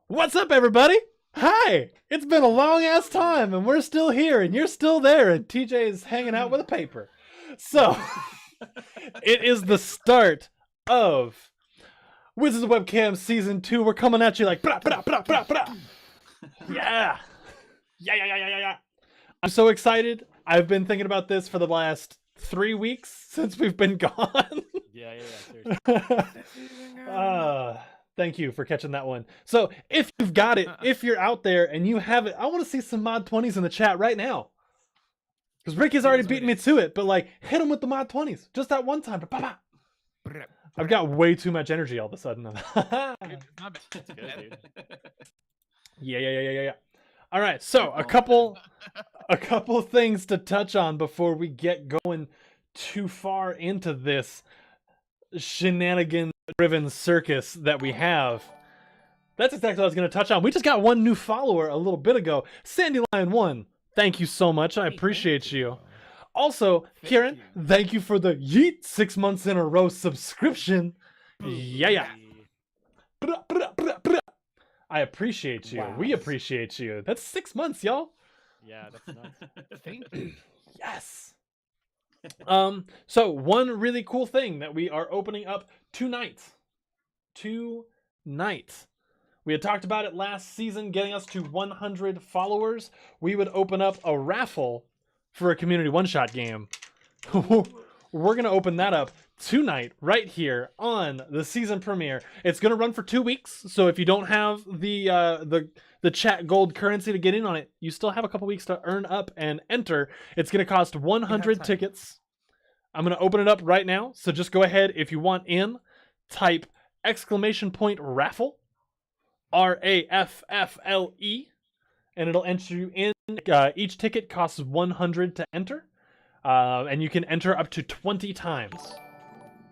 What's up, everybody? Hi! It's been a long ass time, and we're still here, and you're still there, and TJ is hanging out with a paper. So, it is the start of Wizards of Webcams Season 2. We're coming at you like, brah, brah, brah, brah, brah. Yeah! Yeah. I'm so excited. I've been thinking about this for the last 3 weeks since we've been gone. Seriously. Thank you for catching that one. So if you've got it, if you're out there and you have it, I want to see some mod 20s in the chat right now. Because Ricky's already beaten me to it, but like, hit him with the mod 20s. Just that one time. I've got way too much energy all of a sudden. That's good, dude. Yeah. All right, so a couple things to touch on before we get going too far into this shenanigan-driven circus that we have. That's exactly what I was going to touch on. We just got one new follower a little bit ago. Sandylion1, thank you so much. I appreciate you. Also, Kieran, thank you for the yeet 6 months in a row subscription. Yeah. I appreciate you. Wow. We appreciate you. That's 6 months, y'all. Yeah, that's nuts. Thank you. Yes. So one really cool thing that we are opening up tonight. We had talked about it last season, getting us to 100 followers. We would open up a raffle for a community one-shot game. We're going to open that up tonight, right here on the season premiere. It's going to run for 2 weeks, so if you don't have the chat gold currency to get in on it, you still have a couple weeks to earn up and enter. It's going to cost 100 tickets. I'm going to open it up right now, so just go ahead. If you want in, type !raffle, RAFFLE, and it'll enter you in. Each ticket costs 100 to enter, and you can enter up to 20 times.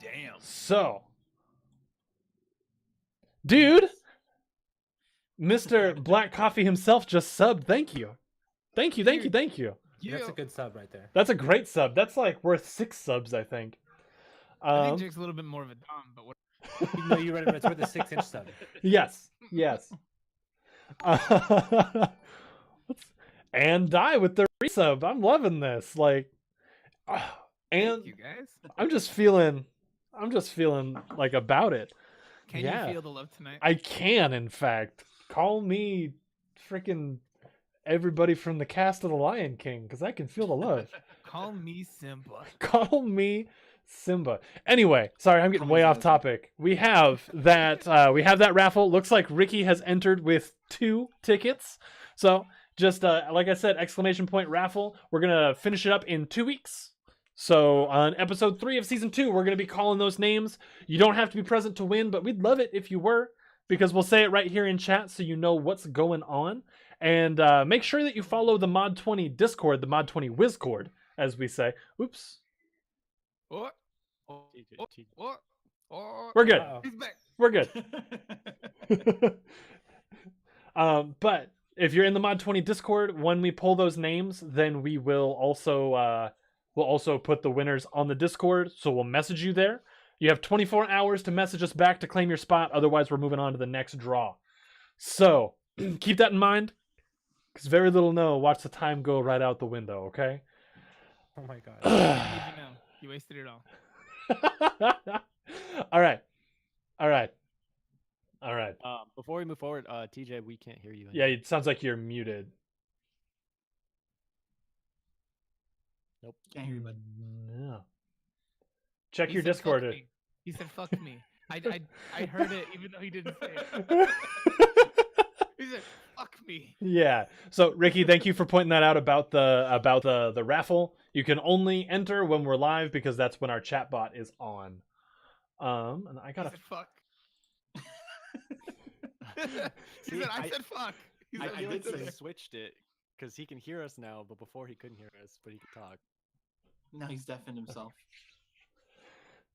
Damn. So, dude, Mr. Black Coffee himself just subbed. Thank you. Thank you. That's a good sub right there. That's a great sub. That's like worth 6 subs, I think. I think Jake's a little bit more of a dom, but what? No, you're right. It's worth a 6-inch sub. Yes. And die with the resub. I'm loving this. Like, and Thank you guys. I'm just feeling like about it. Can you feel the love tonight? I can, in fact. Call me freaking everybody from the cast of The Lion King, because I can feel the love. Call me Simba. Call me Simba. Anyway, sorry, I'm getting way off topic. We have that raffle. Looks like Ricky has entered with 2 tickets. So just like I said, !raffle. We're gonna finish it up in 2 weeks. So on episode 3 of season 2, we're gonna be calling those names. You don't have to be present to win, but we'd love it if you were, because we'll say it right here in chat so you know what's going on. And make sure that you follow the Mod 20 Discord, the Mod 20 Wizcord, as we say. Oops. What? We're good. Uh-oh. He's back. We're good. But if you're in the Mod 20 Discord, when we pull those names, then we will also put the winners on the Discord. So we'll message you there. You have 24 hours to message us back to claim your spot. Otherwise, we're moving on to the next draw. So keep that in mind, because very little know. Watch the time go right out the window. Okay. Oh my god. You wasted it all. All right. Before we move forward, TJ, we can't hear you. Yeah, it sounds like you're muted. Nope. Can't hear you, bud. No. Check He your said, Discord. "Fuck me." He said, "Fuck me." I heard it even though he didn't say it. He said, "Fuck me." Yeah. So Ricky, thank you for pointing that out about the raffle. You can only enter when we're live because that's when our chat bot is on. And I gotta. He said, "Fuck." He said, "I said fuck." He said, I "You did said say it." switched it because he can hear us now, but before he couldn't hear us, but he could talk. Now he's deafened himself.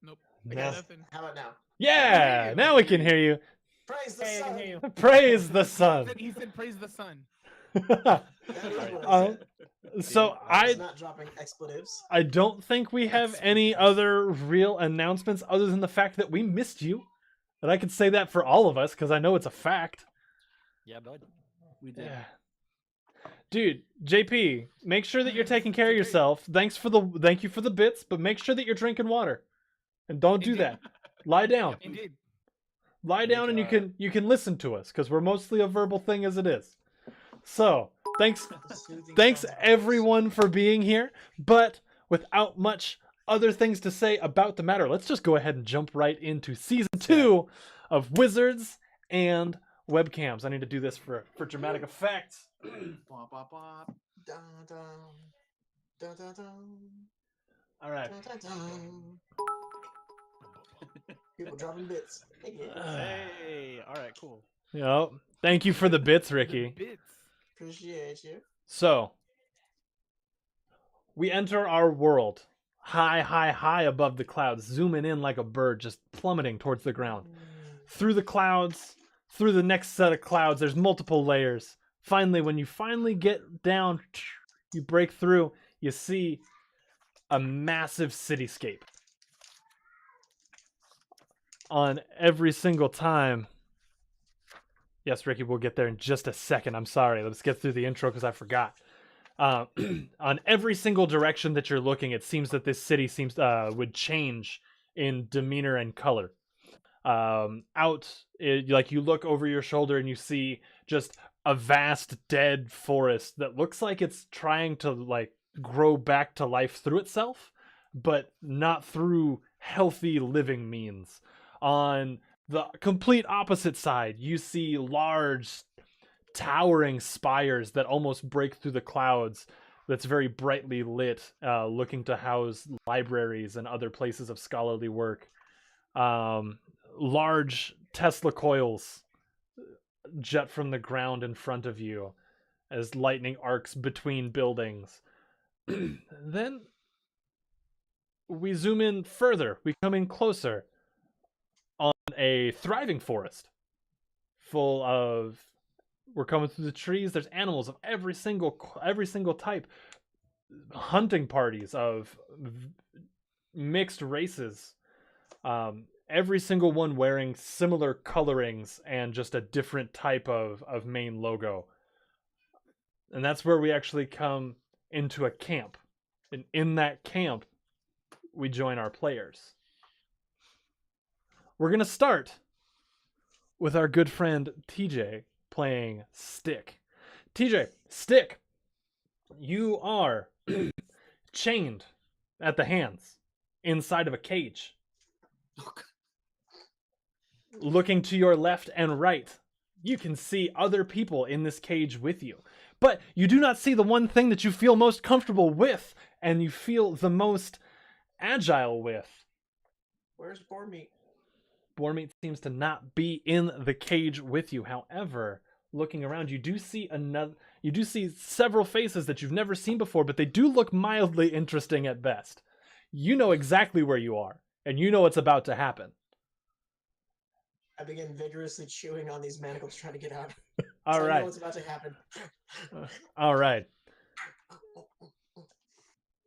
Nope. I No. got nothing. How about now? Yeah. Now we can hear you. Praise the Hey, I sun. can hear you. Praise the sun. He said, "Praise the sun." That is what he said. So He's not dropping expletives. I don't think we have any other real announcements other than the fact that we missed you. And I can say that for all of us because I know it's a fact. Yeah, bud. We did. Yeah. Dude, JP, make sure that you're taking care of Okay. yourself. Thank you for the bits, but make sure that you're drinking water. And don't do Indeed. that. Lie down. Indeed. Lie Make, down and you can listen to us because we're mostly a verbal thing as it is. So, thanks The soothing thanks sound of everyone for being here, but without much other things to say about the matter, let's just go ahead and jump right into season 2 of Wizards and Webcams. I need to do this for dramatic effect. Bop, bop, bop. Dun, dun. Dun, dun, dun. All right. Dun, dun, dun. People dropping bits. Hey, kids. Hey, all right, cool. Yep. Thank you for the bits, Ricky. Bits. Appreciate you. So, we enter our world high above the clouds, zooming in like a bird, just plummeting towards the ground. Through the clouds, through the next set of clouds, there's multiple layers. Finally, when you finally get down, you break through, you see a massive cityscape. On every single time. Yes, Ricky, we'll get there in just a second. I'm sorry. Let's get through the intro because I forgot. On every single direction that you're looking, it seems that this city would change in demeanor and color. Like you look over your shoulder and you see just a vast dead forest that looks like it's trying to like grow back to life through itself, but not through healthy living means. On the complete opposite side, you see large towering spires that almost break through the clouds, that's very brightly lit, looking to house libraries and other places of scholarly work. Large Tesla coils jet from the ground in front of you as lightning arcs between buildings. Then we zoom in further. We come in closer on a thriving forest full of, we're coming through the trees, there's animals of every single type, hunting parties of mixed races, every single one wearing similar colorings and just a different type of main logo. And that's where we actually come into a camp. And in that camp, we join our players. We're going to start with our good friend TJ playing Stick. TJ, Stick, you are chained at the hands inside of a cage. Looking to your left and right, you can see other people in this cage with you. But you do not see the one thing that you feel most comfortable with and you feel the most agile with. Where's boar meat? Boar meat seems to not be in the cage with you. However, looking around, you do see several faces that you've never seen before, but they do look mildly interesting at best. You know exactly where you are, and you know what's about to happen. I begin vigorously chewing on these manacles, trying to get out. All right. I know what's about to happen. All right.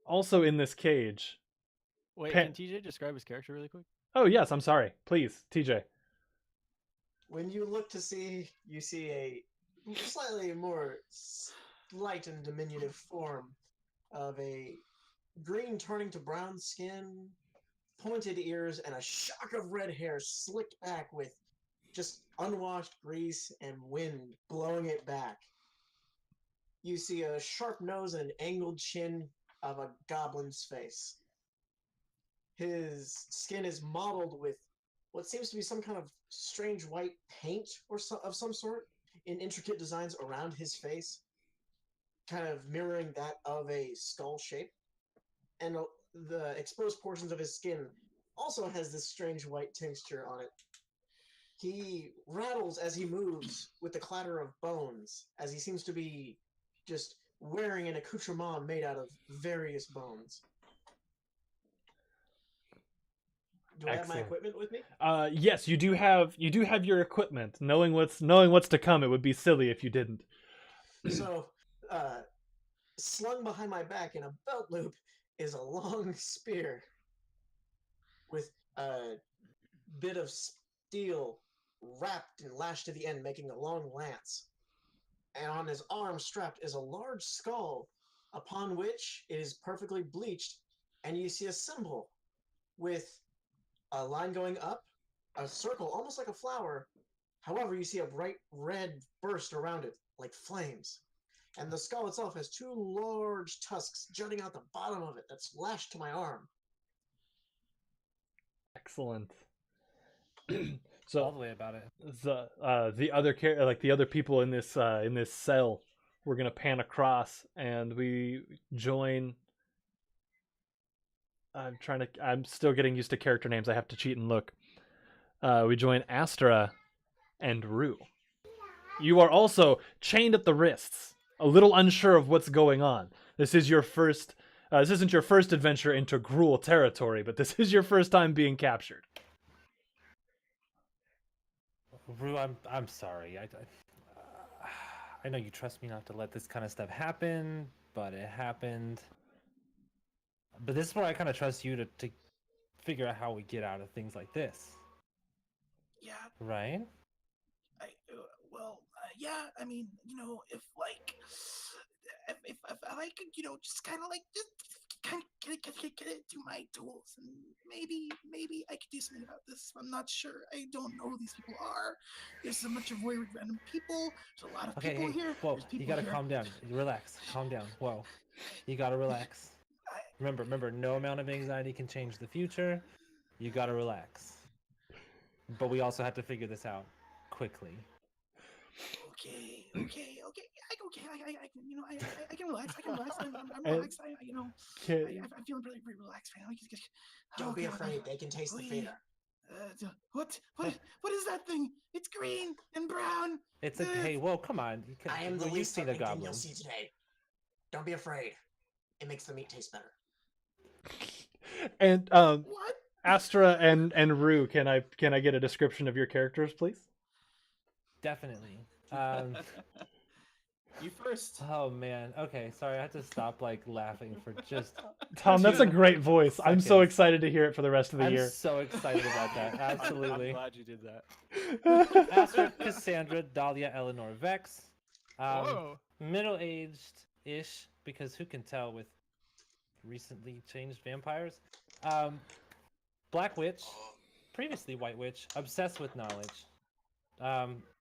Also in this cage. Wait, can TJ describe his character really quick? Oh yes, I'm sorry. Please, TJ. When you look to see, you see a slightly more light and diminutive form of a green turning to brown skin, pointed ears, and a shock of red hair slicked back with just unwashed grease and wind blowing it back. You see a sharp nose and an angled chin of a goblin's face. His skin is mottled with what seems to be some kind of strange white paint of some sort in intricate designs around his face, kind of mirroring that of a skull shape. And the exposed portions of his skin also has this strange white tincture on it. He rattles as he moves with the clatter of bones, as he seems to be just wearing an accoutrement made out of various bones. Do I have my equipment with me? Yes, you do have your equipment. Knowing what's to come, it would be silly if you didn't. So, slung behind my back in a belt loop is a long spear with a bit of steel wrapped and lashed to the end, making a long lance. and on his arm strapped is a large skull, upon which it is perfectly bleached, and you see a symbol with a line going up, a circle, almost like a flower. However, you see a bright red burst around it, like flames. And the skull itself has two large tusks jutting out the bottom of it that's lashed to my arm. Excellent. All So the way about it. the other like the other people in this cell, we're gonna pan across and we join. I'm still getting used to character names. I have to cheat and look. We join Astra and Rue. You are also chained at the wrists, a little unsure of what's going on. This is your first. This isn't your first adventure into Gruul territory, but this is your first time being captured. Rue, I'm sorry. I know you trust me not to let this kind of stuff happen, but it happened. But this is where I kind of trust you to figure out how we get out of things like this, Yeah, right? yeah. I mean, if like, if I could, just kind of like just kind of get into my tools, and maybe I could do something about this. I'm not sure. I don't know who these people are. There's a bunch of weird random people. There's a lot of Okay, people hey, here. whoa, There's people you gotta here. calm down. Relax, calm down. Whoa, you gotta relax. Remember, no amount of anxiety can change the future. You gotta relax. But we also have to figure this out quickly. Okay. I can relax. I'm relaxed. I'm feeling pretty relaxed right now. Don't be afraid. They can taste the fear. What is that thing? It's green and brown. It's a hey, whoa, come on. I am the you've least seen a threatening thing goblin. you'll see today. Don't be afraid. It makes the meat taste better. And What? Astra and Rue, can I get a description of your characters, please? Definitely. You first. Oh man. Okay, sorry. I had to stop laughing for just. Tom, that's a great voice. I'm so Seconds. excited to hear it for the rest of the I'm year. so excited about that. Absolutely. I'm glad you did that. Astra, Cassandra, Dahlia, Eleanor, Vex. Whoa. Middle-aged-ish, because who can tell with recently changed vampires? Black Witch, previously White Witch, obsessed with knowledge.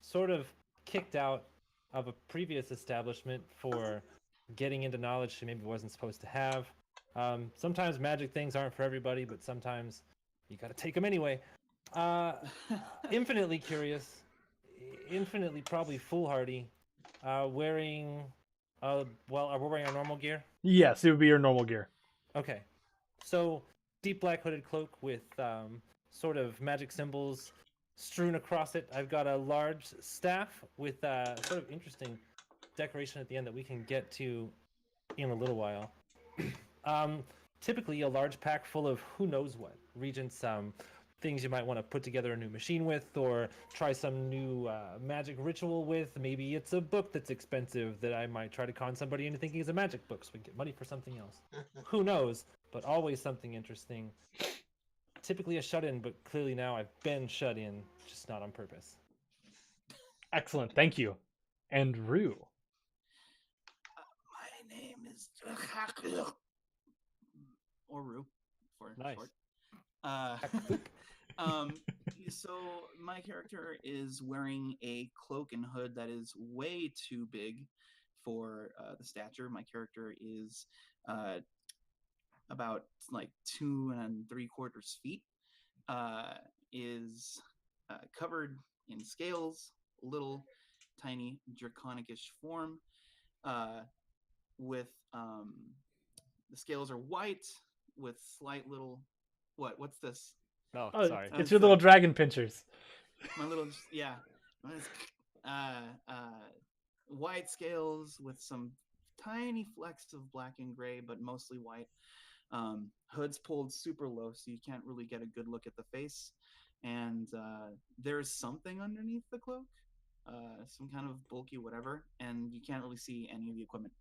Sort of kicked out of a previous establishment for getting into knowledge she maybe wasn't supposed to have. Sometimes magic things aren't for everybody, but sometimes you gotta take them anyway. Infinitely curious, infinitely probably foolhardy. Wearing, are we wearing our normal gear? Yes, it would be your normal gear. Okay, so deep black hooded cloak with sort of magic symbols strewn across it. I've got a large staff with sort of interesting decoration at the end that we can get to in a little while. Typically a large pack full of who knows what regents, things you might want to put together a new machine with, or try some new magic ritual with. Maybe it's a book that's expensive that I might try to con somebody into thinking is a magic book so we can get money for something else. Who knows? But always something interesting. Typically a shut-in, but clearly now I've been shut in, just not on purpose. Excellent, thank you. And Rue. My name is or Rue for Nice. short. So my character is wearing a cloak and hood that is way too big for the stature. My character is about 2 3/4 feet. Is covered in scales, little tiny draconic-ish form. With the scales are white with slight little what's this? Oh, Oh, sorry. it's your little so- dragon pinchers. My little white scales with some tiny flecks of black and gray, but mostly white. Hood's pulled super low, so you can't really get a good look at the face. And there's something underneath the cloak, some kind of bulky whatever, and you can't really see any of the equipment.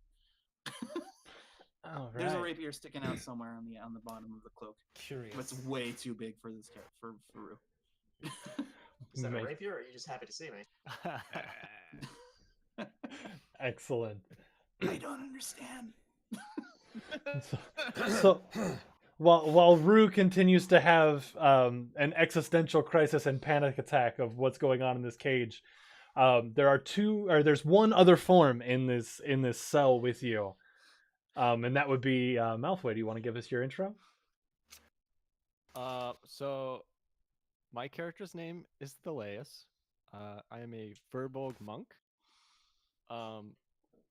All There's a right. rapier sticking out somewhere on the bottom of the cloak. Curious. But it's way too big for this for Rue. Is that a Make- rapier, or are you just happy to see me? Excellent. I don't understand. So while Rue continues to have an existential crisis and panic attack of what's going on in this cage, there's one other form in this cell with you, and that would be Malfoy. Do you want to give us your intro? So my character's name is Thaleus. I am a Furbolg monk.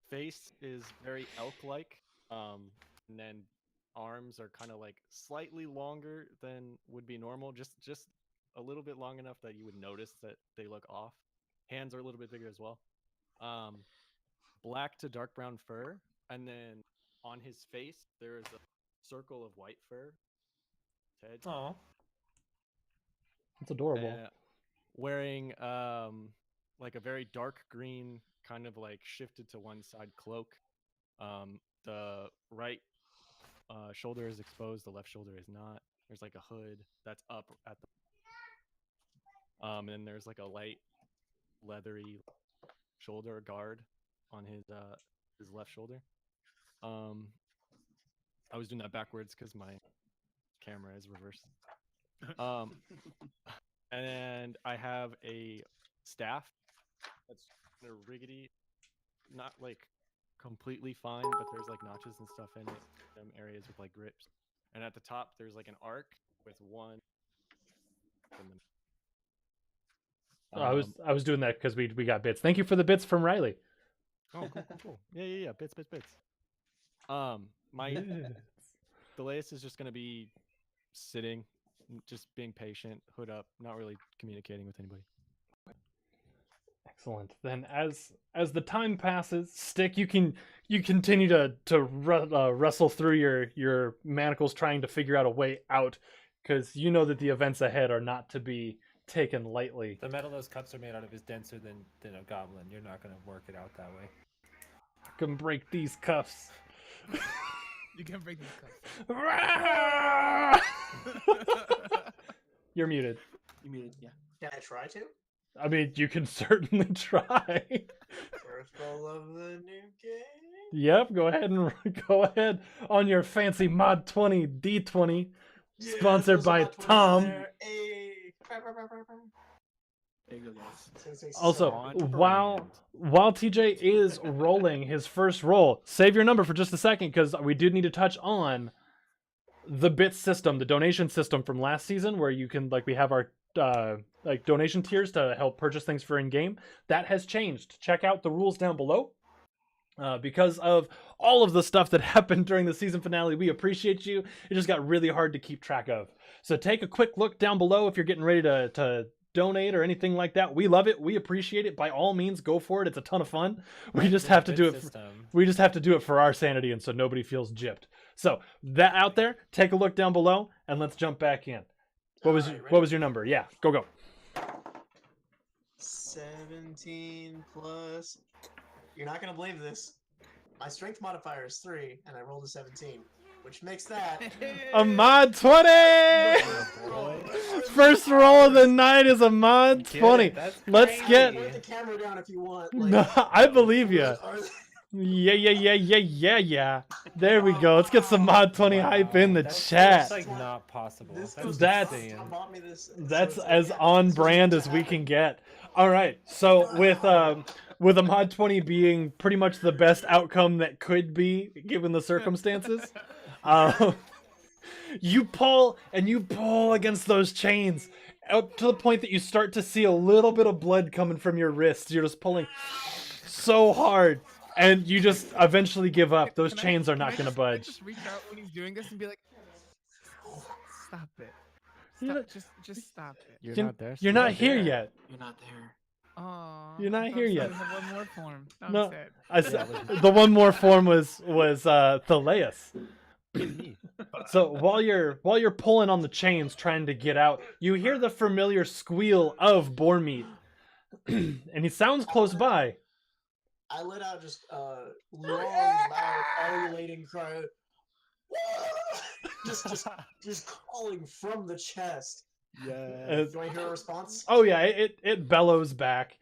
Face is very elk-like, and then arms are kind of like slightly longer than would be normal, just a little bit long enough that you would notice that they look off. Hands are a little bit bigger as well. Black to dark brown fur, and then on his face there is a circle of white fur. Head. Oh, It's adorable. Wearing like a very dark green, kind of like shifted to one side cloak. The right shoulder is exposed, the left shoulder is not. There's like a hood that's up at the and then there's like a light leathery shoulder guard on his left shoulder. I was doing that backwards because my camera is reversed. And I have a staff that's kind of rickety, not like completely fine, but there's like notches and stuff in it, some areas with like grips. And at the top, there's like an arc with one. I was doing that because we got bits. Thank you for the bits from Riley. Oh, cool. Yeah. Bits. My Thaleus is just gonna be sitting, just being patient, hood up, not really communicating with anybody. Excellent. Then as the time passes, Stick, you continue to wrestle through your manacles, trying to figure out a way out, because you know that the events ahead are not to be taken lightly. the metal those cups are made out of is denser than a goblin. You're not gonna work it out that way. I can break these cuffs. You can break these cups. You're muted. You muted, yeah. Can I try to? I mean, you can certainly try. First roll of the new game. Yep, go ahead on your fancy Mod 20 D20, sponsored by Tom. Hey. There you go, guys. Also, On while brand. TJ is rolling his first roll, save your number for just a second, because we do need to touch on the bit system, the donation system from last season, where you can, like, we have our like donation tiers to help purchase things for in-game. That has changed. Check out the rules down below. Because of all of the stuff that happened during the season finale, we appreciate you. It just got really hard to keep track of. So take a quick look down below if you're getting ready to donate or anything like that. We love it. We appreciate it. By all means, go for it. It's a ton of fun. We just have to do it. We just have to do it for our sanity, and so nobody feels gypped. So that out there, take a look down below, and let's jump back in. What was your number? Yeah, go. 17 plus. You're not gonna believe this. My strength modifier is 3, and I rolled a 17, which makes that A Mod 20! First roll of the night is a Mod 20. Let's Put get... the camera down if you want. No, I believe you. Yeah. There we go. Let's get some Mod 20 hype in the chat. That's like not possible. That's insane. That's as on brand as we can get. All right. So with a Mod 20 being pretty much the best outcome that could be given the circumstances, you pull against those chains up to the point that you start to see a little bit of blood coming from your wrists. You're just pulling so hard, and you just eventually give up. Those chains are not going to budge. Just reach out when he's doing this and be like, "Stop it! You're Stop, not- just stop it." You're not there. You're not here yet. You're not there. Aw, You're not I thought here it yet. was One more form. That No. was it. The one more form was Thaleus. So while you're pulling on the chains trying to get out, you hear the familiar squeal of boar meat, and he sounds close by. I let out just long, loud, ululating cry. just calling from the chest. Yeah. Do I hear a response? Oh yeah, it bellows back,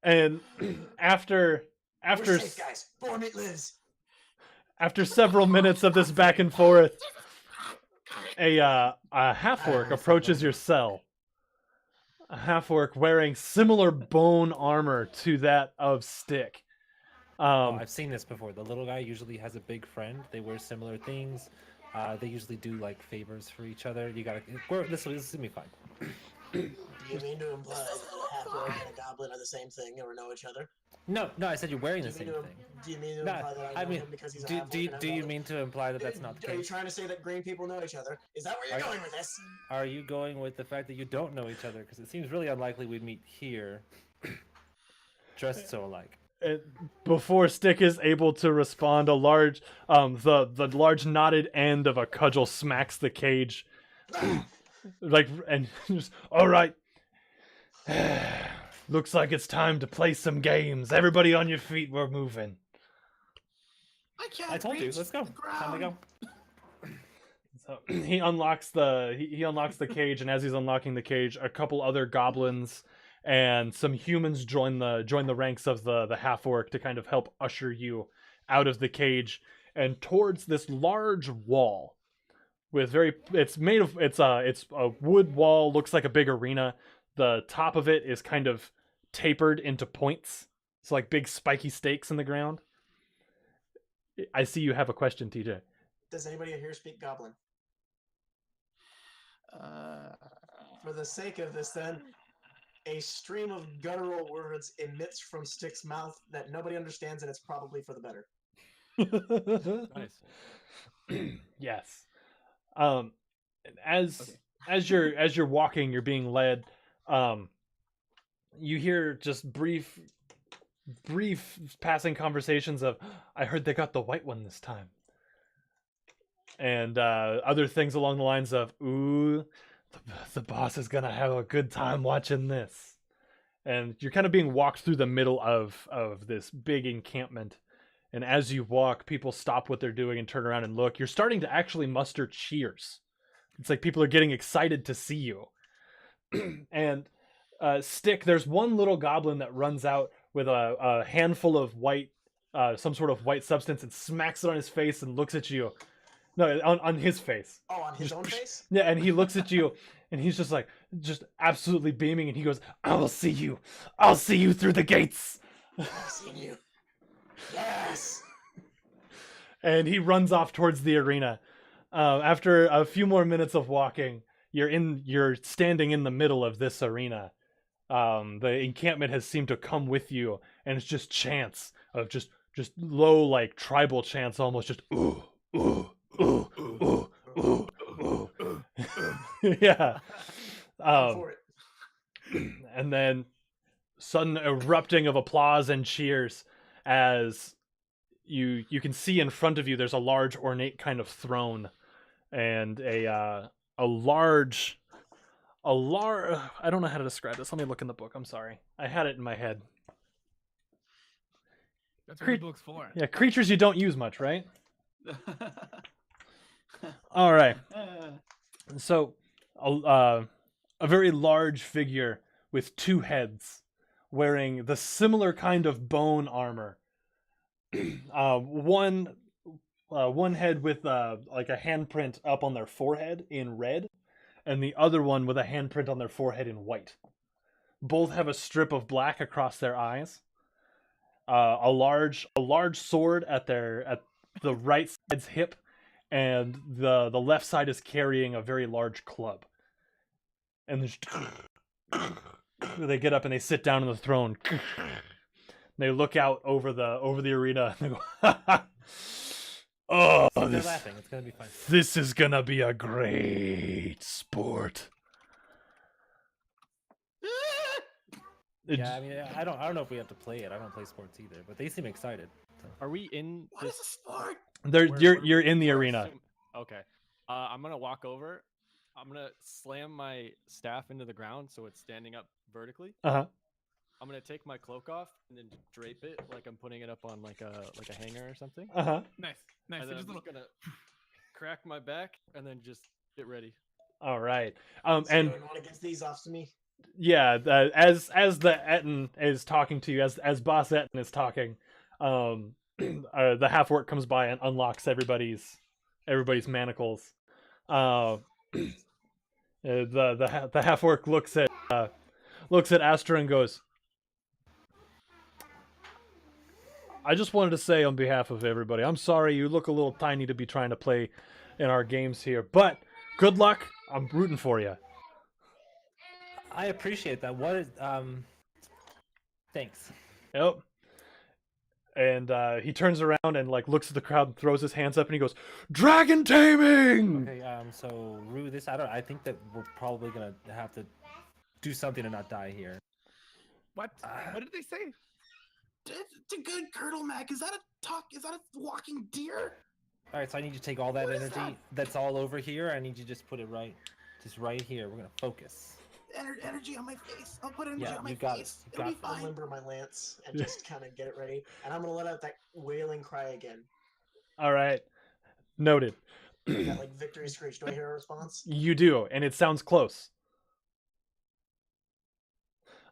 and after After We're safe, guys. Boromir lives. after several minutes of this back and forth, a half-orc approaches your cell. A half-orc wearing similar bone armor to that of Stick. Oh, I've seen this before. The little guy usually has a big friend. They wear similar things. They usually do like favors for each other. You gotta. This is gonna be fine. Do you mean to imply that a half-orc and a goblin are the same thing or know each other? No, I said you're wearing the Do you same mean to, thing. do you mean to No, imply that I I know mean, him because he's a do half-orc and I'm you goblin? mean to imply that that's not the Are you case? trying to say that green people know each other? Is that where you're going with this? Are you going with the fact that you don't know each other? Because it seems really unlikely we'd meet here, dressed so alike. Before Stick is able to respond, a large, the large knotted end of a cudgel smacks the cage, like, and just, all right. Looks like it's time to play some games. Everybody on your feet, we're moving. I can't. I told you, reach let's go. the Time to ground. go. So he unlocks he unlocks the cage, and as he's unlocking the cage, a couple other goblins and some humans join the ranks of the half orc to kind of help usher you out of the cage and towards this large wall with it's a wood wall, looks like a big arena. The top of it is kind of tapered into points. It's like big spiky stakes in the ground. I see you have a question, TJ. Does anybody here speak goblin? For the sake of this, then, a stream of guttural words emits from Stick's mouth that nobody understands, and it's probably for the better. Nice. Yes. As you're walking, you're being led. You hear just brief passing conversations of, I heard they got the white one this time. And other things along the lines of, ooh, the boss is gonna have a good time watching this. And you're kind of being walked through the middle of this big encampment. And as you walk, people stop what they're doing and turn around and look. You're starting to actually muster cheers. It's like people are getting excited to see you. And Stick, there's one little goblin that runs out with a handful of white, some sort of white substance, and smacks it on his face and looks at you. No, on his face. Oh, on his own face? Yeah, and he looks at you, and he's just like, just absolutely beaming, and he goes, I will see you. I'll see you through the gates. I've seen you. Yes! And he runs off towards the arena. After a few more minutes of walking, you're standing in the middle of this arena. The encampment has seemed to come with you, and it's just chants of just low, like tribal chants, almost just ooh, ooh, ooh, ooh, ooh, ooh. Yeah. For it. And then sudden erupting of applause and cheers as you can see in front of you there's a large ornate kind of throne and a large I don't know how to describe this. Let me look in the book. I'm sorry. I had it in my head. That's what the book's for. Yeah, creatures you don't use much, right? All right. So a very large figure with two heads wearing the similar kind of bone armor. One head with like a handprint up on their forehead in red, and the other one with a handprint on their forehead in white. Both have a strip of black across their eyes. A large sword at the right side's hip, and the left side is carrying a very large club. And they get up and they sit down on the throne. They look out over the arena and they go, "Oh, They're laughing. It's gonna be fun. this is gonna be a great sport." Yeah, I mean, I don't know if we have to play it. I don't play sports either, but they seem excited. So. Are we in What is this? a sport? You're in the arena. Okay. I'm gonna walk over. I'm gonna slam my staff into the ground so it's standing up vertically. Uh-huh. I'm gonna take my cloak off and then drape it like I'm putting it up on like a hanger or something. Uh-huh. Nice. And then I'm Just a just little... gonna crack my back and then just get ready. All right. So And you want to get these off to me? yeah, as the Etten is talking to you, as Boss Etten is talking, The half orc comes by and unlocks everybody's manacles. The half orc looks at Astra and goes, I just wanted to say on behalf of everybody, I'm sorry you look a little tiny to be trying to play in our games here, but good luck. I'm rooting for you. I appreciate that. What is Thanks. Yep. And he turns around and like looks at the crowd and throws his hands up and he goes, "Dragon taming!" Okay, so Rue, I think that we're probably gonna have to do something to not die here. What? What did they say? To good Curdle Mac, is that a walking deer? All right, so I need you to take all that What is energy that? that's all over here. I need you to just put it right here. We're gonna focus. Energy on my face. I'll put energy Yeah, on my you got it. face. You It'll be got I'll fine. limber my lance and just kind of get it ready, and I'm gonna let out that wailing cry again. All right. Noted. That like victory screech. Do I hear a response? You do, and it sounds close.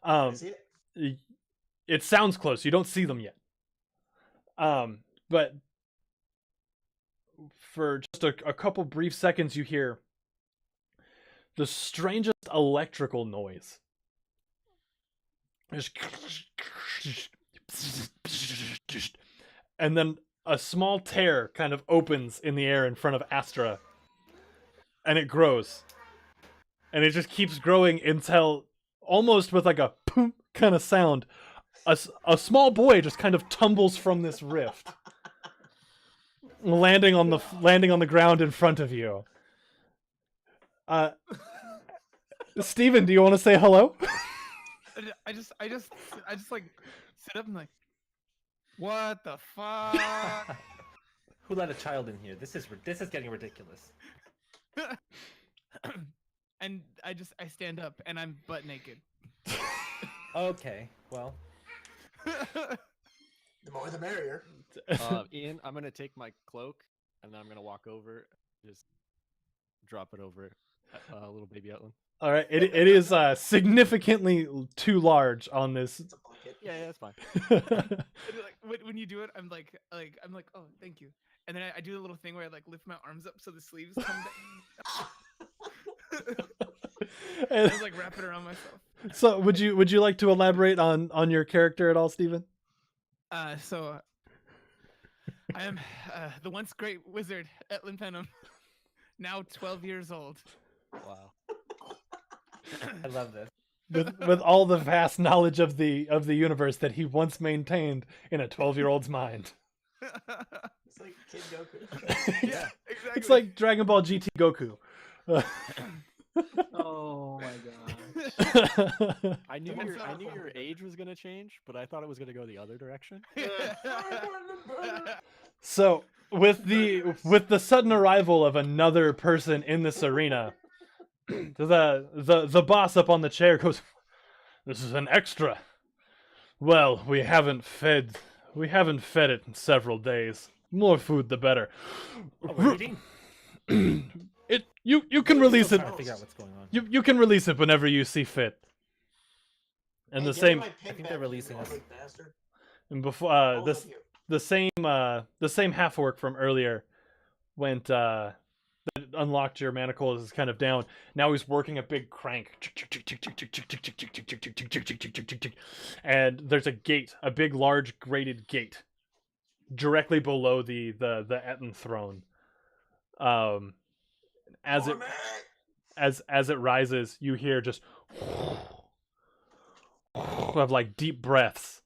I see it. It sounds close. You don't see them yet. But for just a couple brief seconds, you hear the strangest electrical noise. And then a small tear kind of opens in the air in front of Astra. And it grows. And it just keeps growing until almost with like a poom kind of sound, a small boy just kind of tumbles from this rift, landing on the ground in front of you. Steven, do you want to say hello? I just like sit up and like, what the fuck? Who let a child in here? This is getting ridiculous. And I stand up and I'm butt naked. Okay, well, The more the merrier. Ian, I'm gonna take my cloak and then I'm gonna walk over, just drop it over little baby Outland. All right, it is significantly too large on this. It's a bucket. Yeah, that's fine. And, like when you do it, I'm like, oh, thank you. And then I do a little thing where I like lift my arms up so the sleeves come down. I And was like wrap it around myself. so, would you like to elaborate on your character at all, Steven? So I am the once great wizard Etlin Penham, now 12 years old. Wow. I love this. With all the vast knowledge of the universe that he once maintained in a 12-year-old's mind. It's like Kid Goku. Yeah, exactly. It's like Dragon Ball GT Goku. Oh my god. I knew That's your not your age was gonna change, but I thought it was gonna go the other direction. So with the sudden arrival of another person in this arena, the boss up on the chair goes, "This is an extra. Well, we haven't fed it in several days. More food the better. Oh, we're eating? You can release Still it. trying to figure out what's going on. You can release it whenever you see fit." And Hey, the give me same my pick I think back, they're you releasing us. ugly bastard. and before All this of you. the same half orc from earlier went that unlocked your manacles is kind of down. Now he's working a big crank. And there's a gate, a big large grated gate directly below the Etten throne. As it as it rises, you hear just of like deep breaths.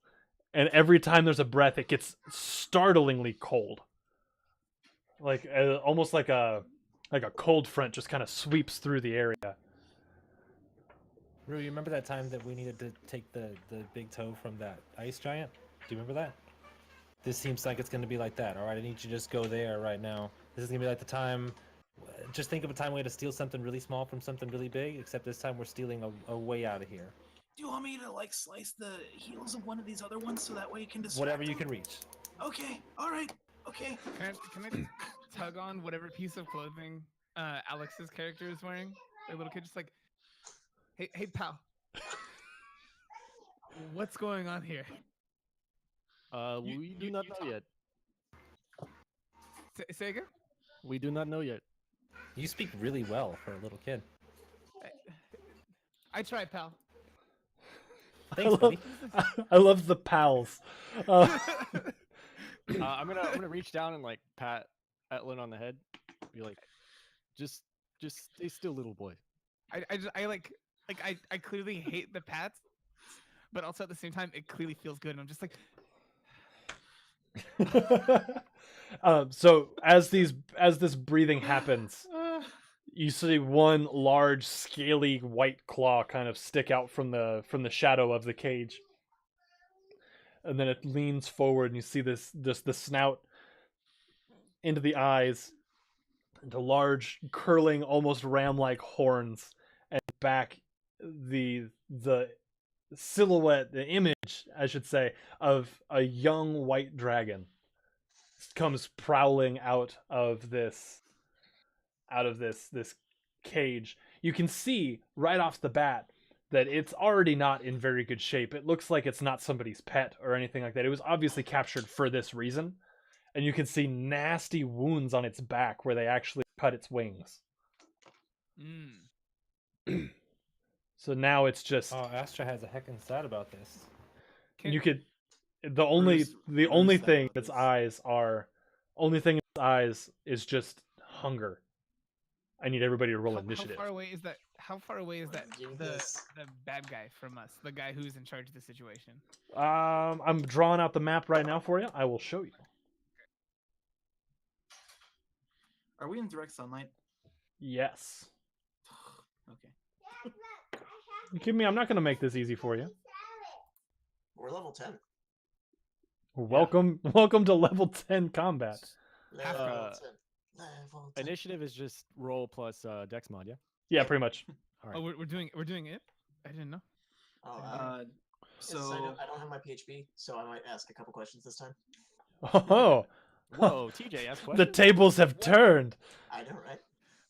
And every time there's a breath, it gets startlingly cold. Like almost like a cold front just kind of sweeps through the area. Rue, you remember that time that we needed to take the big toe from that ice giant? Do you remember that? This seems like it's going to be like that. All right, I need you to just go there right now. This is going to be like the time. Just think of a time we had to steal something really small from something really big, except this time we're stealing a way out of here. Do you want me to like slice the heels of one of these other ones so that way you can distract Whatever you them? can reach. Okay. All right. Okay. Can I tug on whatever piece of clothing Alex's character is wearing? A little kid just like, hey pal, what's going on here? We do not know yet. Say again? We do not know yet. You speak really well for a little kid. I try, pal. Thanks, buddy. I love the pals. I'm gonna reach down and like pat Etlin on the head. Be like, just stay still, little boy. I clearly hate the pats, but also at the same time it clearly feels good, and I'm just like, So as this breathing happens, you see one large, scaly white claw kind of stick out from the shadow of the cage, and then it leans forward, and you see the snout into the eyes, into large, curling, almost ram-like horns, and back the silhouette, the image, I should say, of a young white dragon comes prowling out of this cage. You can see right off the bat that it's already not in very good shape. It looks like it's not somebody's pet or anything like that. It was obviously captured for this reason, and you can see nasty wounds on its back where they actually cut its wings. So now it's just Oh, Astra has a heckin' sad about this. you could the only Bruce thing said its this. eyes are only thing in its eyes is just hunger. I need everybody to roll initiative. How far away is that? How far away is that? Give The this. the bad guy from us, the guy who's in charge of the situation. I'm drawing out the map right now for you. I will show you. Are we in direct sunlight? Yes. Okay. You kidding me? I'm not going to make this easy for you. We're level 10. Welcome to level 10 combat. Level Uh, 10. Level 10. Initiative is just roll plus Dex mod, yeah. Yeah, pretty much. All Oh, right. we're doing it. I didn't know. Oh, So I don't have my PHP, so I might ask a couple questions this time. Oh, Whoa, TJ, ask the questions. tables have turned. I know, right?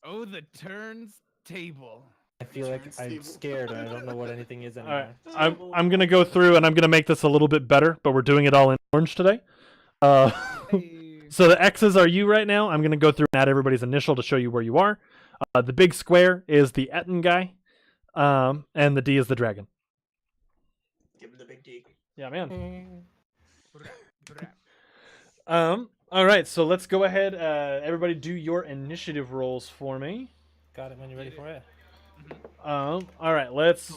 Oh, the turns table. I feel like I'm Turnstile. scared and I don't know what anything is All anymore. right, I'm gonna go through and I'm gonna make this a little bit better, but we're doing it all in orange today. Hey. So the X's are you right now. I'm gonna go through and add everybody's initial to show you where you are. The big square is the Etten guy, and the D is the dragon. Give him the big D. Yeah, man. Brap. All right, so let's go ahead. Everybody, do your initiative rolls for me. Got it when you're ready for it. All right, let's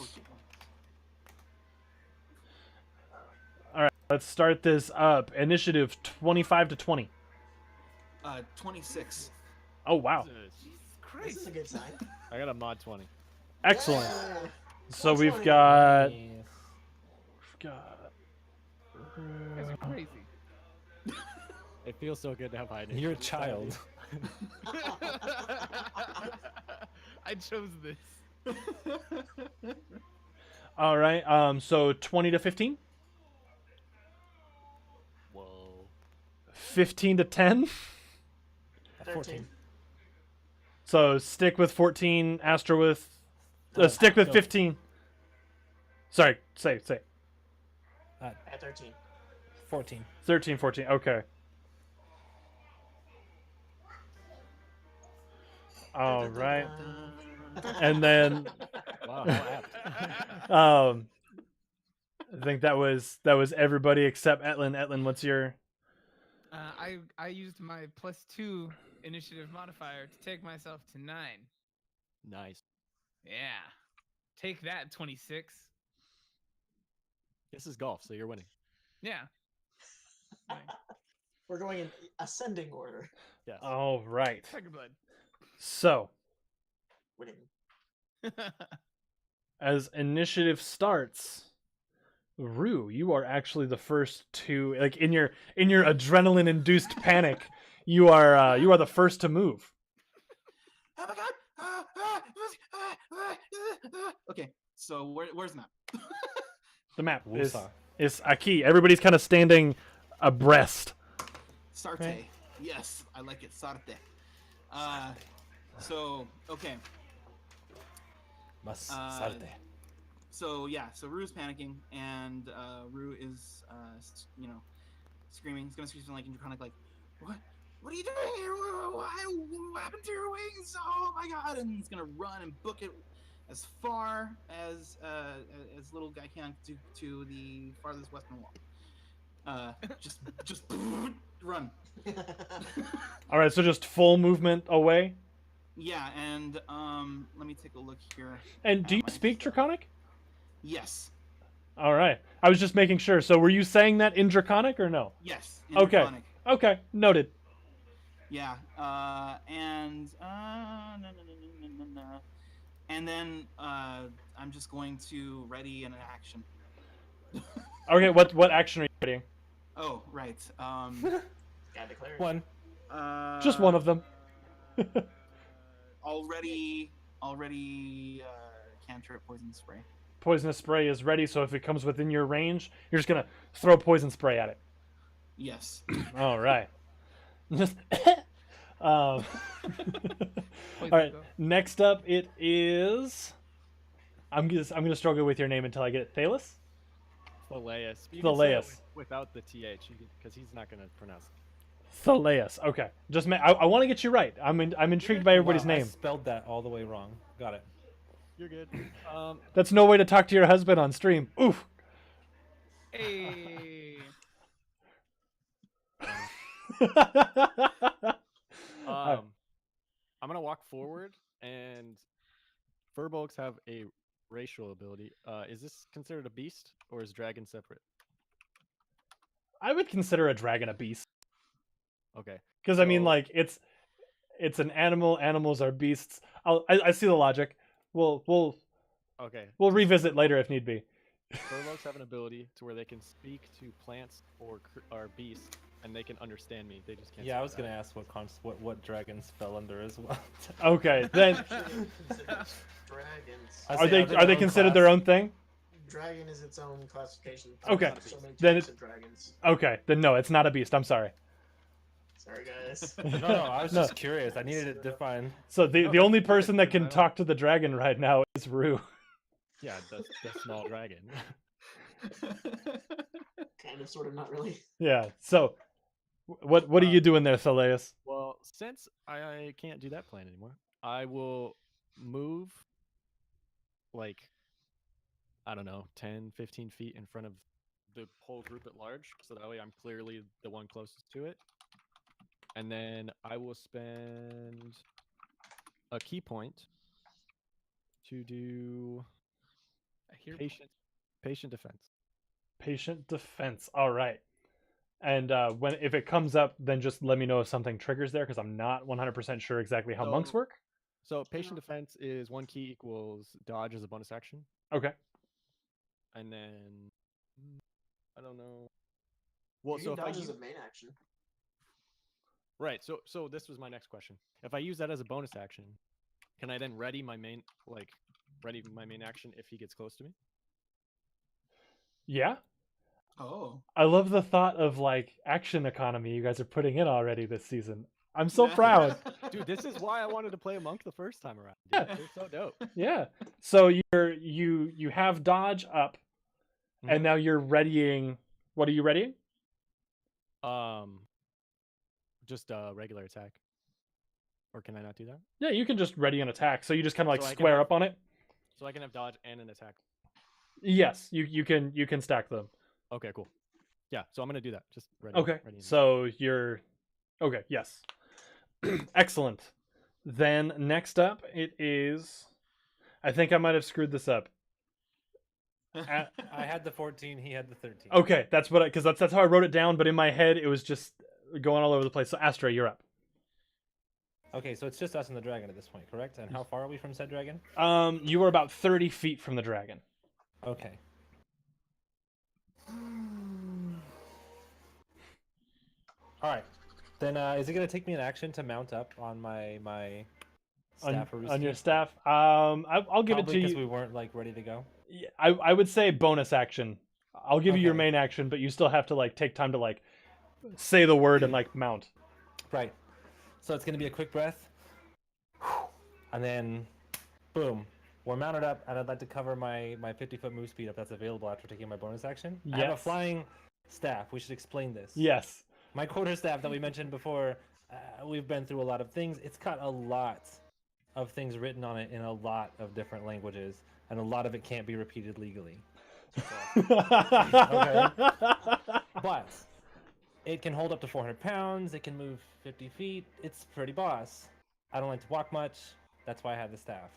start this up. Initiative 25 to 20. 26. Oh wow, Jesus This is Christ. a good sign. I got a mod 20. excellent. Yeah. So we've 20. got Nice. You guys are crazy. It feels so good to have high initiative. You're a child. I chose this. all right. So 20 to 15, Whoa. 15 to 10. 14. So stick with 14. Astra with stick with go. 15. Sorry, say At 13. 14. 13, 14. Okay. All right. And then Wow, how apt. I think that was everybody except Etlin. Etlin, what's your I used my +2 initiative modifier to take myself to 9. Nice. Yeah. Take that, 26. This is golf, so you're winning. Yeah. We're going in ascending order. Yes. all right. Tiger blood. So Winning. as initiative starts, Rue, you are actually the first to like in your adrenaline induced panic. You are the first to move. Oh my god! Okay, so where's the map? The map Woosah. is Aki. Everybody's kind of standing abreast. Sarte. Right. Yes, I like it. Sarte. So okay. Mas Uh, sarte. So yeah, so Rue's panicking, and Rue is, screaming. He's gonna scream something like in Draconic, like, "What? What are you doing here? What happened to your wings? Oh my god!" And he's gonna run and book it as far as little guy can to the farthest western wall. Just run. All right, so just full movement away. Yeah, and let me take a look here. And do at you my speak stuff. Draconic? Yes. All right. I was just making sure. So were you saying that in Draconic or no? Yes. In Okay. Draconic. Okay, noted. Yeah. And and then I'm just going to ready an action. Okay, what action are you readying? Oh, right. Gotta declare it. One. Just one of them. Already cantrip poison spray. Poisonous spray is ready, so if it comes within your range, you're just gonna throw poison spray at it. Yes. All right. Just all Poison right. go. Next up, it is. I'm gonna struggle with your name until I get it. Thalos. Thaleus. You can say it Thaleus. without the th, because he's not gonna pronounce it. Thaleus. Okay. I want to get you right. I'm intrigued by everybody's Wow, I name. spelled that all the way wrong. Got it. You're good. That's no way to talk to your husband on stream. Oof. Hey. I'm gonna walk forward, and furbolgs have a racial ability. Is this considered a beast, or is dragon separate? I would consider a dragon a beast Okay. because I mean, So- like it's an animal. Animals are beasts. I see the logic. We'll Okay. revisit later if need be. Furbolgs have an ability to where they can speak to plants or beasts, and they can understand me. They just can't. Yeah, I speak was gonna back. ask what dragons fell under as well. Okay, then Dragons. I are say, they their own considered their class? own thing? Dragon is its own classification. Okay, There's so many then types of dragons. Okay, then no, it's not a beast. I'm sorry. Sorry, guys. No, I was No. just curious. I needed it defined. So the No, only that's good, person that because I can don't- talk to the dragon right now is Rue. Yeah, the small dragon. Kind of, sort of, not really. Yeah. So what are you doing there, Thaleus? Well, since I can't do that plan anymore, I will move like, I don't know, 10, 15 feet in front of the whole group at large, so that way I'm clearly the one closest to it. And then I will spend a key point to do I hear patient defense. Patient defense. All right. And if it comes up, then just let me know if something triggers there, because I'm not 100% sure exactly how monks So- work. So patient defense is one key equals dodge as a bonus action, Okay. and then I don't know. Well, You so can if I dodge as use, a main action. right, so this was my next question. If I use that as a bonus action, can I then ready my main action if he gets close to me? Yeah. Oh. I love the thought of like action economy you guys are putting in already this season. I'm so proud. Dude, this is why I wanted to play a monk the first time around. Yeah. Dude. They're so dope. Yeah. So you have dodge up, and Mhm. now you're readying. What are you readying? Just a regular attack. Or can I not do that? Yeah, you can just ready an attack. So you just kind of like So I can square have- up on it. So I can have dodge and an attack. Yes, you can stack them. Okay, cool. Yeah, so I'm gonna do that. Just ready. Okay. ready an So you're okay. Yes. Excellent. Then next up, it is. I think I might have screwed this up. I had the 14. He had the 13. Okay, that's what because that's how I wrote it down. But in my head, it was just going all over the place. So Astra, you're up. Okay, so it's just us and the dragon at this point, correct? And how far are we from said dragon? You were about 30 feet from the dragon. Okay. All right. Then is it gonna take me an action to mount up on my staff? On your staff. I'll give it to because you. we weren't like ready to go. Yeah, I would say bonus action. I'll give you your Okay. main action, but you still have to like take time to like say the word and like mount. Right. So it's gonna be a quick breath, and then, boom, we're mounted up, and I'd like to cover my 50-foot move speed if that's available after taking my bonus action. I have a Yes. flying staff. We should explain this. Yes. My quarterstaff that we mentioned before, we've been through a lot of things. It's got a lot of things written on it in a lot of different languages, and a lot of it can't be repeated legally. But it can hold up to 400 pounds. It can move 50 feet. It's pretty boss. I don't like to walk much. That's why I have the staff.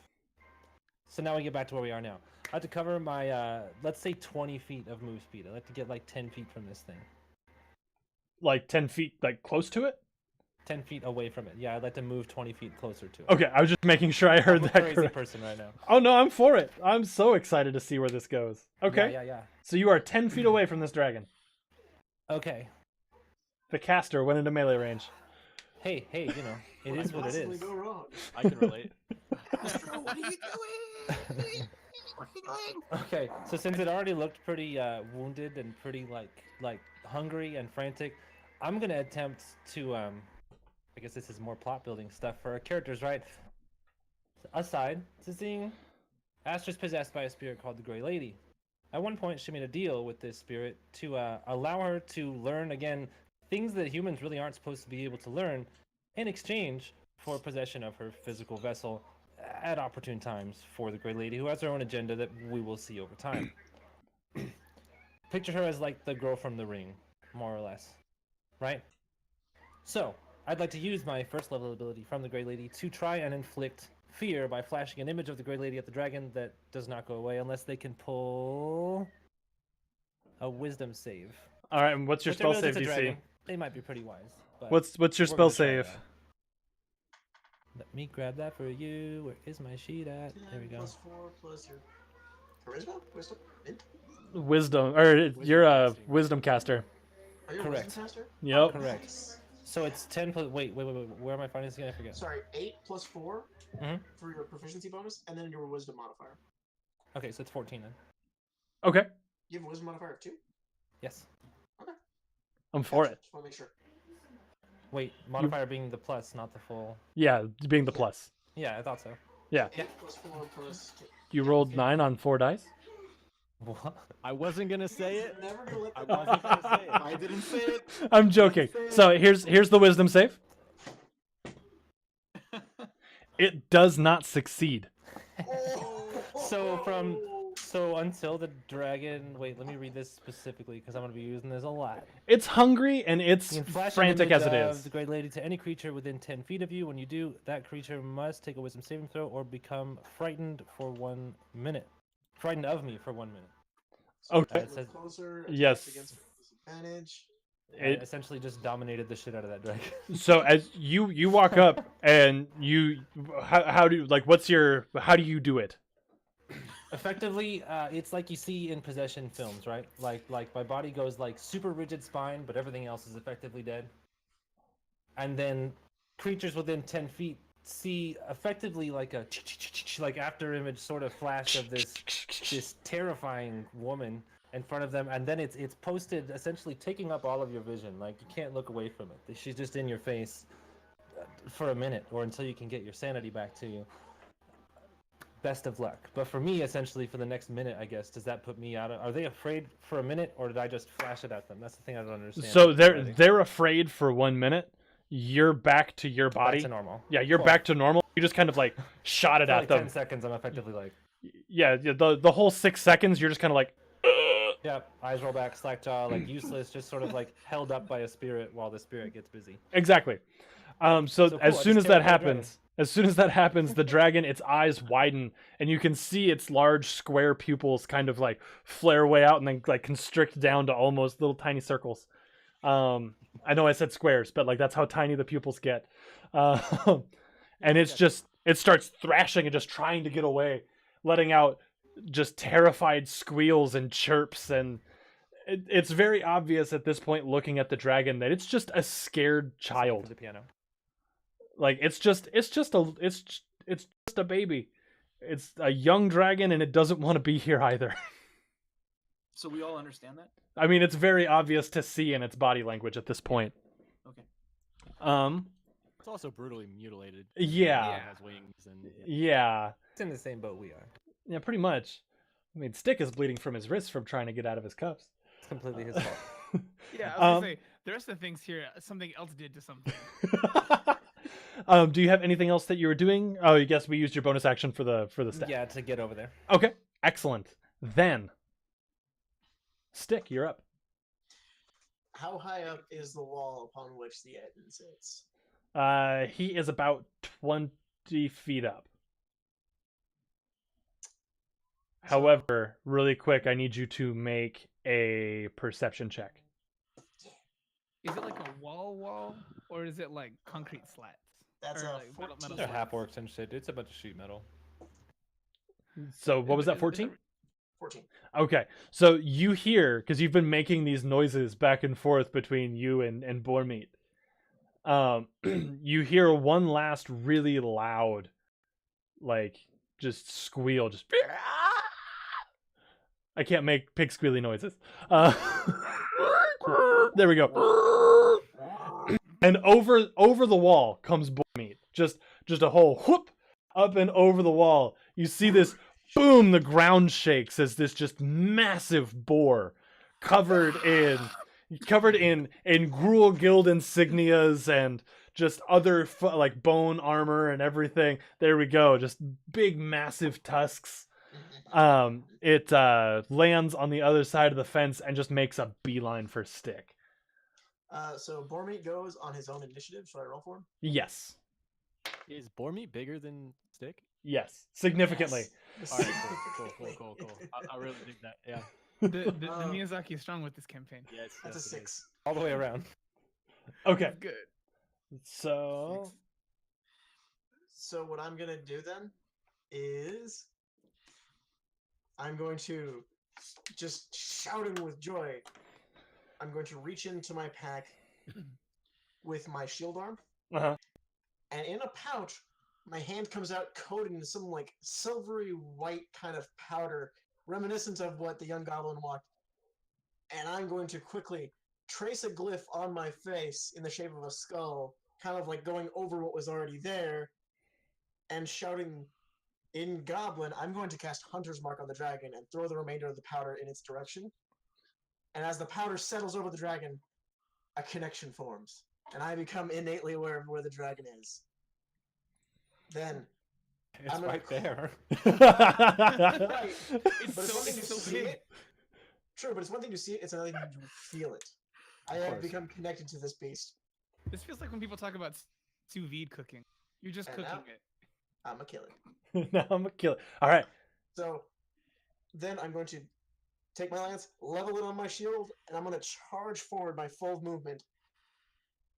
So now we get back to where we are now. I have to cover my, let's say 20 feet of move speed. I like to get like 10 feet from this thing. Like 10 feet, like close to it? 10 feet away from it. Yeah, I'd like to move 20 feet closer to it. Okay, I was just making sure I heard I'm a that crazy correct. person right now. Oh no, I'm for it. I'm so excited to see where this goes. Okay. Yeah. So you are 10 feet away from this dragon. Okay. The caster went into melee range. Hey, you know, it is what it Possibly is. go wrong? I can relate. Astro, what are you doing? What are you doing? Okay, so since it already looked pretty wounded and pretty like hungry and frantic, I'm gonna attempt to I guess this is more plot building stuff for our characters, right? Aside to seeing Astra's possessed by a spirit called the Grey Lady. At one point, she made a deal with this spirit to allow her to learn again things that humans really aren't supposed to be able to learn in exchange for possession of her physical vessel at opportune times for the Grey Lady, who has her own agenda that we will see over time. Picture her as like the girl from The Ring, more or less, right? So, I'd like to use my first level ability from the Grey Lady to try and inflict fear by flashing an image of the Grey Lady at the dragon that does not go away unless they can pull a wisdom save. All right, and what's your Which I spell realize save it's a DC? dragon. They might be pretty wise. But What's your we're spell gonna try save? that. Let me grab that for you. Where is my sheet at? There we go. Plus 4 plus your charisma, wisdom, int. Wisdom, or you're a casting. wisdom caster. Are you a Correct. wisdom caster? Yep. Correct. Nice. So it's 10 plus. Wait. Where am I finding this again? I forget. Sorry, 8 plus 4 Mhm. for your proficiency bonus, and then your wisdom modifier. Okay, so it's 14 then. Okay, You have a wisdom modifier of 2? Yes. I'm for Gotcha. it. Just want to make sure. Wait, modifier being the plus, not the full. Yeah, being the plus. Yeah, I thought so. Yeah. 8 plus 4 plus 2. You rolled 9 on 4 dice. What? I wasn't gonna say it. You're never gonna let I that wasn't gonna say it. I didn't say it. I'm joking. So here's the wisdom save. It does not succeed. So until the dragon. Wait, let me read this specifically because I'm gonna be using this a lot. It's hungry and it's You can flash an frantic image as it of is. the Great Lady to any creature within 10 feet of you. When you do, that creature must take a wisdom saving throw or become frightened for 1 minute. Frightened of me for 1 minute. Okay. it says- closer. attacks Yes. Against disadvantage. I It- essentially just dominated the shit out of that dragon. So as you walk up and how do how do you do it? Effectively, it's like you see in possession films, right? Like my body goes like super rigid spine, but everything else is effectively dead. And then creatures within 10 feet see effectively like a like after image sort of flash of this terrifying woman in front of them, and then it's posted essentially taking up all of your vision. Like you can't look away from it. She's just in your face for a minute or until you can get your sanity back to you. Best of luck. But for me, essentially, for the next minute, I guess, does that put me out? Are they afraid for a minute, or did I just flash it at them? That's the thing I don't understand. So they're afraid for 1 minute. You're back to your back body. to normal. Yeah, you're Cool. back to normal. You just kind of like shot it For at like them. 10 seconds, I'm effectively like, Yeah, the whole 6 seconds you're just kind of like yeah, eyes roll back, slack jaw, like useless, just sort of like held up by a spirit while the spirit gets busy. exactly. So So cool, as I soon just as that terrified the dragon. happens, the dragon, its eyes widen, and you can see its large square pupils kind of like flare way out and then like constrict down to almost little tiny circles. I know I said squares, but like that's how tiny the pupils get. And it starts thrashing and just trying to get away, letting out just terrified squeals and chirps, and it's very obvious at this point, looking at the dragon, that it's just a scared To child. the piano. Like it's just a baby. It's a young dragon, and it doesn't want to be here either. So we all understand that? I mean, it's very obvious to see in its body language at this point. Okay. It's also brutally mutilated. Yeah. It has wings and Yeah. It's in the same boat we are. Yeah, pretty much. I mean, Stick is bleeding from his wrists from trying to get out of his cuffs. It's completely his fault. Yeah, I was Um, gonna say the rest of the things here, something else did to something. Do you have anything else that you were doing? Oh, I guess we used your bonus action for the stat. Yeah, to get over there. Okay, excellent. Then, Stick, you're up. How high up is the wall upon which the Edmund sits? He is about 20 feet up. So- However, really quick, I need you to make a perception check. Is it like a wall, or is it like concrete slats? That's Or a like metal 14. They're slats? half orcs and shit. It's a bunch of sheet metal. So what was that, Is it- 14? 14. Okay, so you hear, because you've been making these noises back and forth between you and Bormeat. You hear one last really loud, like, just squeal, just. I can't make pig squealy noises. There we go. And over the wall comes Bormeat. Just a whole whoop up and over the wall. You see this boom, the ground shakes as this just massive boar covered in Gruul Guild insignias and just other like bone armor and everything. There we go. Just big massive tusks. It lands on the other side of the fence and just makes a beeline for Stick. So Bormeat goes on his own initiative. Should I roll for him? Yes. Is Bormeat bigger than Stick? Yes. Significantly. Yes. All right, cool. I really dig that. Yeah. The Uh, Miyazaki is strong with this campaign. Yes. That's a yes, it is. 6. All the way around. Okay. It's good. So So what I'm gonna do then is I'm going to, just shouting with joy, I'm going to reach into my pack with my shield arm, uh-huh. and in a pouch, my hand comes out coated in some like silvery white kind of powder, reminiscent of what the young goblin walked. And I'm going to quickly trace a glyph on my face in the shape of a skull, kind of like going over what was already there, and shouting in Goblin, I'm going to cast Hunter's Mark on the dragon and throw the remainder of the powder in its direction. And as the powder settles over the dragon, a connection forms, and I become innately aware of where the dragon is. Then, It's I'm gonna right there. right, It's but it's one thing to so see big. it. True, but it's one thing to see it; it's another thing to feel it. I Of have course. become connected to this beast. This feels like when people talk about sous vide cooking. You're just And cooking now- it. I'm a killer. Now I'm a killer. All right. So, then I'm going to take my lance, level it on my shield, and I'm going to charge forward my full movement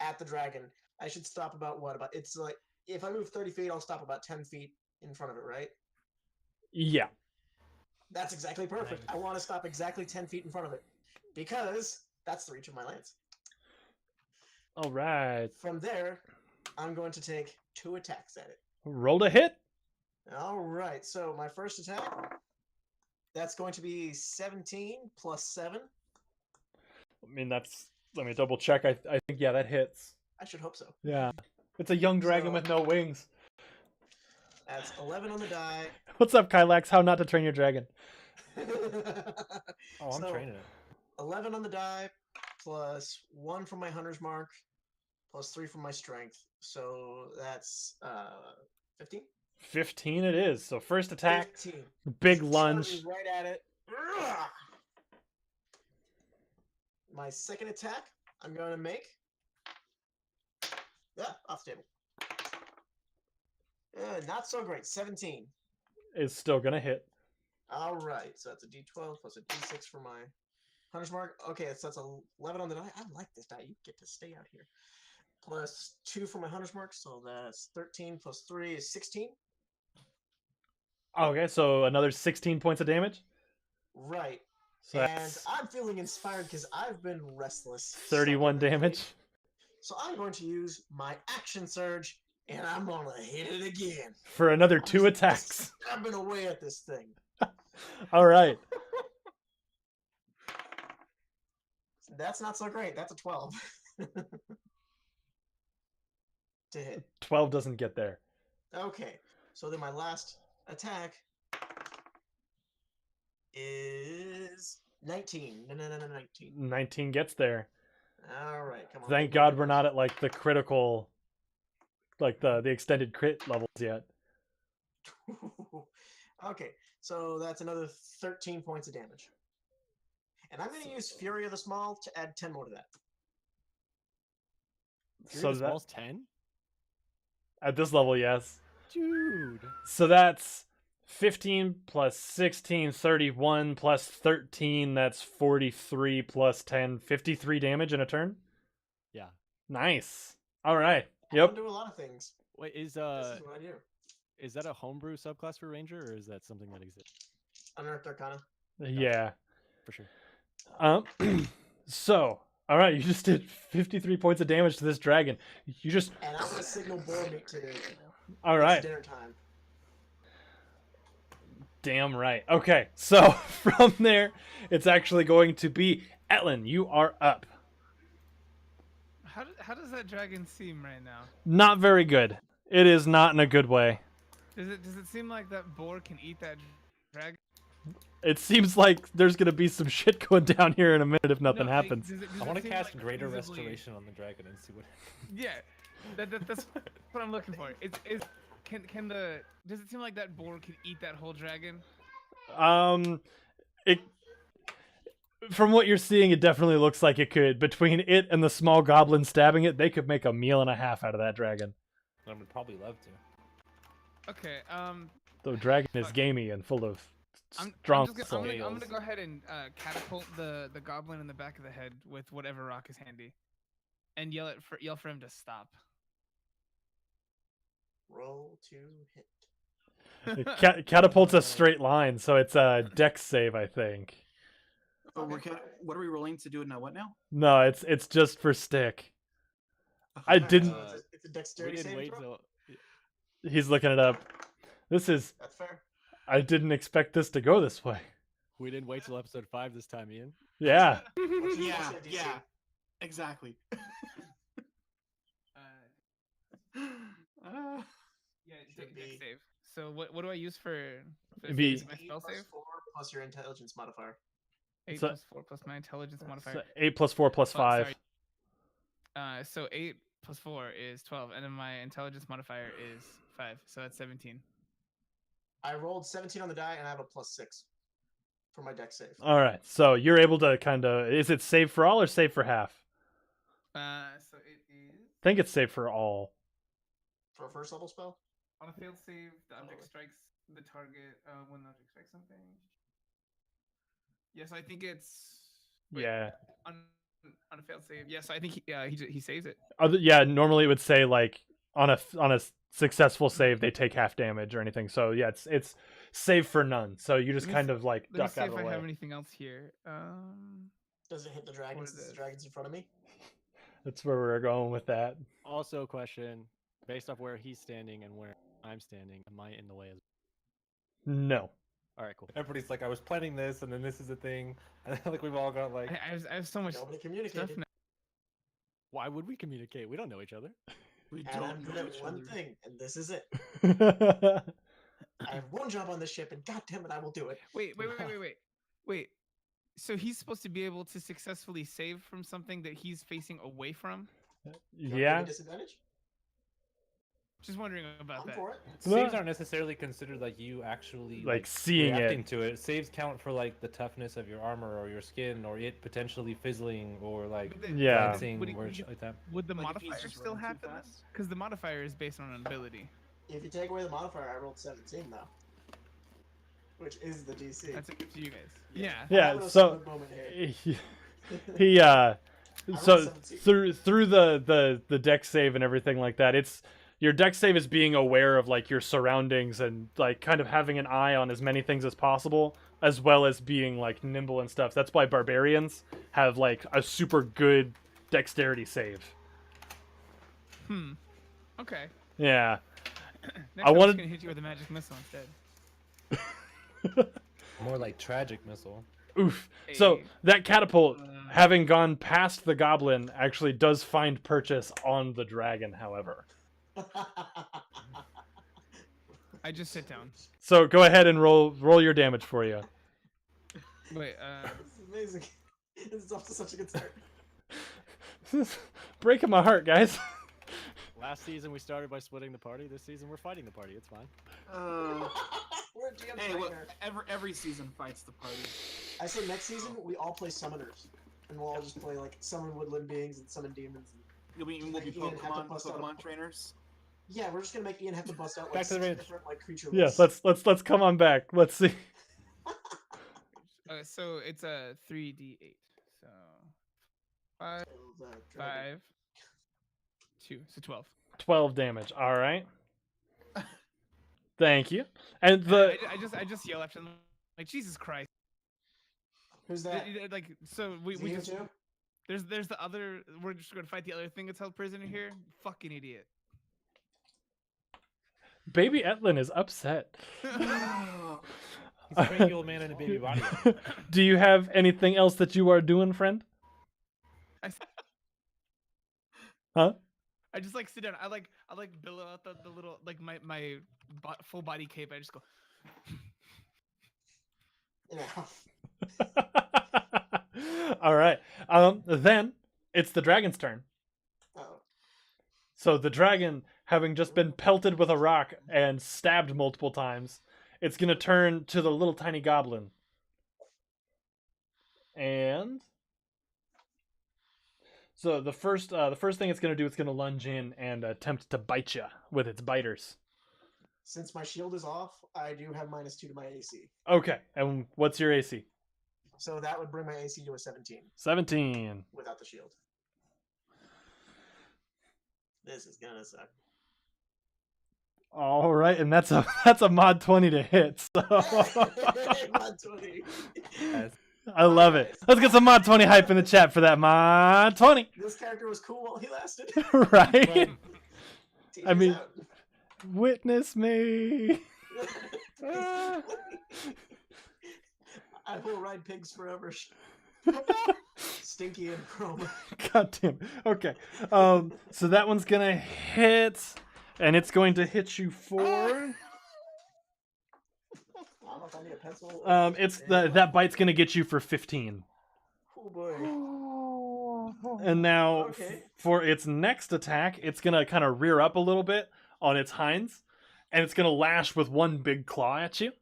at the dragon. I should stop about what? About it's like if I move 30 feet, I'll stop about 10 feet in front of it, right? Yeah. That's exactly perfect. I want to stop exactly 10 feet in front of it because that's the reach of my lance. All right. From there, I'm going to take 2 attacks at it. Roll to hit. All right. So my first attack, that's going to be 17 plus 7. I mean, that's. Let me double check. I think yeah, that hits. I should hope so. Yeah. It's a young dragon So- with no wings. That's 11 on the die. What's up, Kylax? How not to train your dragon? Oh, I'm So, training it. 11 on the die, plus 1 from my hunter's mark, plus 3 from my strength. So that's 15? 15 it is. So first attack, 15. big Charging lunge. right at it. My second attack, I'm going to make. Yeah, off the table. Not so great. 17. Is still gonna hit. All right, so that's a d12 plus a d6 for my hunter's mark. Okay, so that's 11 on the die. I like this die. You get to stay out here. Plus 2 for my hunter's mark, so that's 13 plus 3 is 16. Okay, so another 16 points of damage. Right. So And that's I'm feeling inspired because I've been restless. 31 stuck in that damage. cave. So I'm going to use my action surge, and I'm going to hit it again. For another I'm 2 just attacks. Stabbing away at this thing. All right. That's not so great. That's a 12. To hit. 12 doesn't get there. Okay, so then my last attack is 19. No, 19. 19 gets there. All right, come on. Thank big number. God we're not at like the critical, like the extended crit levels yet. Okay, so that's another 13 points of damage. And I'm going to use Fury of the Small to add 10 more to that. So that Small's 10? at this level, yes. Dude. So that's 15 plus 16, 31 plus 13. That's 43 plus 10, 53 damage in a turn. Yeah. Nice. All right. I Yep. don't do a lot of things. Wait, This is what I do. is that a homebrew subclass for Ranger, or is that something that exists? Unearthed Arcana. Yeah. For sure. So, all right, you just did 53 points of damage to this dragon. You just, And I'm going to signal boar meat to all it's right. dinner time. Damn right. Okay, so from there, it's actually going to be Etlin. You are up. How does that dragon seem right now? Not very good. It is not in a good way. Does it seem like that boar can eat that dragon? It seems like there's gonna be some shit going down here in a minute if nothing No, like, happens. does I want to seem cast like Greater visibly- Restoration on the dragon and see what. Yeah, that's what I'm looking for. Does it seem like that boar can eat that whole dragon? It. From what you're seeing, it definitely looks like it could. Between it and the small goblin stabbing it, they could make a meal and a half out of that dragon. I would probably love to. Okay. The dragon is Fuck. gamey and full of I'm strong just soul. gonna, I'm gonna go ahead and catapult the goblin in the back of the head with whatever rock is handy, and yell for him to stop. Roll to hit. Catapult's a straight line, so it's a dex save, I think. Oh, Okay. what are we rolling to do it now? What now? No, it's just for stick. I Alright, didn't- so it's a We dexterity didn't saving wait throw? till. He's looking it up. This is. That's fair. I didn't expect this to go this way. We didn't wait till episode 5 this time, Ian. Yeah. What's your Yeah, DC? yeah, exactly. Yeah, Should dex be- save. So what do I use for It'd be- my 8 spell plus save? 4 plus your intelligence modifier. 8 So- plus 4 plus my intelligence modifier. So 8 plus 4 plus Oh, 5. sorry. So 8 plus 4 is 12, and then my intelligence modifier is 5, so that's 17. I rolled 17 on the die, and I have a +6 for my dex save. All right. So you're able to kind of. Is it save for all or save for half? So it is I think it's save for all. For a first level spell? on a failed save, the object strikes the target when the object strikes something. Yes, I think it's wait, Yeah. on a failed save. Yes, I think he saves it. Yeah. Normally it would say like on a successful save they take half damage or anything. So yeah, it's save for none. So you just Let me kind see- of like Let me duck see out if of I the have way. anything else here. Does it hit the dragon What since is the it? dragon's in front of me? That's where we're going with that. Also, question based off where he's standing and where I'm standing, am I in the way as No. All right, cool. Everybody's like, I was planning this, and then this is a thing, and then, like we've all got like. I have so much Nobody stuff communicated. now. Why would we communicate? We don't know each other. We And I'm don't good know at each one other. thing, and this is it. I have one job on this ship, and goddammit, I will do it. Wait. So he's supposed to be able to successfully save from something that he's facing away from? You wanna give me Yeah. disadvantage? Just wondering about I'm that. for it. Saves aren't necessarily considered like you actually Like seeing reacting it. to it. Saves count for like the toughness of your armor or your skin or it potentially fizzling or like But then- Yeah. glancing Would he- or shit like that. Would the Like, if he's modifier just still running too happen? fast? Because the modifier is based on an ability. If you take away the modifier, I rolled 17 though, which is the DC. That's up to you guys. Yeah. Yeah. I'm gonna So split moment here. he so rolled 17. through the deck save and everything like that, it's your deck save is being aware of like your surroundings and like kind of having an eye on as many things as possible, as well as being like nimble and stuff. That's why barbarians have like a super good dexterity save. Okay. Yeah. Next I I'm wanted- just gonna hit you with a magic missile instead. More like tragic missile. Oof. So Hey. that catapult, having gone past the goblin, actually does find purchase on the dragon, however. I just sit down. So go ahead and roll your damage for you. Wait. This is amazing. It's off to such a good start. Breaking my heart, guys. Last season we started by splitting the party. This season we're fighting the party. It's fine. We're a GM Hey, well, nightmare. every season fights the party. I say next season we all play summoners, and we'll all just play like summon woodland beings and summon demons. And... We'll be Ian have to Pokemon, bust out Pokemon trainers. Yeah, we're just gonna make Ian have to bust out Back like to the 6 range. different like creature Yes, lists. let's come on back. Let's see. So it's a 3d8. So 5, The dragon. 5, 2. So 12. 12 damage. All right. Thank you. And I just yell after them like Jesus Christ. Who's that? Like so Is he we here just too? there's the other. We're just gonna fight the other thing that's held prisoner here. Fucking idiot. Baby Etlin is upset. He's a cranky old man in a baby body. Do you have anything else that you are doing, friend? I, Huh? I just like sit down. I like billow out the little like my full body cape. I just go. Yeah. All right. Then it's the dragon's turn. Oh. So the dragon, having just been pelted with a rock and stabbed multiple times, it's gonna turn to the little tiny goblin. And so the first thing it's gonna do, it's gonna lunge in and attempt to bite you with its biters. Since my shield is off, I do have -2 to my AC. Okay, and what's your AC? So that would bring my AC to a 17 17. without the shield. This is gonna suck. All right, and that's a mod 20 to hit. So Mod 20. Yes. I love it. Let's get some mod 20 hype in the chat for that mod 20. This character was cool while he lasted. Right? Tease I mean- out. Witness me. I will ride pigs forever. Stinky and chrome. God damn. Okay. So that one's gonna hit, and it's going to hit you for. I don't know if I need a pencil. It's that bite's gonna get you for 15. Oh boy. And now Okay. for its next attack, it's gonna kind of rear up a little bit on its hinds, and it's gonna lash with one big claw at you.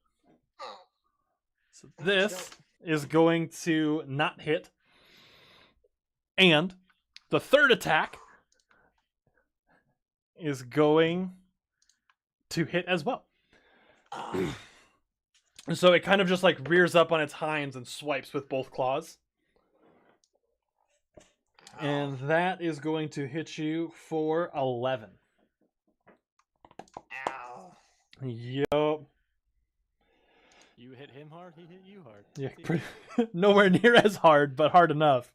So this is going to not hit. And the third attack is going to hit as well. Ah, And so it kind of just like rears up on its hinds and swipes with both claws. And that is going to hit you for 11. ow. Yup. You hit him hard, he hit you hard. Yeah, It's easy. pretty, nowhere near as hard, but hard enough.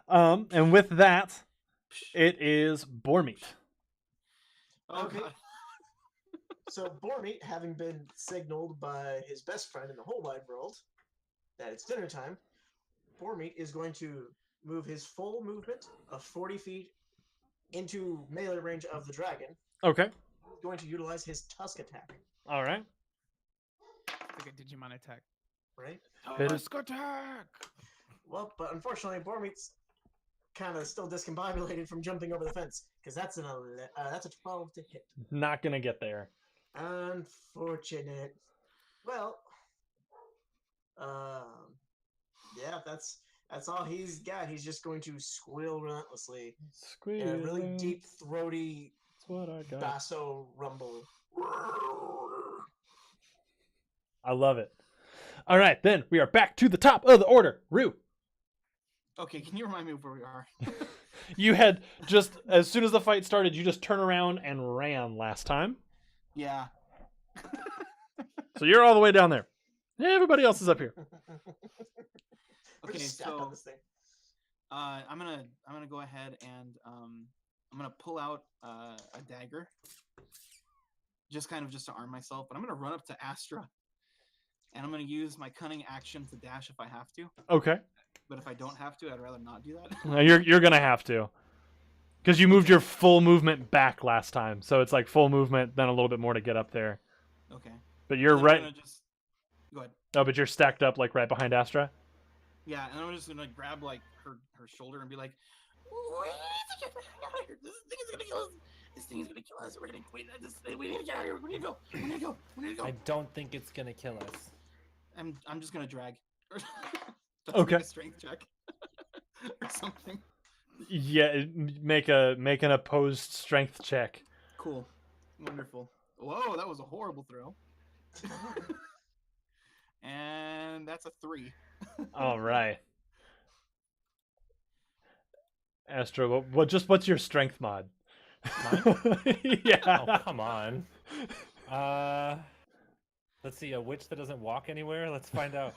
And with that, it is boar meat. Oh, Okay. God. So Bormeat, having been signaled by his best friend in the whole wide world that it's dinner time, Bormeat is going to move his full movement of 40 feet into melee range of the dragon. Okay. He's going to utilize his tusk attack, All right. Like a Digimon attack. right? Hit it. Tusk attack. Well, but unfortunately, Bormeat's kind of still discombobulated from jumping over the fence because that's that's a 12 to hit. Not gonna get there. Unfortunate. Well, yeah, that's all he's got. He's just going to squeal relentlessly Squeeze. in a really deep, throaty That's what I got. basso rumble. I love it. All right, then we are back to the top of the order. Rue, Okay, can you remind me of where we are? you had just as soon as the fight started, you just turned around and ran last time. Yeah. So you're all the way down there. Everybody else is up here. We're Okay, just stacked on so this thing. I'm gonna go ahead and I'm gonna pull out a dagger, just to arm myself. But I'm gonna run up to Astra, and I'm gonna use my cunning action to dash if I have to. Okay. But if I don't have to, I'd rather not do that. You're gonna have to, because you moved your full movement back last time, so it's like full movement, then a little bit more to get up there. Okay. But you're Then I'm right. gonna just... Go ahead. No, but you're stacked up like right behind Astra. Yeah, and I'm just gonna grab like her shoulder and be like, "We need to get back out of here. This thing is gonna kill us. This thing is gonna kill us. We're gonna wait. We need to get out of here. We need to go. We need to go. We need to I go." don't think it's gonna kill us. I'm just gonna drag. Just Okay. make a strength check or something. Yeah, make an opposed strength check. Cool. Wonderful. Whoa, that was a horrible throw. And that's a 3. All right. Astro, what's your strength mod? Yeah. Oh, come on. Let's see, a witch that doesn't walk anywhere? Let's find out.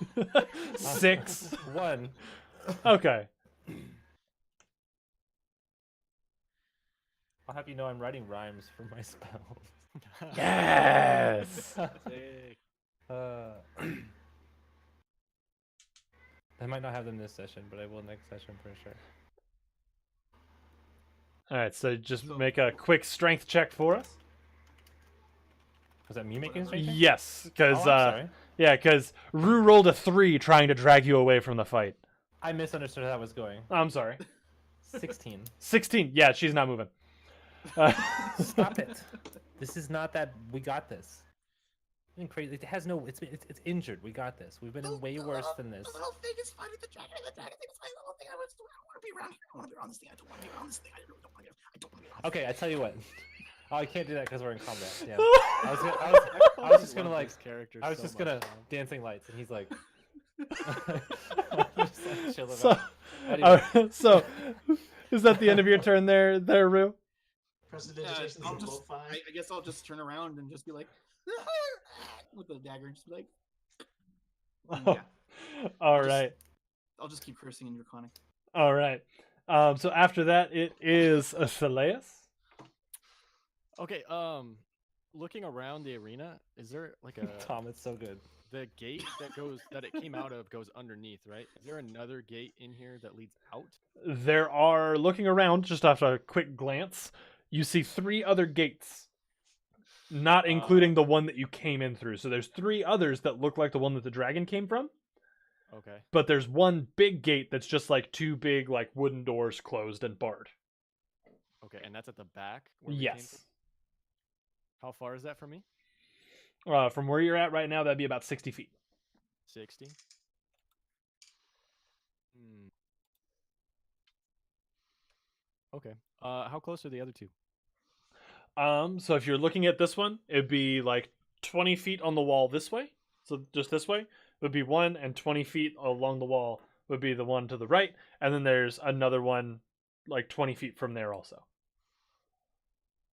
6. 1. Okay. I'll have you know I'm writing rhymes for my spell. Yes. Sick. I might not have them this session, but I will next session for sure. All right, so just So- make a quick strength check for us. Was that me making a strength check? Yes, because Oh, I'm sorry. because Rue rolled a 3 trying to drag you away from the fight. I misunderstood how that was going. I'm sorry. 16. 16. Yeah, she's not moving. Stop it. This is not that. We got this. It's crazy. It has no. It's injured. We got this. We've been in way worse than this. The little thing is fighting the dragon. The dragon thing is fighting the little thing. I want to be around here. I want to be around this thing. I don't want to be around this thing. I don't want to be. I don't want to be around this Okay, I tell you what. Oh, I can't do that because we're in combat. Yeah. I was just gonna Love like. this character I was so just much, gonna man. dancing lights, and he's like. just like chill So, about. Anyway. so is that the end of your turn there, Rue? Prestidigitation I'll is just, level 5. I guess I'll just turn around and just be like, with the dagger, and just be like, yeah. All just- right. I'll just keep cursing in Draconic. All right. So after that, it is Phileas. Okay, looking around the arena, is there like a Tom, it's so good. the gate that it came out of goes underneath, right? Is there another gate in here that leads out? There are, looking around, just after a quick glance, you see 3 other gates, not including the one that you came in through. So there's 3 others that look like the one that the dragon came from, Okay. but there's one big gate that's just like 2 big like wooden doors closed and barred. Okay, and that's at the back where we came from? Yes. How far is that from me? From where you're at right now, that'd be about 60 feet. 60. Hmm. Okay. How close are the other 2? So if you're looking at this one, it'd be like 20 feet on the wall this way. So just this way would be one, and 20 feet along the wall would be the one to the right. And then there's another one like 20 feet from there also.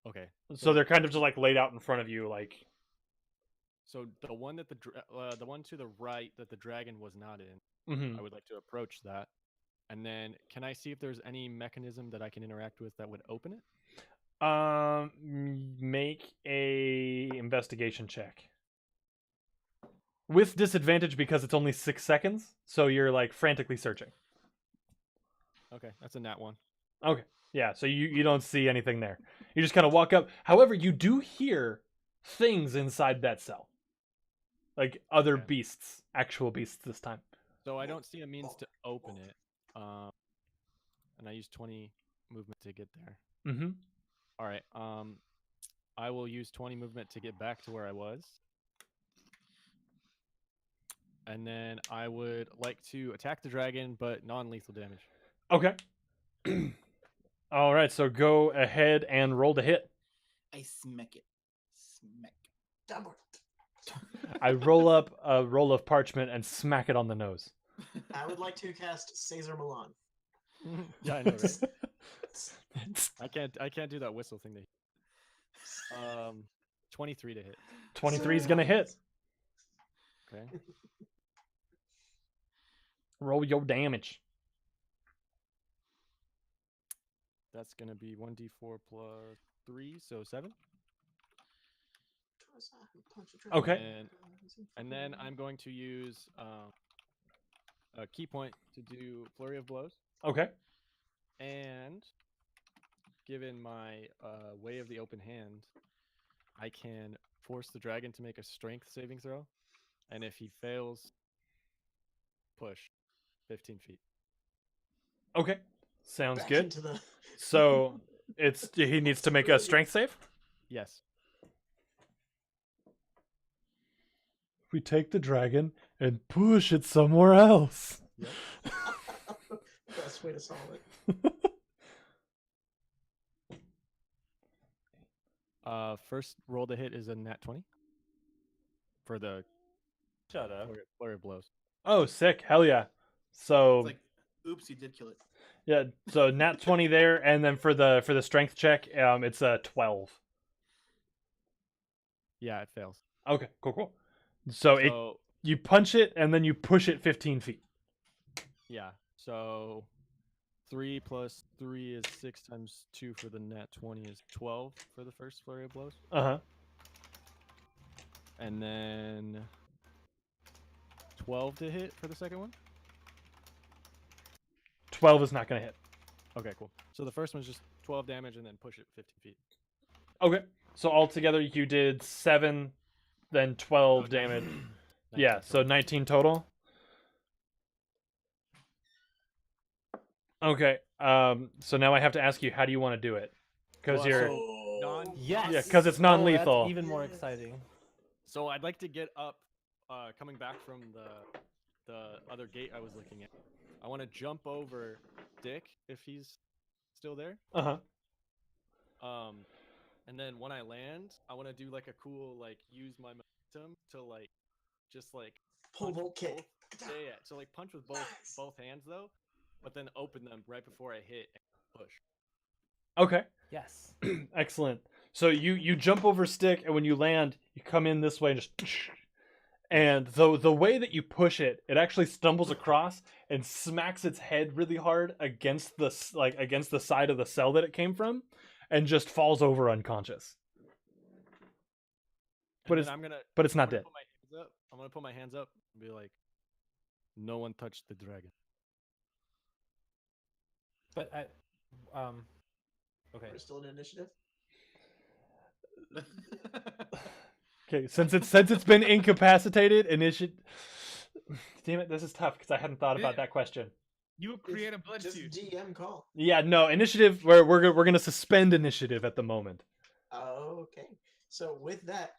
Okay. So they're kind of just like laid out in front of you, like. So the one that the one to the right that the dragon was not in, Mhm. I would like to approach that. And then can I see if there's any mechanism that I can interact with that would open it? Make a investigation check with disadvantage because it's only 6 seconds. So you're like frantically searching. Okay, that's a nat 1. Okay. Yeah, so you don't see anything there. You just kind of walk up. However, you do hear things inside that cell. Like other Okay. beasts, actual beasts this time. So I don't see a means to open it. And I use 20 movement to get there. Mm-hmm. All right. I will use 20 movement to get back to where I was. And then I would like to attack the dragon, but non-lethal damage. Okay. All right, so go ahead and roll to hit. I smack it. Smack. Downward. I roll up a roll of parchment and smack it on the nose. I would like to cast Caesar Milan. Yeah, I know, right? I can't do that whistle thing. 23 to hit. 23 is gonna hit. Okay. Roll your damage. That's gonna be 1d4 plus 3, so 7. Okay. And then I'm going to use a key point to do flurry of blows. Okay. And given my way of the open hand, I can force the dragon to make a strength saving throw. And if he fails, push. 15 feet. Okay, sounds Back good. into the. So he needs to make a strength save. Yes. We take the dragon and push it somewhere else. Yep. Best way to solve it. First roll to hit is a nat 20 for the Shut up. flurry of blows. Oh, sick! Hell yeah! So It's like, oops, you did kill it. yeah, so nat 20 there, and then for the strength check, it's a 12. Yeah, it fails. Okay, cool. So So you punch it and then you push it 15 feet. yeah, so 3 plus 3 is 6 times 2 for the nat 20 is 12 for the first flurry of blows, Uh-huh. and then 12 to hit for the second one. 12 is not going to hit. Okay, cool. So the first one's just 12 damage and then push it 15 feet. Okay. So altogether you did 7, then 12 Oh, damage. 19 Yeah, so total. 19 total. Okay. So now I have to ask you, how do you want to do it? Because Well, you're so non- Yes. Yeah, 'cause it's Oh, non-lethal. that's even more exciting. So I'd like to get up, coming back from the other gate I was looking at. I want to jump over Dick if he's still there. uh-huh. And then when I land, I want to do like a cool use my momentum to just Pull punch bolt kick. both- Yeah. So punch with Nice. both hands though, but then open them right before I hit and push. Okay. Yes. Excellent. So you jump over stick, and when you land, you come in this way and just. And the way that you push it, it actually stumbles across and smacks its head really hard against the side of the cell that it came from, and just falls over unconscious. But And it's then I'm gonna not gonna dead. put my hands up. I'm gonna put my hands up and be like, "No one touched the dragon." But okay. We're still in initiative. Okay, since it's been incapacitated, initiate. Damn it, this is tough because I hadn't thought about that question. You create a blood Just feud. DM call. Yeah, no initiative. We're gonna suspend initiative at the moment. Okay. So with that,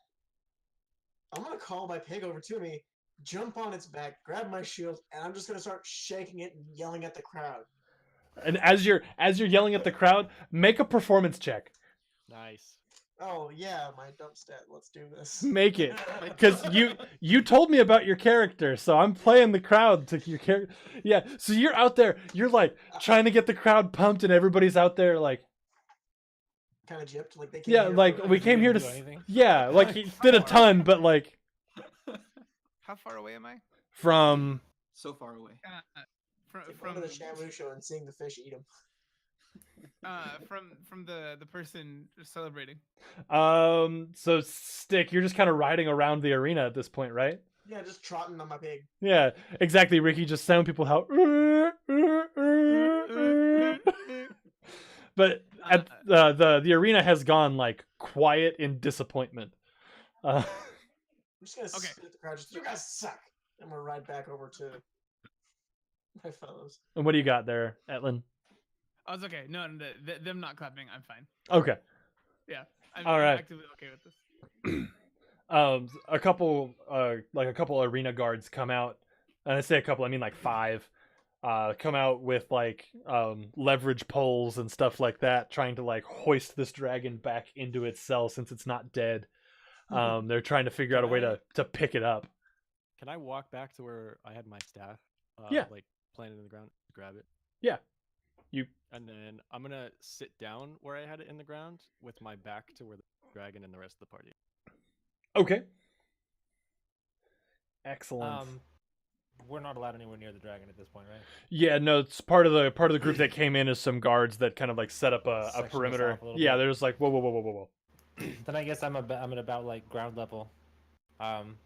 I'm gonna call my pig over to me, jump on its back, grab my shield, and I'm just gonna start shaking it and yelling at the crowd. And as you're yelling at the crowd, make a performance check. Nice. Oh yeah, my dump stat. Let's do this. Make it, because you told me about your character, so I'm playing the crowd to your character. Yeah, so you're out there, you're trying to get the crowd pumped, and everybody's out there Kind of gypped, like they came yeah, here for- we came here to do anything? yeah, he did a ton, but How far away am I? from So far away. From Like going to the Shamu show and seeing the fish eat them. from the person celebrating. So Stick, you're just kind of riding around the arena at this point, right? Yeah, just trotting on my pig. Yeah, exactly. Ricky, just sound people how. But at the arena has gone quiet in disappointment. I'm just gonna Okay. spit at the crowd. Just, you guys suck. I'm gonna ride back over to my fellows. And what do you got there, Etlin? Oh, it's okay. No, them not clapping. I'm fine. Okay. I'm All right. actively okay with this. A couple arena guards come out, and I say a couple, I mean 5. Come out with leverage poles and stuff like that, trying to hoist this dragon back into its cell since it's not dead. They're trying to figure out a way to pick it up. Can I walk back to where I had my staff? Yeah. Planted in the ground, grab it. Yeah. You And then I'm gonna sit down where I had it in the ground with my back to where the dragon and the rest of the party. okay? Excellent. We're not allowed anywhere near the dragon at this point, right? Yeah, no, it's part of the group that came in is some guards that kind of set up a Section us perimeter. off a little Yeah, bit. they're just whoa. Then I guess I'm at about ground level.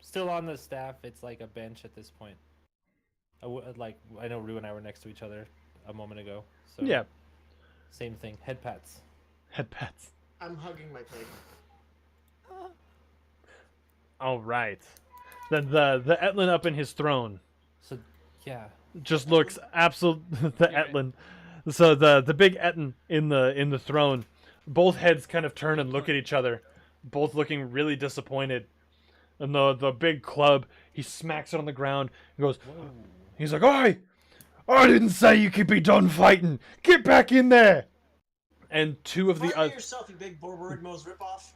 Still on the staff. It's like a bench at this point. I know Rue and I were next to each other a moment ago. So Yeah, same thing. Head pats. head pats. I'm hugging my pig. All right. Then the Etlin up in his throne. So yeah. just looks absolute the Yeah, right. Etlin. So the big Etten in the throne, both heads kind of turn and look at each other, both looking really disappointed. And the big club, he smacks it on the ground and goes, Whoa. he's like, "Oi! I didn't say you could be done fighting. Get back in there." And two of the Fight other yourself, you big Borborigmo's ripoff.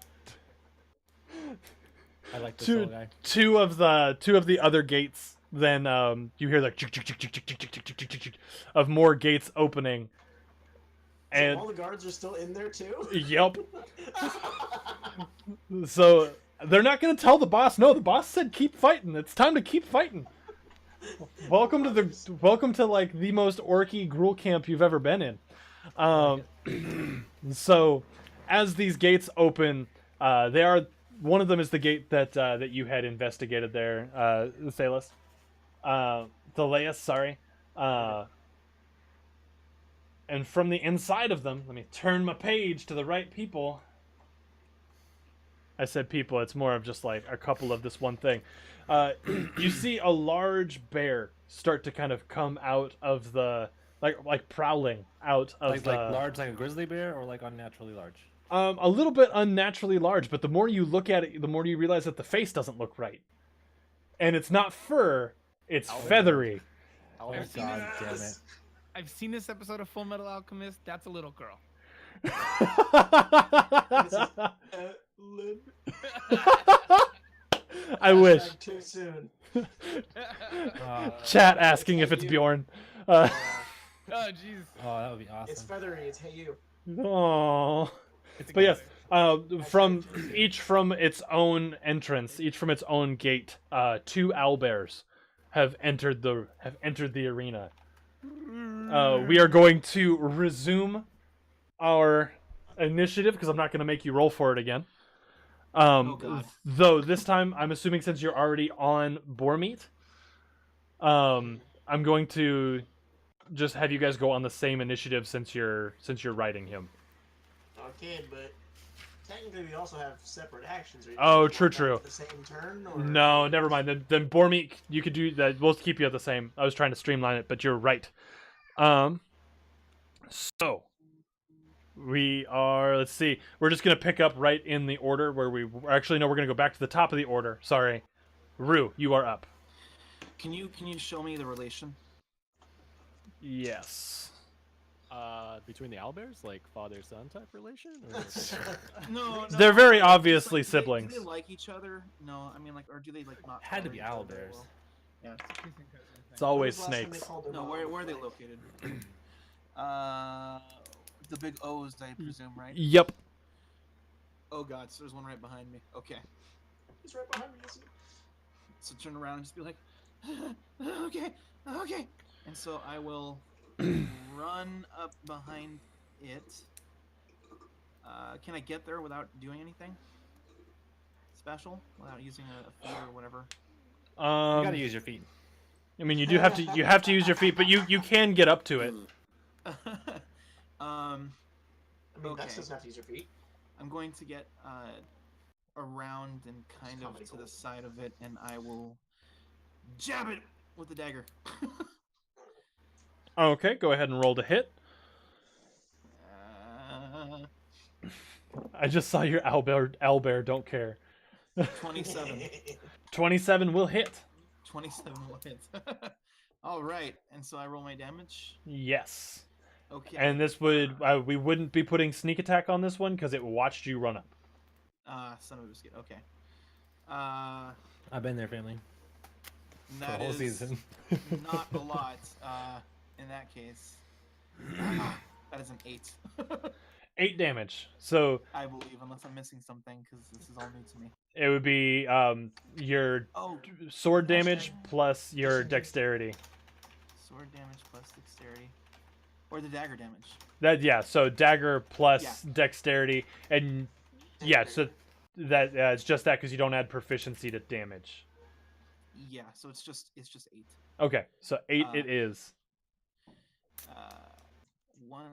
I like this little two guy. two of the other gates. Then you hear like chick, chick, chick, chick, chick, chick, chick, chick, chick, chick, of more gates opening. So And all the guards are still in there too. yep. So they're not gonna tell the boss. No, the boss said keep fighting. It's time to keep fighting. Welcome to like the most orky gruel camp you've ever been in. So as these gates open, they are one of them is the gate that that you had investigated there, Salus. Thaleus, sorry. And from the inside of them, let me turn my page to the right people. I said people, it's more of just like a couple of this one thing. You see a large bear start to kind of come out of the like prowling out of Like large, like a grizzly bear, or like unnaturally large. a little bit unnaturally large, but the more you look at it, the more you realize that the face doesn't look right. And it's not fur, it's feathery. Oh I've seen god, it. damn it! I've seen this episode of Full Metal Alchemist. That's a little girl. I wish. Hashtag too soon. Chat asking if it's Bjorn. Oh jeez. Oh, that would be awesome. It's feathery. It's hey you. Oh. But yes, from each from its own entrance, each from its own gate, two owlbears have entered the arena. We are going to resume our initiative because I'm not going to make you roll for it again. God. Though this time, I'm assuming since you're already on boar meat, I'm going to just have you guys go on the same initiative since you're riding him. Okay, but technically we also have separate actions. Are you Oh, just true, going true. back to the same turn, or... No, never mind. Then boar meat, you could do that. We'll keep you at the same. I was trying to streamline it, but you're right. So we are. Let's see. We're just gonna pick up right in the order where we actually no. We're gonna go back to the top of the order. Sorry, Rue, you are up. Can you show me the relation? Yes. Between the owlbears, like father-son type relation? Or... No, They're very like, just, obviously like, siblings. Do they like each other? No, I mean like, or do they like not? Had to be tolerate each other very owlbears. well? Yeah. It's always When was the last time they snakes. called them No, out? where are they located? The big O's, I presume, right? Yep. Oh god, so there's one right behind me. Okay, He's right behind me. Isn't he? so turn around and just be like, okay, okay, and so I will run up behind it. Can I get there without doing anything special? Without using a feat or whatever? You gotta use your feet. I mean, you have to use your feet, but you can get up to it. I mean, Okay. Vex doesn't have to use your feet. I'm going to get around and kind of comedy to the gold. side of it, and I will jab it with the dagger. Okay, go ahead and roll to hit. I just saw your owlbear. Don't care. 27. 27 will hit. 27 will hit. All right, and so I roll my damage. Yes. Okay. And this would we wouldn't be putting sneak attack on this one because it watched you run up. Son of a biscuit. Okay. I've been there, family. For the That whole is season. not a lot. In that case, that is an 8. 8 damage. So I believe, unless I'm missing something, because this is all new to me. it would be your Oh, sword damage plus your dexterity. sword damage plus dexterity, or the dagger damage. So dagger plus Yeah. dexterity, and yeah, so that it's just that because you don't add proficiency to damage. Yeah, so it's just 8. Okay, so 8 Uh, it is. 1.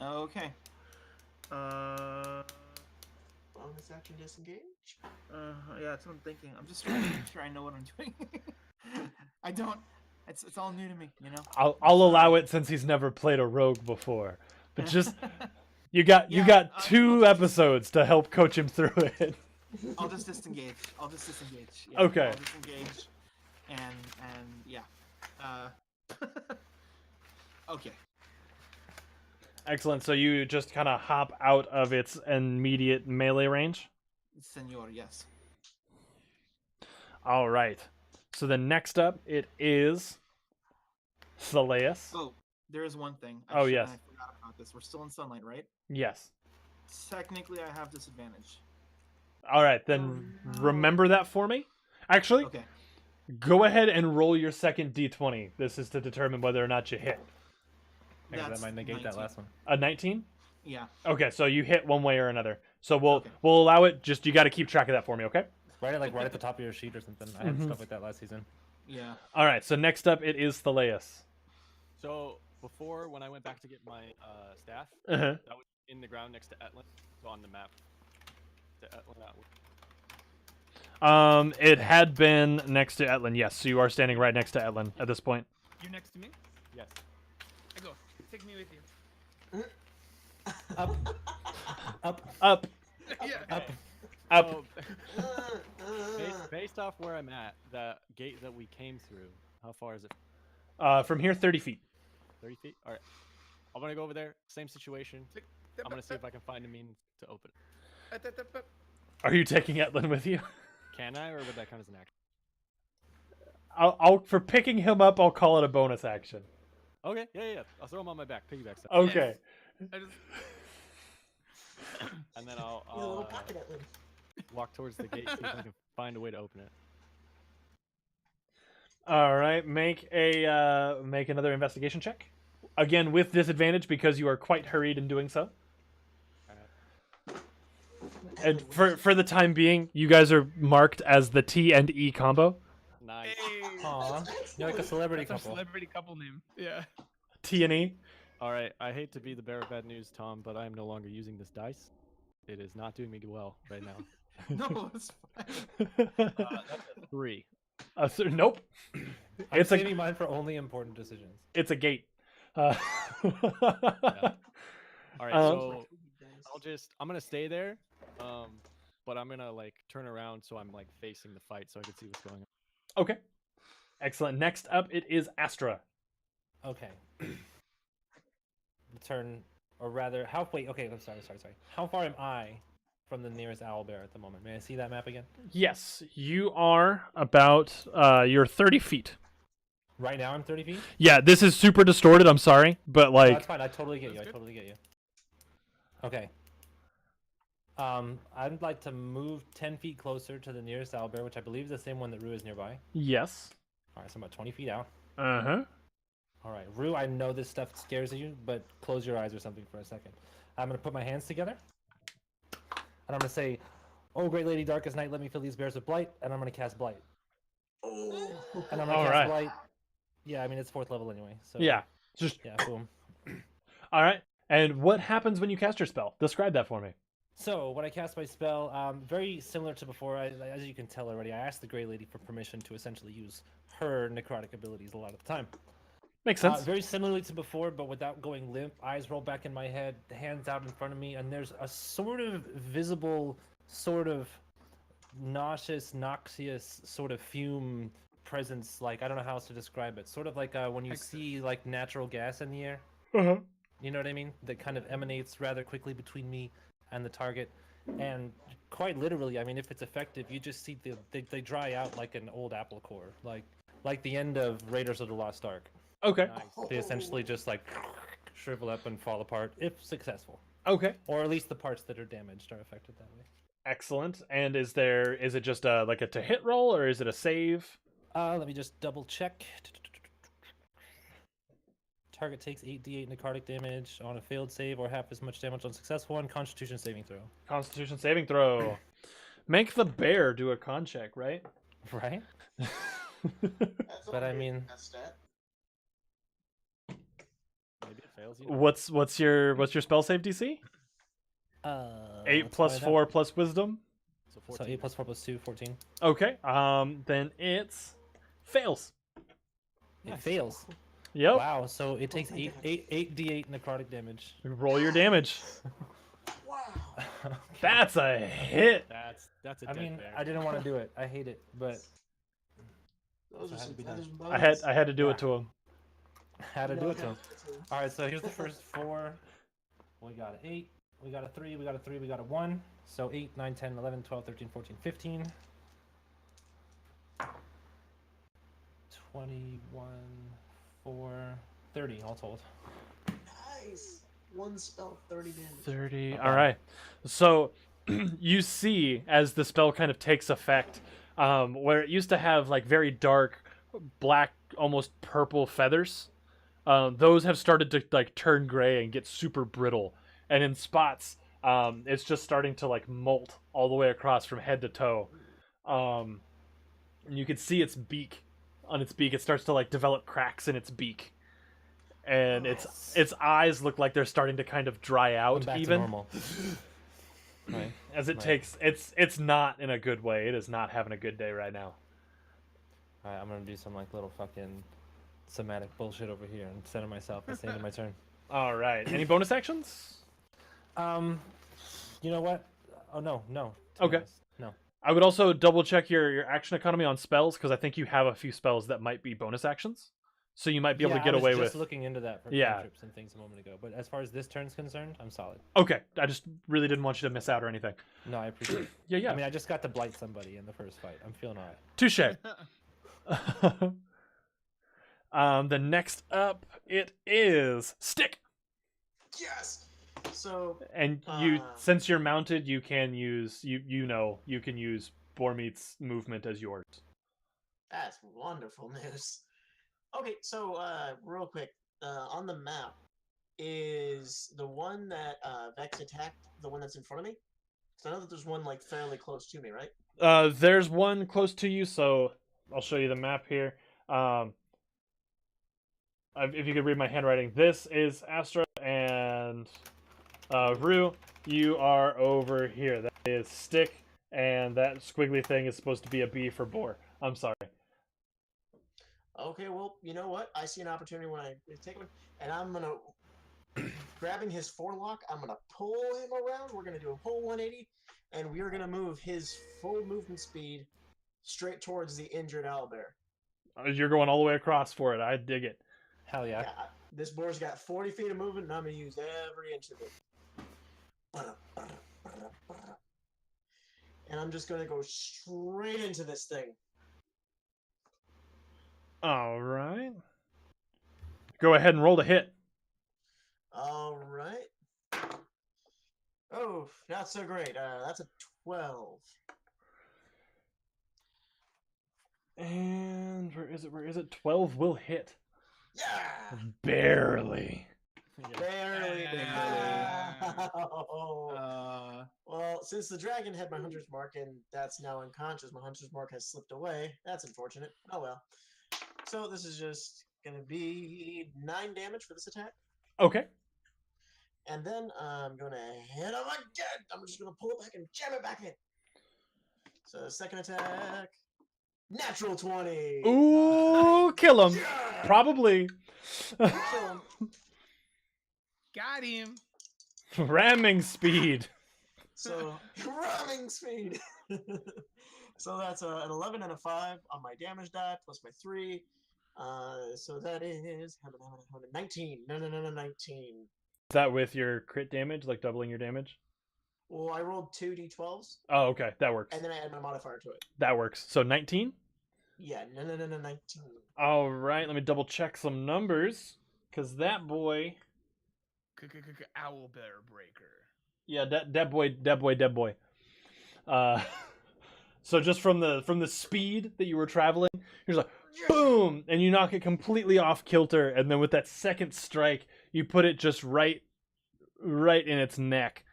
Okay. Bonus action disengage. Yeah, that's what I'm thinking. I'm just trying to make sure I know what I'm doing. I don't. It's all new to me, you know. I'll allow it since he's never played a rogue before. But just you got Yeah, I'll 2 just- episodes to help coach him through it. I'll just disengage. Yeah, Okay. I'll disengage, and yeah. Okay. Excellent. So you just kind of hop out of its immediate melee range. Senor, yes. All right. So then next up it is Thaleus. Oh, there is one thing. Oh, yes. I forgot about this. We're still in sunlight, right? Yes. Technically, I have disadvantage. All right, then remember that for me. Actually, Okay. go ahead and roll your second d20. This is to determine whether or not you hit. Because that That's might negate that 19. last one. A 19? Yeah. Okay, so you hit one way or another. So we'll Okay. we'll allow it. Just you got to keep track of that for me, okay? Right at the top of your sheet or something. I had stuff like that last season. Yeah. All right. So next up it is Thaleus. So before, when I went back to get my staff, Uh-huh. that was in the ground next to Etlin, so on the map. To Etlin, It had been next to Etlin. Yes, so you are standing right next to Etlin at this point. You're next to me. yes. I go. Take me with you. Up. Up, Yeah. up. So, based off where I'm at, the gate that we came through, how far is it? From here, 30 feet. 30 feet? All right. I'm gonna go over there. Same situation. I'm gonna see if I can find a means to open it. Are you taking Etlin with you? Can I, or would that count as an action? I'll for picking him up. I'll call it a bonus action. Okay. Yeah. I'll throw him on my back. Piggyback style. Okay. I just And then Your little I'll pocket Etlin. walk towards the gate, see if I can find a way to open it. All right. Make another investigation check. Again with disadvantage because you are quite hurried in doing so. And for the time being, you guys are marked as the T and E combo. Nice. Aw. You're like a celebrity that's our couple. celebrity couple name. Yeah. T and E. All right. I hate to be the bearer of bad news, Tom, but I am no longer using this dice. It is not doing me well right now. No, it's fine. That's a 3. Nope. I'm It's a saving mine for only important decisions. it's a gate. All right. So Dice. I'm gonna stay there, but I'm gonna like turn around so I'm like facing the fight so I can see what's going on. Okay. Excellent. Next up, it is Astra. Okay. Turn, or rather, okay, I'm sorry. How far am I from the nearest owlbear at the moment? May I see that map again? Yes, you are about you're 30 feet. Right now I'm 30 feet? Yeah, this is super distorted. I'm sorry, but No, that's like fine. I totally get you. That's I good. totally get you. Okay. I'd like to move 10 feet closer to the nearest owlbear, which I believe is the same one that Rue is nearby. yes. Alright, so I'm about 20 feet out. Uh-huh. Alright, Rue, I know this stuff scares you, but close your eyes or something for a second. I'm going to put my hands together. And I'm going to say, "Oh, great lady, darkest night, let me fill these bears with blight." And I'm going to cast blight. Oh. And I'm going to All cast right. blight. Yeah, I mean, it's 4th level anyway. So Yeah. Just Yeah, boom. all right. And what happens when you cast your spell? Describe that for me. So when I cast my spell, very similar to before, as you can tell already, I asked the Grey Lady for permission to essentially use her necrotic abilities a lot of the time. Makes sense. Very similarly to before, but without going limp. Eyes roll back in my head, hands out in front of me, and there's a sort of visible, sort of noxious sort of fume presence. Like, I don't know how else to describe it. Sort of like when you Excess. see like natural gas in the air. Uh-huh. You know what I mean? That kind of emanates rather quickly between me and the target. And quite literally, I mean, if it's effective, you just see they dry out like an old apple core, like the end of Raiders of the Lost Ark. Okay. Nice. They essentially just like shrivel up and fall apart if successful, Okay. or at least the parts that are damaged are affected that way. Excellent. And is it just like a to hit roll or is it a save? Let me just double check. Target takes 8d8 necrotic damage on a failed save, or half as much damage on a successful one. Constitution saving throw. Constitution saving throw. Make the bear do a con check, right? Right? That's But I only mean- a stat. Maybe it fails. You know? what's your spell save DC? 8 let's plus find out. 4 plus wisdom. So So 14. 8 plus 4 plus 2, 14. Okay. Then it's fails. It Nice. fails. Yep. Wow, so it takes thank eight God. d8 necrotic damage. Roll your damage. Wow. That's a hit. That's a I dead mean, bear. I didn't want to do it. I hate it, but Those So are it had some to be done. feathers and bones. I had to do Yeah. it to him. had to You do know, it to him. it's a- All right, so here's the first 4. We got an 8, we got a 3, we got a 3, we got a 1. So 8, 9, 10, 11, 12, 13, 14, 15. 21, 4, 30 all told. Nice. One spell, 30 damage. 30. Not All bad. right. So you see as the spell kind of takes effect, where it used to have like very dark, black, almost purple feathers. Those have started to like turn gray and get super brittle, and in spots, it's just starting to like molt all the way across from head to toe. And you can see its beak. On its beak, it starts to like develop cracks in its beak, and its eyes look like they're starting to kind of dry I'm out. back Even to normal. Right. as it Right. takes, it's not in a good way. It is not having a good day right now. All right, I'm gonna do some like little fucking somatic bullshit over here and center myself at the end of my turn. All right. Any bonus actions? You know what? Oh no, to be Okay. honest. No. I would also double check your action economy on spells because I think you have a few spells that might be bonus actions, so you might be able to get I was away just with. looking into that for Yeah. cantrips and things a moment ago. But as far as this turn's concerned, I'm solid. Okay, I just really didn't want you to miss out or anything. No, I appreciate it. Yeah. I mean, I just got to blight somebody in the first fight. I'm feeling all right. Touche. The next up, it is Stick, Yes. So and since you're mounted, you can use you can use Bormeat's movement as yours. that's wonderful news. Okay, so real quick, on the map is the one that Vex attacked the one that's in front of me. So I know that there's one like fairly close to me, right? There's one close to you, so I'll show you the map here. If you could read my handwriting, this is Astra, and Rue, you are over here. That is Stick, and that squiggly thing is supposed to be a B for Boar. I'm sorry. Okay, well, you know what? I see an opportunity when I take one, and I'm gonna grabbing his forelock. I'm gonna pull him around. We're gonna do a full 180, and we're gonna move his full movement speed straight towards the injured owlbear. You're going all the way across for it. I dig it. Hell yeah. Yeah, this boar's got 40 feet of movement, and I'm gonna use every inch of it. And I'm just gonna go straight into this thing. All right. Go ahead and roll to hit. All right. Oh, not so great. That's a 12. And where is it? Where is it? 12 will hit. Yeah, Barely. barely. Yeah. Well, since the dragon had my hunter's mark and that's now unconscious, my hunter's mark has slipped away. That's unfortunate. Oh well. So this is just gonna be 9 damage for this attack. Okay. And then I'm gonna hit him again. I'm just gonna pull it back and jam it back in. So second attack, natural 20. Ooh, kill him. Yeah! Probably. Kill him. Got him. Ramming speed. So running speed. So that's an 11 and a 5 on my damage die plus my 3. So that is 19. No, 19. Is that with your crit damage, like doubling your damage? Well, I rolled 2 d12s Oh, okay. That works. and then I add my modifier to it. That works. So 19? Yeah, no, 19. All right. Let me double check some numbers. Because that boy... Owl bear breaker. Yeah, that boy. So just from the speed that you were traveling, you're just like, boom, and you knock it completely off kilter, and then with that second strike, you put it just right in its neck,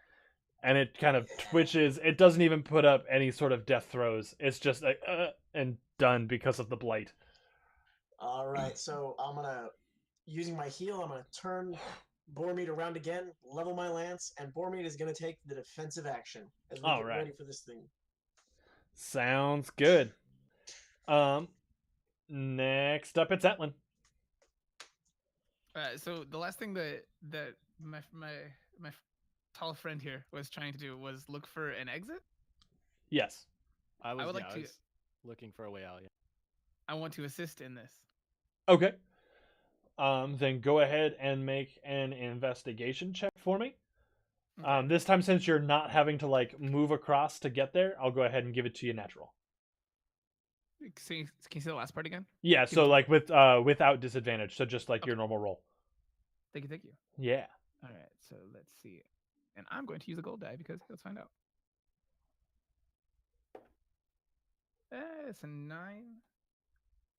and it kind of twitches. It doesn't even put up any sort of death throes. It's just like and done because of the blight. All right, so I'm gonna using my heal. I'm gonna turn Bormeat around again, level my lance, and Bormeat is gonna take the defensive action as we All get right. ready for this thing. Sounds good. Next up it's Etlin. So the last thing that my tall friend here was trying to do was look for an exit. Yes. I was, would yeah, like I to- was looking for a way out. Yeah. I want to assist in this. Okay. Then go ahead and make an investigation check for me. Okay. This time, since you're not having to like move across to get there, I'll go ahead and give it to you natural. Can you see the last part again? Yeah, Give so it to- like without disadvantage, so just like your Okay. normal roll. Thank you, thank you. Yeah. All right, so let's see. And I'm going to use a gold die because let's find out. It's a 9.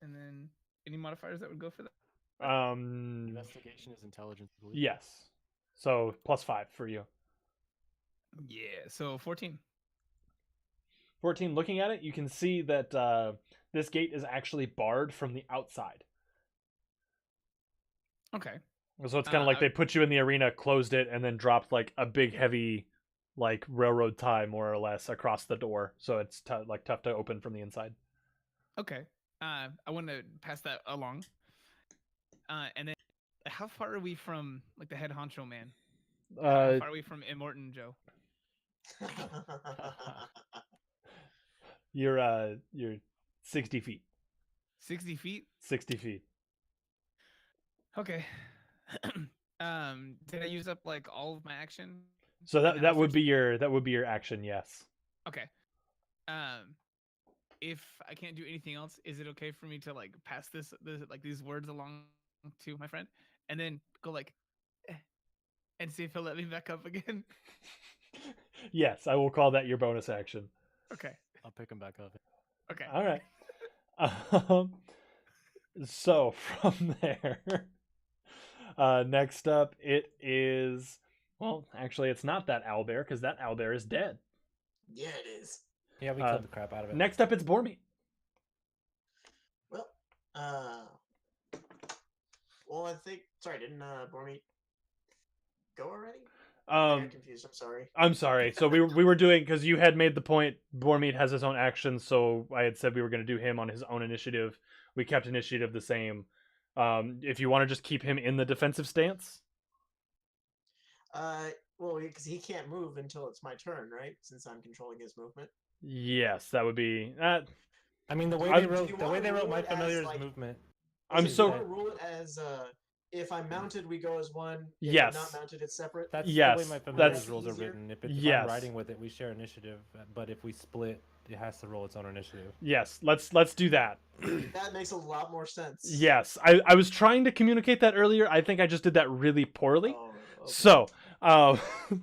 And then any modifiers that would go for that? Investigation is intelligence, I believe. Yes. So +5 for you. Yeah, so 14. 14. Looking at it, you can see that this gate is actually barred from the outside. Okay. So it's kind of like I- they put you in the arena, closed it, and then dropped like a big heavy, like railroad tie more or less across the door. So it's tough to open from the inside. Okay. I want to pass that along. And then how far are we from like the head honcho man? How Uh, far are we from Immortan Joe? you're 60 feet. 60 feet? 60 feet. Okay. Did I use up like all of my action? So in that the that house would search? be your action. Yes. Okay. If I can't do anything else, is it okay for me to like pass this like these words along to my friend and then go like and see if he'll let me back up again? Yes, I will call that your bonus action. Okay. I'll pick him back up. Okay. All right. So from there, next up it is. Well, actually, it's not that owlbear because that owlbear is dead. Yeah, it is. Yeah, we killed the crap out of it. Next up, it's Bormeat. Well, well, I think. Sorry, didn't Bormeat go already? I got confused. I'm sorry. I'm sorry. So we were doing because you had made the point. Bormeat has his own actions, so I had said we were going to do him on his own initiative. We kept initiative the same. If you want to just keep him in the defensive stance, Well, because he can't move until it's my turn, right? Since I'm controlling his movement. yes, that would be. I mean, the way I- they Do wrote you the way wanna they wrote rule my it as, familiar's like- movement. I'm Do you so- want to rule it as if I'm mounted, we go as one. If Yes. I'm not mounted, it's separate. That's Yes, the way my that's familiar's rules are easier. written. If Yes. I'm riding with it, we share initiative. But if we split, it has to roll its own initiative. Yes, let's do that. That makes a lot more sense. Yes, I was trying to communicate that earlier. I think I just did that really poorly. Oh, okay. So,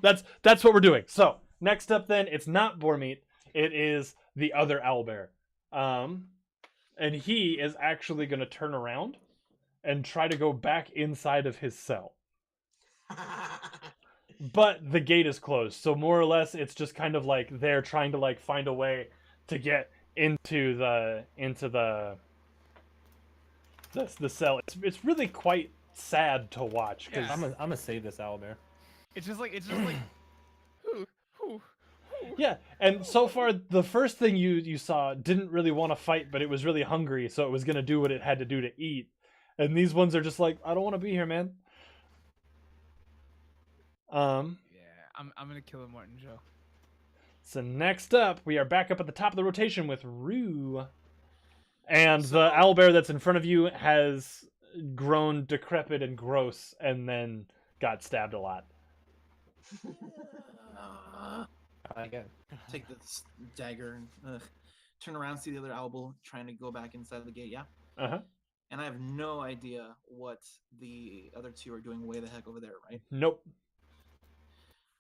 that's what we're doing. So, next up then, it's not Bormeat. It is the other owlbear. And he is actually going to turn around and try to go back inside of his cell. But the gate is closed. So, more or less, it's just kind of like they're trying to like find a way to get into the cell. It's really quite sad to watch because Yeah. I'm gonna save this owlbear. It's just like whew, whew. yeah. And so far, the first thing you saw didn't really want to fight, but it was really hungry, so it was gonna do what it had to do to eat. And these ones are just like, I don't want to be here, man. Yeah, I'm gonna kill him, Martin Joe. So next up, we are back up at the top of the rotation with Rue. And So- the owlbear that's in front of you has grown decrepit and gross and then got stabbed a lot. Again, Take this dagger and turn around, see the other owl trying to go back inside the gate. Yeah, Uh-huh. and I have no idea what the other two are doing way the heck over there, right? Nope.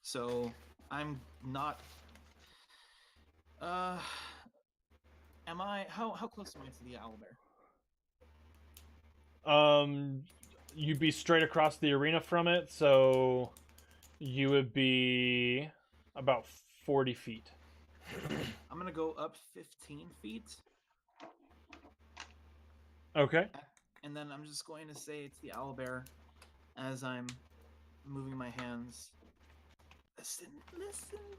So I'm not. Am I? How close am I to the owlbear? You'd be straight across the arena from it, so you would be about 40 feet. I'm gonna go up 15 feet, Okay. and then I'm just going to say to the owlbear, as I'm moving my hands. Listen,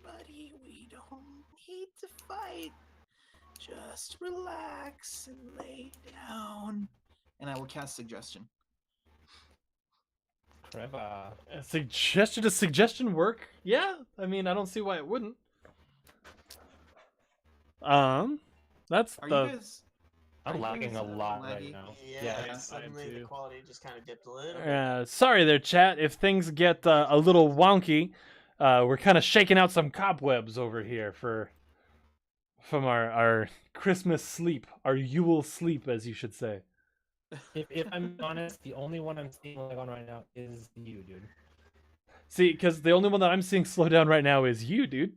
buddy. We don't need to fight. Just relax and lay down. And I will cast suggestion. Forever. Suggestion to suggestion work? Yeah. I mean, I don't see why it wouldn't. That's Are the. you guys? I'm Are you lagging a guys, lot laggy? right now. Yeah, I am suddenly the too. quality just kind of dipped a little bit. Sorry there, chat. If things get a little wonky, we're kind of shaking out some cobwebs over here from our Christmas sleep, our Yule sleep, as you should say. If I'm honest, the only one I'm seeing lag on right now is you, dude. See, because the only one that I'm seeing slow down right now is you, dude.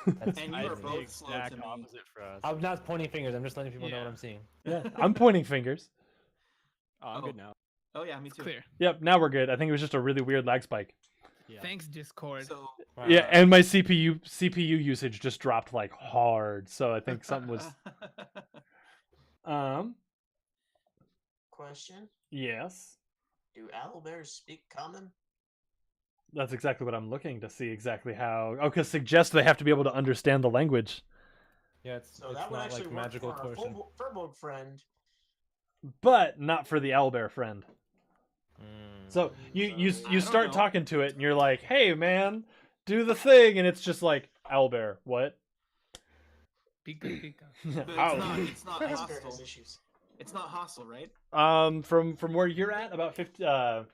That's And I you are see both slow exact to me. opposite for us. I'm not pointing fingers. I'm just letting people know what Yeah. I'm seeing. Yeah, I'm pointing fingers. Oh, I'm Oh. good now. Oh yeah, me It's too. clear. Yep, now we're good. I think it was just a really weird lag spike. Yeah. Thanks, Discord. So Yeah, and my CPU usage just dropped like hard. So I think something was Question: yes. Do owlbears speak common? That's exactly what I'm looking to see exactly how. Oh, because suggest they have to be able to understand the language. Yeah, it's So that would not actually like work magical for our potion. Furbolg friend. But not for the owlbear friend. So you I don't start know. talking to it and you're like, "Hey man, do the thing," and it's just like, "Owlbear, what?" Pika pika. But Ow. it's not Owlbear has hostile. issues. It's not hostile, right? From where you're at, about 50. What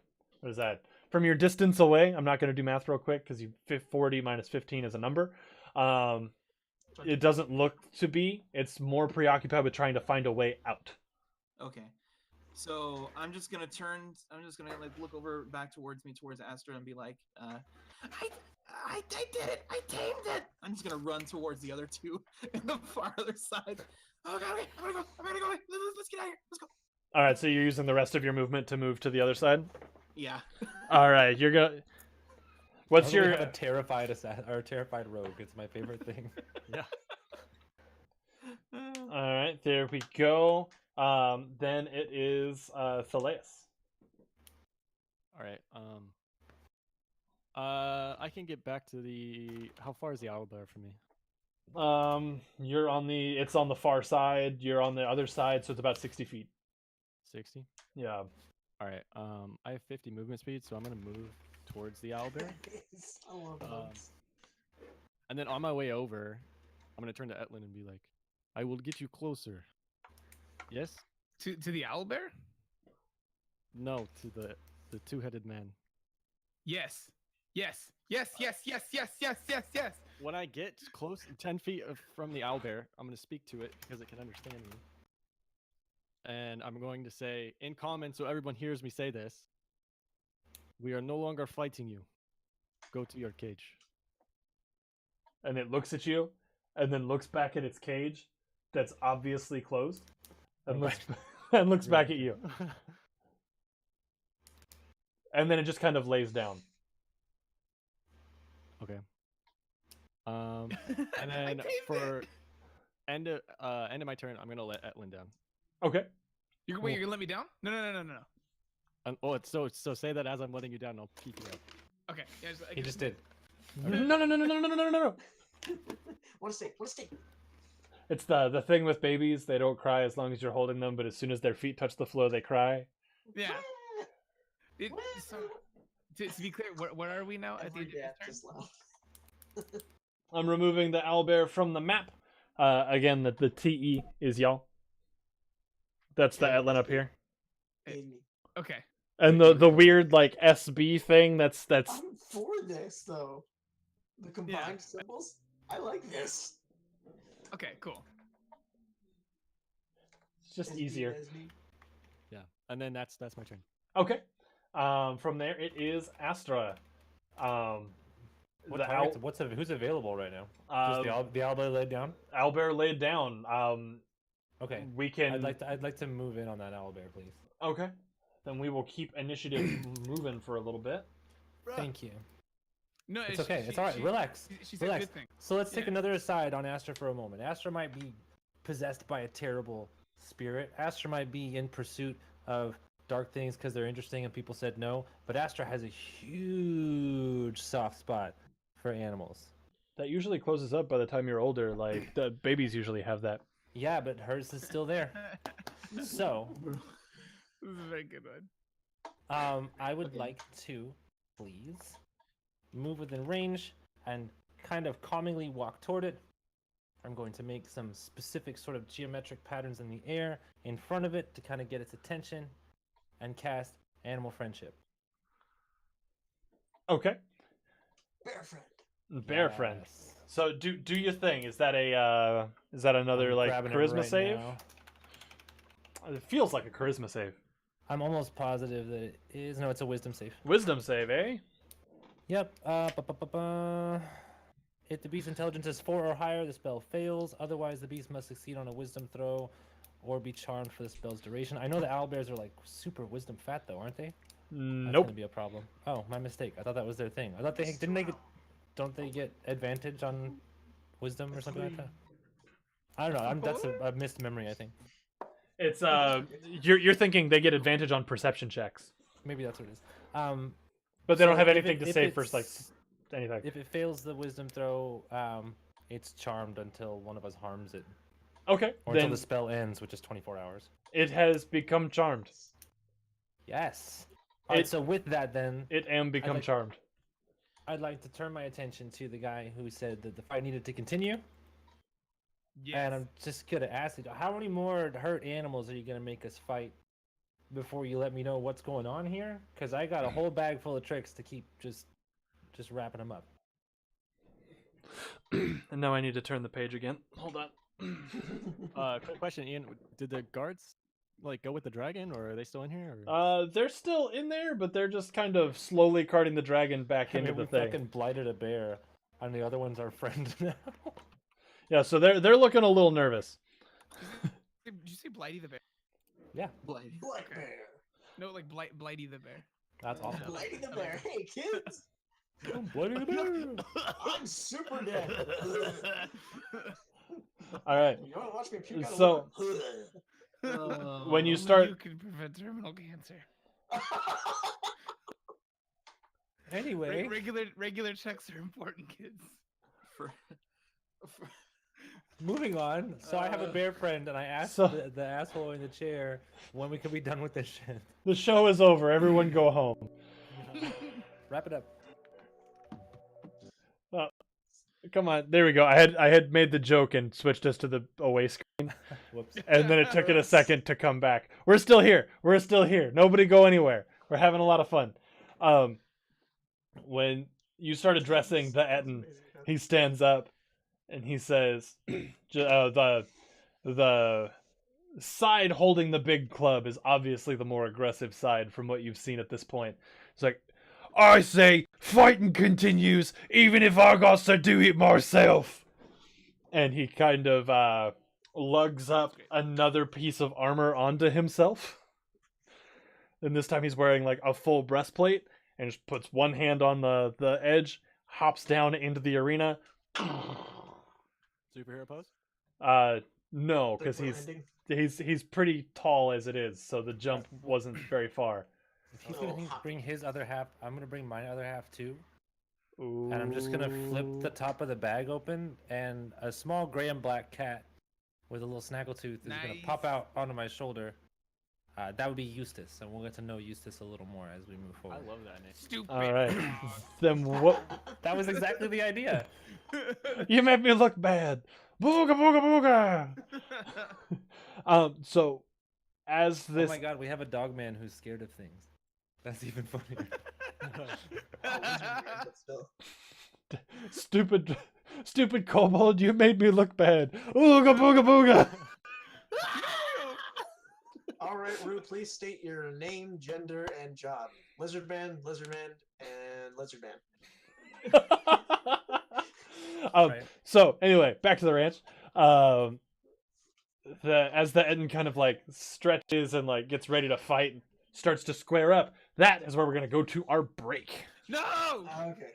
is that? From your distance away. I'm not going to do math real quick because 40 minus 15 is a number. It doesn't look to be. It's more preoccupied with trying to find a way out. Okay. So I'm just gonna like look over back towards Astra and be like, I did it! I tamed it! I'm just gonna run towards the other two in the farther side. Oh god, okay, I'm gonna go. Let's get out of here. Let's go. All right, so you're using the rest of your movement to move to the other side. Yeah. All right, you're gonna. What's We your? have a terrified or a terrified rogue? It's my favorite thing. Yeah. All right, there we go. Then it is Thaleus. All right. I can get back to the. How far is the owlbear from me? You're on the. It's on the far side. You're on the other side, so it's about 60 feet. 60. Yeah. All right. I have 50 movement speed, so I'm gonna move towards the owlbear. I love bugs. And then on my way over, I'm gonna turn to Etlin and be like, "I will get you closer." Yes? To the owlbear? No, to the two-headed man. Yes. Yes. Yes. Yes. Yes. Yes. Yes. Yes. Yes. When I get close, 10 feet from the owlbear, I'm gonna speak to it because it can understand me. And I'm going to say in common, so everyone hears me say this: "We are no longer fighting you. Go to your cage." And it looks at you, and then looks back at its cage, that's obviously closed, and looks and looks back at you, and then it just kind of lays down. Okay. And I then tamed for it. end of my turn, I'm gonna let Etlin down. Okay. Wait, you're gonna let me down? No. Oh, it's so say that as I'm letting you down, and I'll peek you out. Okay. Yeah, He just did. No. Want to stay? It's the thing with babies. They don't cry as long as you're holding them, but as soon as their feet touch the floor, they cry. Yeah. So, to be clear, where are we now at the Every end of death this is turn? loud. I'm removing the owlbear from the map. Again, the TE is y'all. That's the Etlin up here. Made me. Okay. And the weird like SB thing that's I'm for this though. The combined Yeah. symbols. I like this. Okay. Cool. it's just SB, easier. SB. Yeah, and then that's my turn. Okay. From there it is Astra. What The targets, who's available right now? Just the owlbear laid down. owlbear laid down. Okay. We can. I'd like to move in on that owlbear, please. Okay. Then we will keep initiative moving for a little bit. Thank you. No, It's okay. It's all right. Relax. She said Relax. good thing. So let's take Yeah. another aside on Astra for a moment. Astra might be possessed by a terrible spirit. Astra might be in pursuit of dark things because they're interesting and people said no. But Astra has a huge soft spot for animals. That usually closes up by the time you're older. Like the babies usually have that. Yeah, but hers is still there. So This is a very good one. I would Okay. like to, please, move within range and kind of calmingly walk toward it. I'm going to make some specific sort of geometric patterns in the air in front of it to kind of get its attention and cast Animal Friendship. Okay. Bear friend. Bear friend. Yes. So do your thing. Is that another I'm like grabbing it charisma right save? now. It feels like a charisma save. I'm almost positive that it is. No, it's a wisdom save. Wisdom save, eh? Yep. If the beast's intelligence is 4 or higher, the spell fails. Otherwise, the beast must succeed on a wisdom throw or be charmed for the spell's duration. I know the owlbears are like super wisdom fat though, aren't they? That's Nope. gonna be a problem. Oh, my mistake. I thought that was their thing. I thought they didn't they get, don't they get advantage on wisdom or something like that? I don't know. That's a missed memory, I think. It's you're thinking they get advantage on perception checks, Maybe that's what it is. but they don't So have if anything it- to if say for like it's- anything. If it fails the wisdom throw, it's charmed until one of us harms it, Okay, or then until the spell ends, which is 24 hours. it has become charmed. Yes. Alright, It- so with that, then It am become like- charmed. I'd like to turn my attention to the guy who said that the fight needed to continue, Yes. and I'm just gonna ask you, how many more hurt animals are you gonna make us fight before you let me know what's going on here? Because I got a whole bag full of tricks to keep just wrapping them up. And now I need to turn the page again. Hold on. Quick question, Ian. Did the guards like go with the dragon, or are they still in here? Or... They're still in there, but they're just kind of slowly carting the dragon back I into mean, the we thing. fucking blighted a bear, and the other one's our friend now. Yeah, so they're looking a little nervous. Did you say Blighty the bear? Yeah, Blighty. Black bear. No, like Blighty the bear. that's awesome. Blighty the bear. Hey kids, Blighty the bear. I'm super dead. All right. You want to watch me puke out So- a little? When you Only start- you can prevent terminal cancer. Anyway, Regular checks are important, kids. For, moving on. So I have a bear friend, and I asked So- the asshole in the chair when we could be done with this shit. The show is over. Everyone go home. Wrap it up. Come on. There we go. I had made the joke and switched us to the away screen, Whoops. and then it took it a second to come back. We're still here. We're still here. Nobody go anywhere. We're having a lot of fun. When you start addressing the Etten, he stands up and he says, the side holding the big club is obviously the more aggressive side from what you've seen at this point. It's like, I say fighting continues even if I got to do it myself. And he kind of lugs up another piece of armor onto himself. And this time he's wearing like a full breastplate and just puts one hand on the edge, hops down into the arena. Superhero pose? No, The because grinding. he's pretty tall as it is, so the jump wasn't very far. If he's Oh, gonna bring his other half, I'm gonna bring my other half too. Ooh. And I'm just gonna flip the top of the bag open, and a small gray and black cat with a little snaggletooth is gonna pop Nice. out onto my shoulder. That would be Eustace, and we'll get to know Eustace a little more as we move I forward. love that name. Stupid. All right. Then what? That was exactly the idea. You made me look bad. Booga booga booga. So as Oh this my god, we have a dog man who's scared of things. That's even funnier. Oh, wizard man, but still. stupid kobold, you made me look bad. Ooga booga booga. All right, Rue, please state your name, gender, and job. Lizard man, and lizard man. Right. So anyway, back to the ranch. As the Eden kind of like stretches and like gets ready to fight, and starts to square up. That is where we're gonna go to our break. No. Okay.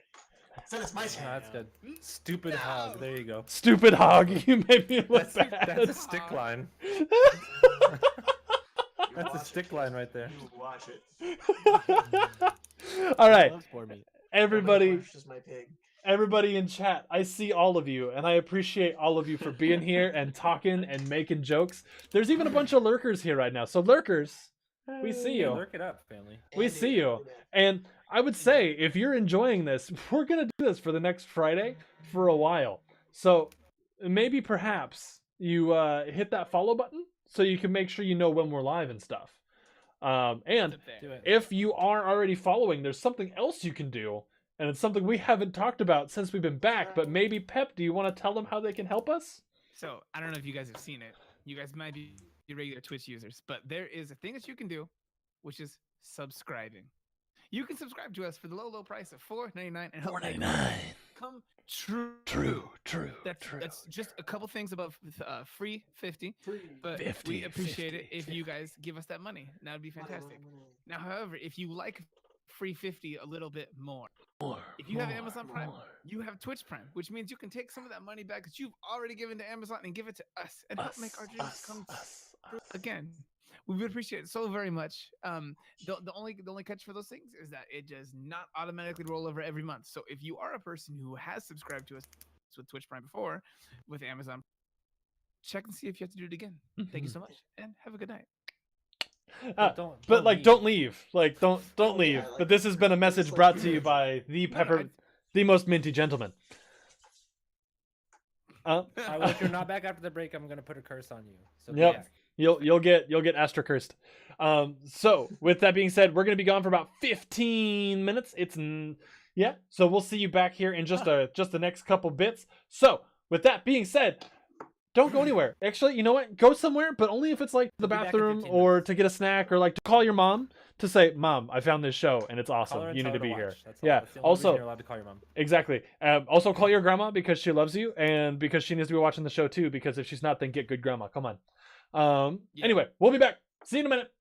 So it's my No, turn. that's good. Stupid hog. There you go. Stupid hog, you made me look That's bad. a stick line. That's a stick line right there. You watch it. All right, Loves poor meat. everybody. Just my pig. Everybody in chat, I see all of you, and I appreciate all of you for being here and talking and making jokes. There's even a bunch of lurkers here right now. So lurkers, We see Yeah, you. lurk it up, family. We Andy, see you. Andy Man. And I would say, if you're enjoying this, we're going to do this for the next Friday for a while. So maybe perhaps you hit that follow button so you can make sure you know when we're live and stuff. And Do it. if you are already following, there's something else you can do. And it's something we haven't talked about since we've been back. But maybe, Pep, do you want to tell them how they can help us? So I don't know if you guys have seen it. You guys might be regular Twitch users, but there is a thing that you can do, which is subscribing. You can subscribe to us for the low price of $4.99 and help make our come true. That's just a couple things above free 50, but 50, we appreciate it 50, if you guys give us that money. That would be fantastic. Now, however, if you like free 50 a little bit more, if you have Amazon Prime, you have Twitch Prime, which means you can take some of that money back that you've already given to Amazon and give it to us and help make our dreams come true again. We would appreciate it so very much. The only catch for those things is that it does not automatically roll over every month. So if you are a person who has subscribed to us with Twitch Prime before, with Amazon, check and see if you have to do it again. Thank you so much, and have a good night. Don't leave. Like, don't Oh, leave. yeah, like, but this has been a message like brought to you weird. by the No, Pepper, the most minty gentleman. If you're not back after the break, I'm gonna put a curse on you. So Yep. be back. You'll get Astra cursed. So with that being said, we're gonna be gone for about 15 minutes. Yeah. So we'll see you back here in just the next couple bits. So with that being said, don't go anywhere. Actually, you know what? Go somewhere, but only if it's like the We'll be back in bathroom 15 or minutes. to get a snack or like to call your mom to say, "Mom, I found this show and it's Call her awesome. and You tell need her to be watch. here." That's all. Yeah. That's the only reason Also, you're allowed to call your mom. exactly. Also, call your grandma because she loves you and because she needs to be watching the show too. Because if she's not, then get good grandma. Come on. Yeah. Anyway, we'll be back. See you in a minute.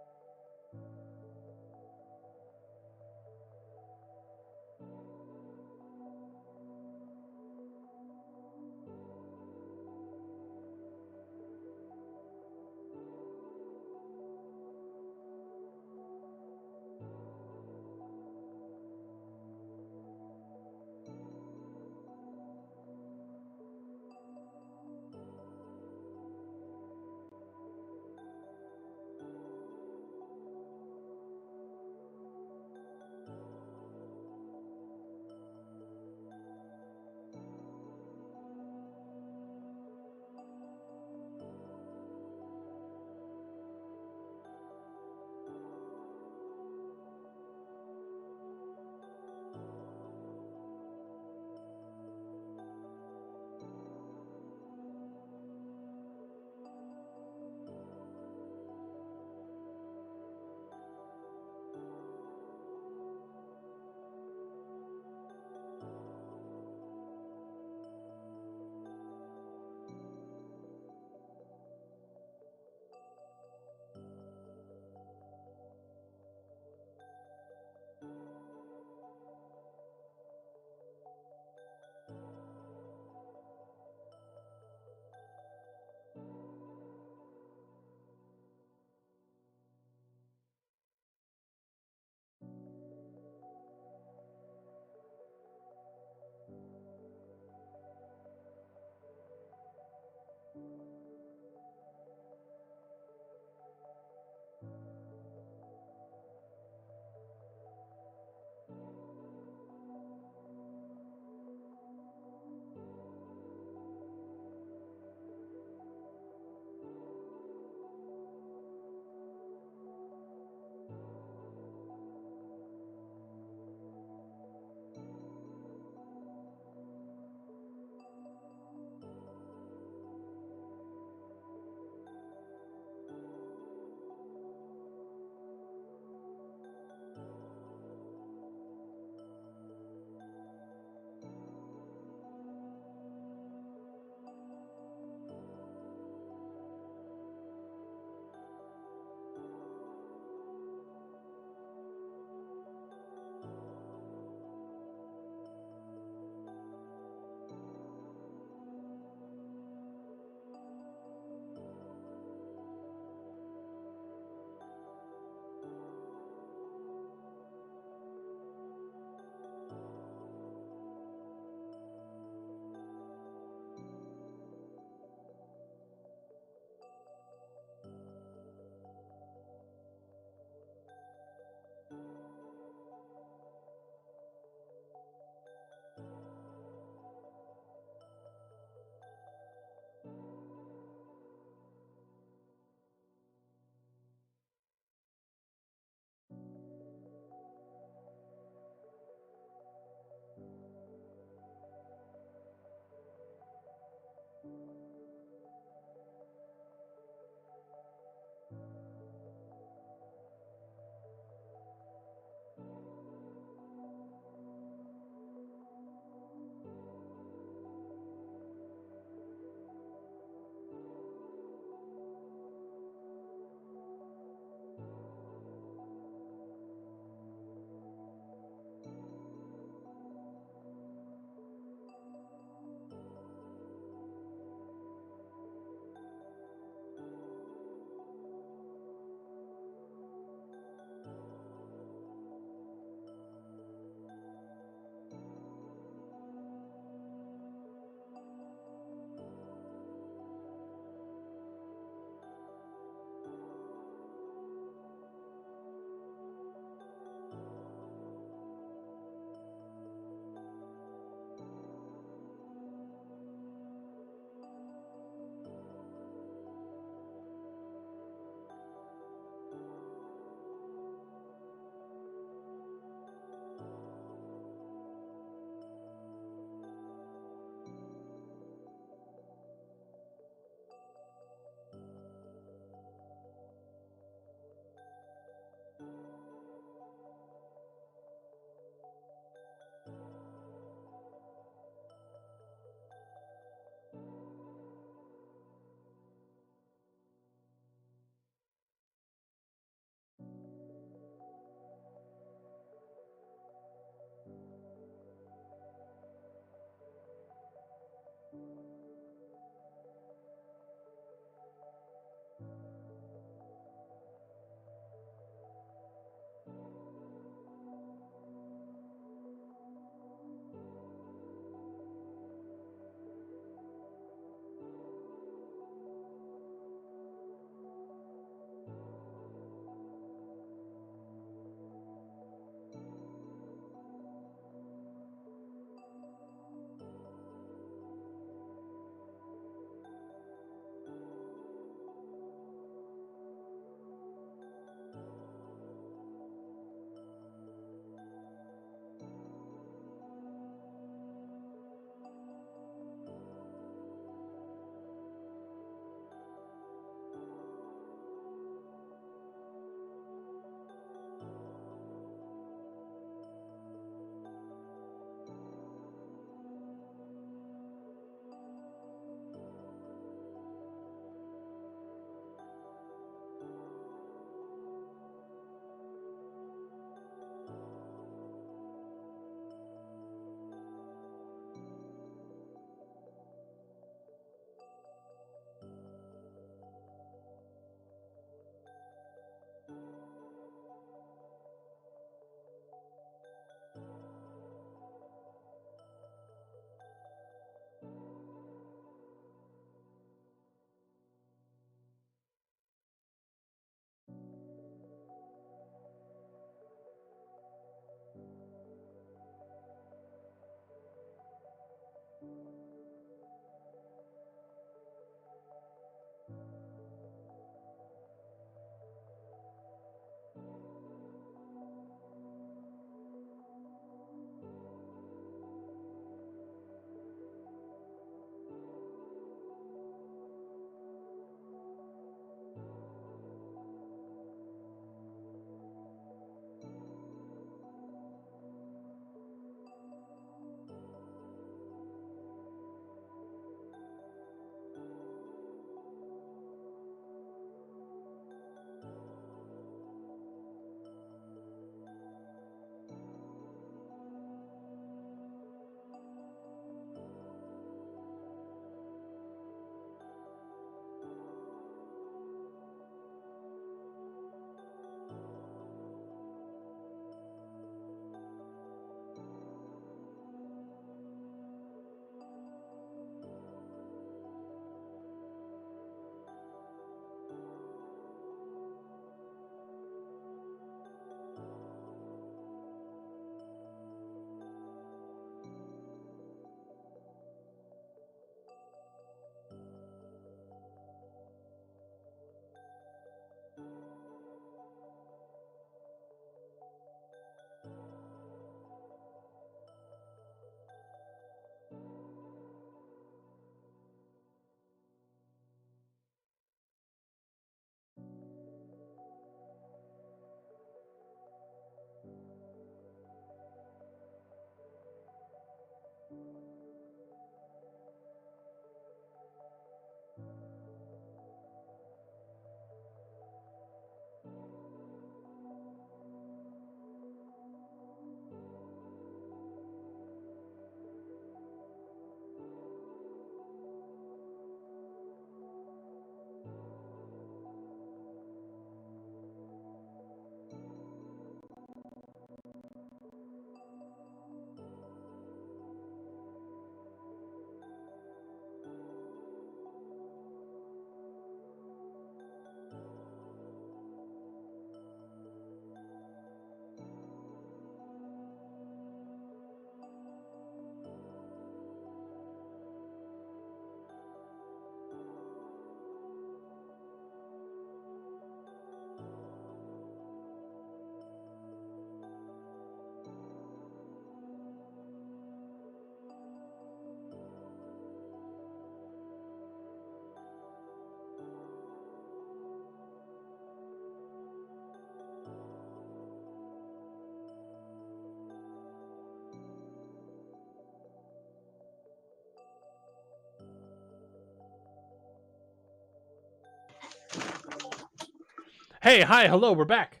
Hey, hi, hello, we're back.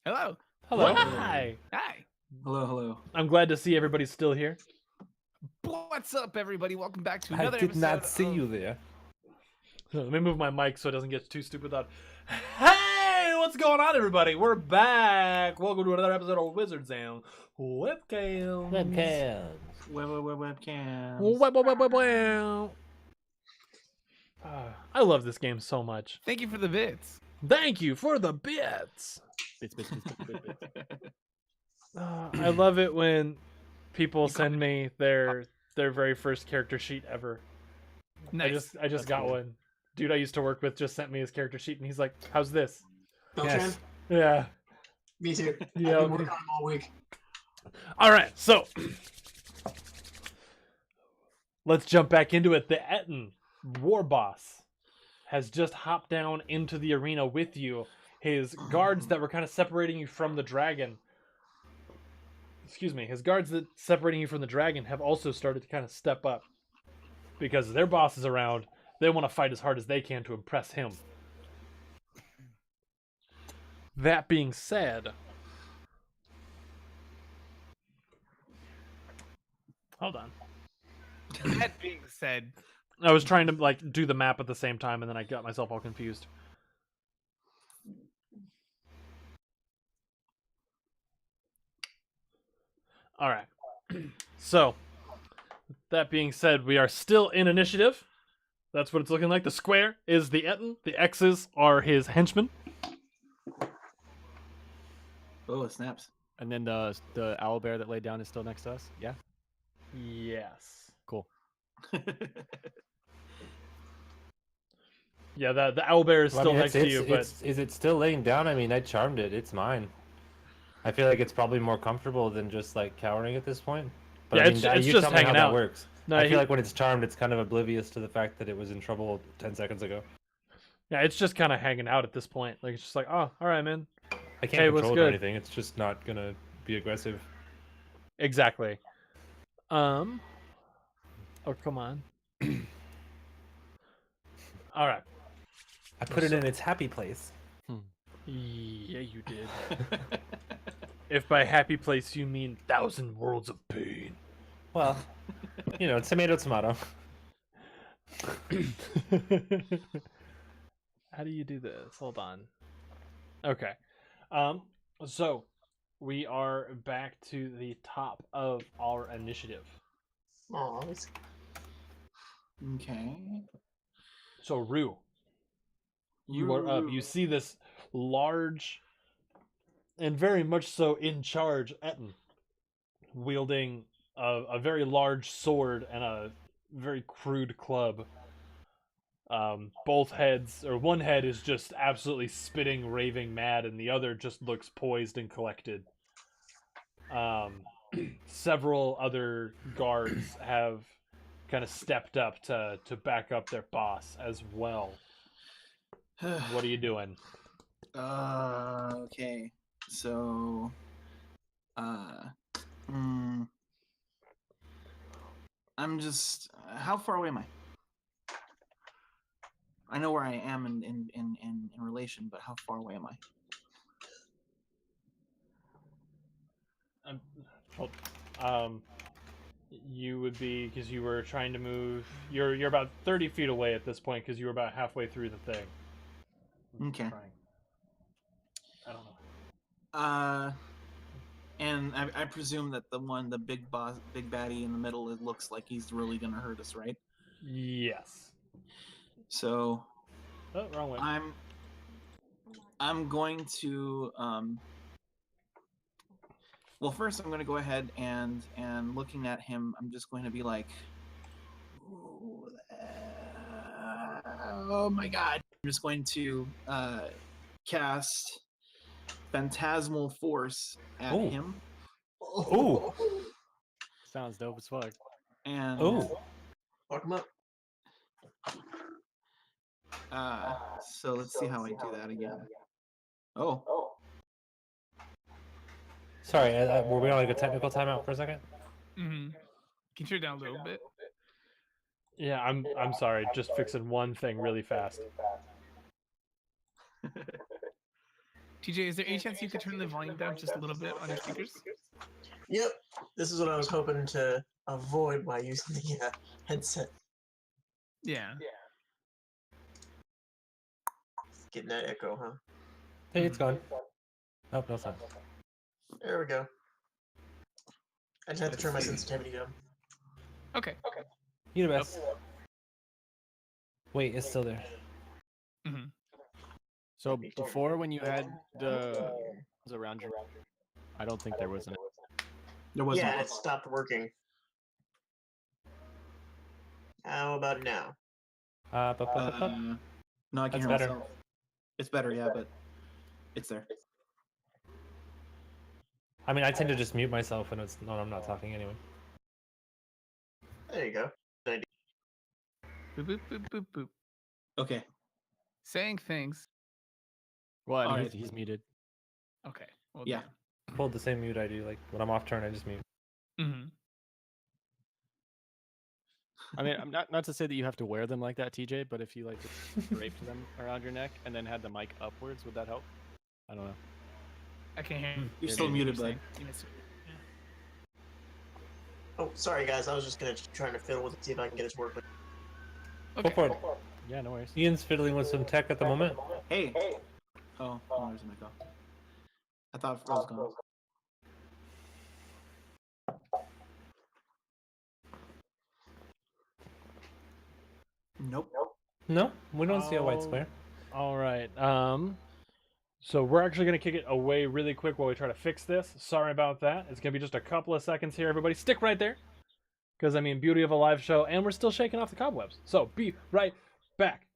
Hello. Hello. Hi. Hi. Hello, hello. I'm glad to see everybody's still here. What's up, everybody? Welcome back to I another did not episode see of- you there. Let me move my mic so it doesn't get too stupid loud. Hey, what's going on, everybody? We're back. Welcome to another episode of Wizards and Webcams. Webcams. Webcams. Web. I love this game so much. Thank you for the bits. Thank you for the bits. Bits. I love it when people You call send me their very first character sheet ever. Nice. I just That's got cool. one. Dude I used to work with just sent me his character sheet, and he's like, "How's this?" Beltran? Yeah. Me too. Yeah, I've been okay. working on them all week. All right, so let's jump back into it. The Etten war boss has just hopped down into the arena with you. His guards that were kind of separating you from the dragon. Excuse me. His guards that separating you from the dragon have also started to kind of step up because their boss is around. They want to fight as hard as they can to impress him. That being said, hold on. That being said, I was trying to like do the map at the same time, and then I got myself all confused. All right. So, that being said, we are still in initiative. That's what it's looking like. The square is the Etten. The X's are his henchmen. Oh, it snaps. And then the owl bear that laid down is still next to us. Yeah. Yes. Cool. Yeah, the owlbear is Well, I still mean, next to you, but is it still laying down? I mean, I charmed it. It's mine. I feel like it's probably more comfortable than just like cowering at this point. But Yeah, I mean, it's you just tell me how hanging that out. works. no, I feel like when it's charmed, it's kind of oblivious to the fact that it was in trouble 10 seconds ago. yeah, it's just kind of hanging out at this point. Like it's just like, oh, all right, man. I can't Hey, what's control it or good? anything. It's just not gonna be aggressive. Exactly. Oh, come on. All right. I put it in its happy place. Yeah, you did. If by happy place you mean 1,000 worlds of pain. Well, you know, tomato, tomato. How do you do this? Hold on. Okay. So we are back to the top of our initiative. Aw, Okay. So Rue, you are up. You see this large and very much so in charge Etten wielding a very large sword and a very crude club. Both heads, or one head is just absolutely spitting, raving mad, and the other just looks poised and collected. Several other guards have kind of stepped up to back up their boss as well. What are you doing? Okay. So, I'm just. How far away am I? I know where I am in relation, but how far away am I? You would be, because you were trying to move. You're about 30 feet away at this point because you were about halfway through the thing. Okay. I don't know. And I presume that the big boss, big baddie in the middle, it looks like he's really gonna hurt us, right? Yes. So Oh, wrong way. I'm going to well, first I'm going to go ahead and looking at him, I'm just going to be like, oh my god. I'm just going to cast Phantasmal Force at Ooh. him. Ooh. Sounds dope as fuck. And Ooh. fuck him up. so let's see how I do that again. Oh. Sorry, were we on like a technical timeout for a second? mm-hmm. Can you turn it down a little bit? Yeah, I'm sorry. Just fixing one thing really fast. TJ, is there any chance you could turn the volume down just a little bit on your speakers? Yep. This is what I was hoping to avoid by using the headset. Yeah. Getting that echo, huh? Hey, it's gone. Oh, no, it's not. There we go. I just had to turn my sensitivity down. Okay. You the best. Wait, it's still there. Mm-hmm. So before, when you had the was around your, I don't think there was an. There wasn't. Yeah, it stopped working. How about now? No, I can That's hear better. myself. It's better, yeah, but it's there. I mean, I tend to just mute myself when I'm not talking anyway. There you go. Boop, boop, boop, boop, boop. Okay. Saying things. What? Alright. He's muted. Okay. Well, Yeah. Pulled the same mute I do. Like when I'm off turn, I just mute. Mm-hmm. I mean, I'm not to say that you have to wear them like that, TJ, but if you like just draped them around your neck and then had the mic upwards, would that help? I don't know. I can't hear you. You're still muted, bud. saying. You missed it. Oh, sorry guys. I was just trying to fiddle with it, see if I can get it to work. Okay. Go for it. Yeah, no worries. Ian's fiddling with some tech at the moment. Hey. Oh, there's a mic off. I thought it was gone. Nope. No, we don't see a white Oh. square. All right. So we're actually going to kick it away really quick while we try to fix this. Sorry about that. It's going to be just a couple of seconds here, everybody. Stick right there. Because, I mean, beauty of a live show, and we're still shaking off the cobwebs. So be right back.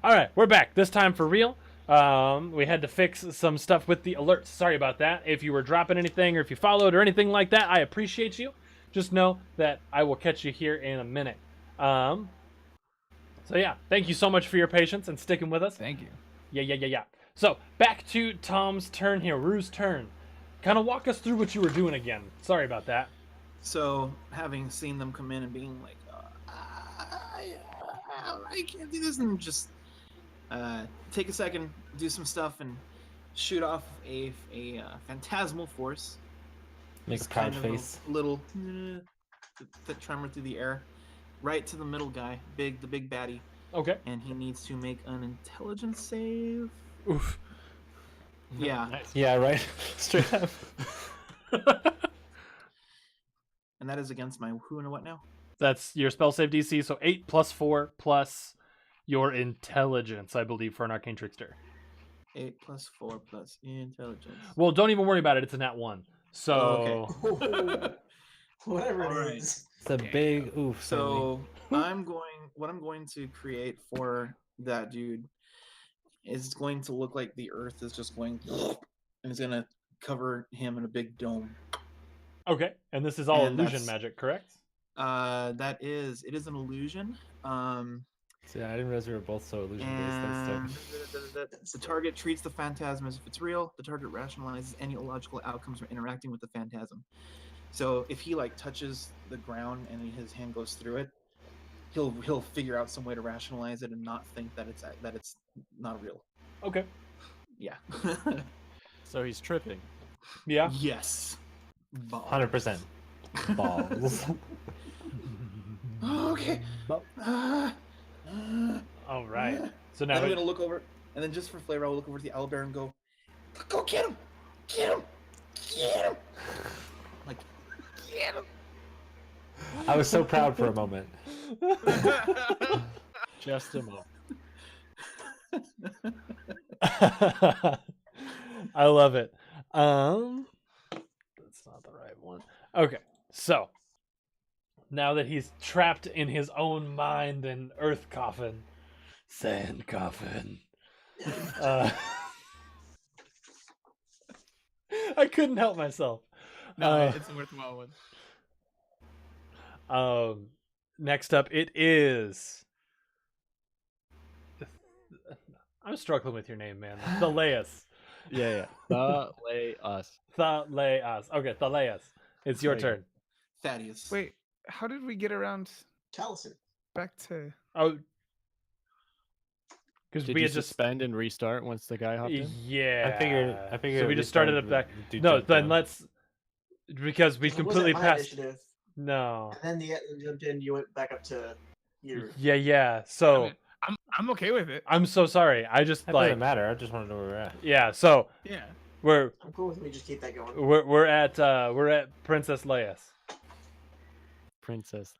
All right, we're back. This time for real. We had to fix some stuff with the alerts. Sorry about that. If you were dropping anything or if you followed or anything like that, I appreciate you. Just know that I will catch you here in a minute. So yeah, thank you so much for your patience and sticking with us. Thank you. Yeah. So back to Tom's turn here, Rue's turn. Kind of walk us through what you were doing again. Sorry about that. So, having seen them come in and being like, I can't do this, and just take a second, do some stuff, and shoot off a phantasmal force. Makes Just proud kind of face. a little that tremor through the air, right to the middle guy, the big baddie, Okay. and he needs to make an intelligence save. Oof. Yeah, Nice. Yeah, right. Straight up. and that is against my who and a what now? That's your spell save DC. So 8 plus 4 plus your intelligence, I believe, for an arcane trickster. 8 plus 4 plus intelligence. Well, don't even worry about it. It's a nat 1. So Okay. Whatever it Alright. is. It's a big oof. So what I'm going to create for that dude is going to look like the earth is just going and it's gonna cover him in a big dome. okay, and this is all And illusion that's- magic, correct? It is an illusion. See, I didn't realize we were both so illusion And based. the target treats the phantasm as if it's real. The target rationalizes any illogical outcomes from interacting with the phantasm. So if he like touches the ground and his hand goes through it, he'll figure out some way to rationalize it and not think that it's not real. Okay. Yeah. So he's tripping. Yeah. Yes. Balls. 100% balls. Okay. All right. So Now now I'm gonna look over, and then just for flavor, I'll look over to the owlbear and go, "Go get him! Get him! Get him!" Like, get him! I was so proud for a moment. Just a moment. I love it. That's not the right one. Okay, so now that he's trapped in his own mind and earth coffin, sand coffin, I couldn't help myself. No, it's a worthwhile one. Next up, it is. I'm struggling with your name, man. Thaleas. Yeah. Us. Thaleas. Okay, Thaleas. It's your There you turn. Thaddeus. Wait, how did we get around Callison. back to? Oh, because Did we you had just suspend and restart once the guy hopped in? yeah. I figured. So we just started it back. do No, jump then down. let's because we It wasn't completely my passed. initiative, No. and then the Etna jumped in. You went back up to your. Yeah. So I'm okay with it. I'm so sorry. I just That like doesn't matter. I just want to know where we're at. yeah. So Yeah. we're I'm cool with me. Just keep that going. we're at Princess Leia's. Princess.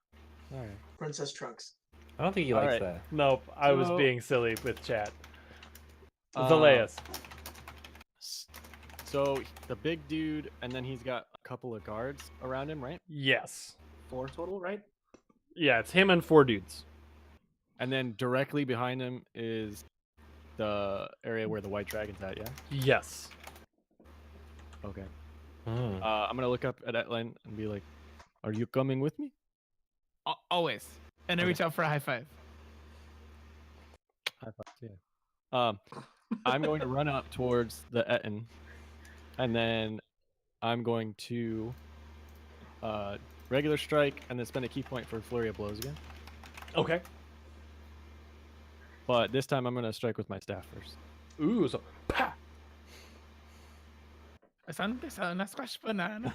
All right. Princess Trunks. I don't think he All likes right. that. Nope, I was So- being silly with chat. Uh, Thaleas. So the big dude, and then he's got a couple of guards around him, right? Yes. 4 total, right? Yeah, it's him and 4 dudes. And then directly behind him is the area where the white dragon's at. Yeah. Yes. Okay. Hmm. I'm gonna look up at Etlen and be like, "Are you coming with me?" Always. And I Okay. reach out for a high five. High five. Yeah. I'm going to run up towards the Etten, and then I'm going to regular strike, and then spend a key point for flurry of blows again. Okay. But this time I'm gonna strike with my staff first. Ooh, so pa. Una squash banana.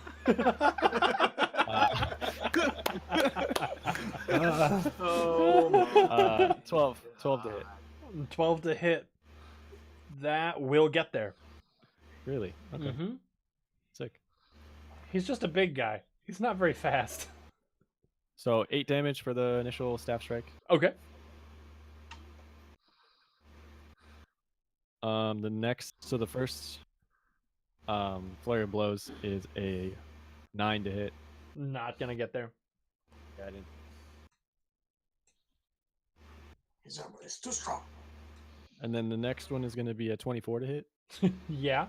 Oh my. 12 to hit. 12 to hit. That will get there. Really? Okay. Mm-hmm. Sick. He's just a big guy. He's not very fast. So 8 damage for the initial staff strike. Okay. The first flurry of blows is a 9 to hit. Not gonna get there. Yeah, I didn't. His armor is too strong. And then the next one is going to be a 24 to hit. Yeah.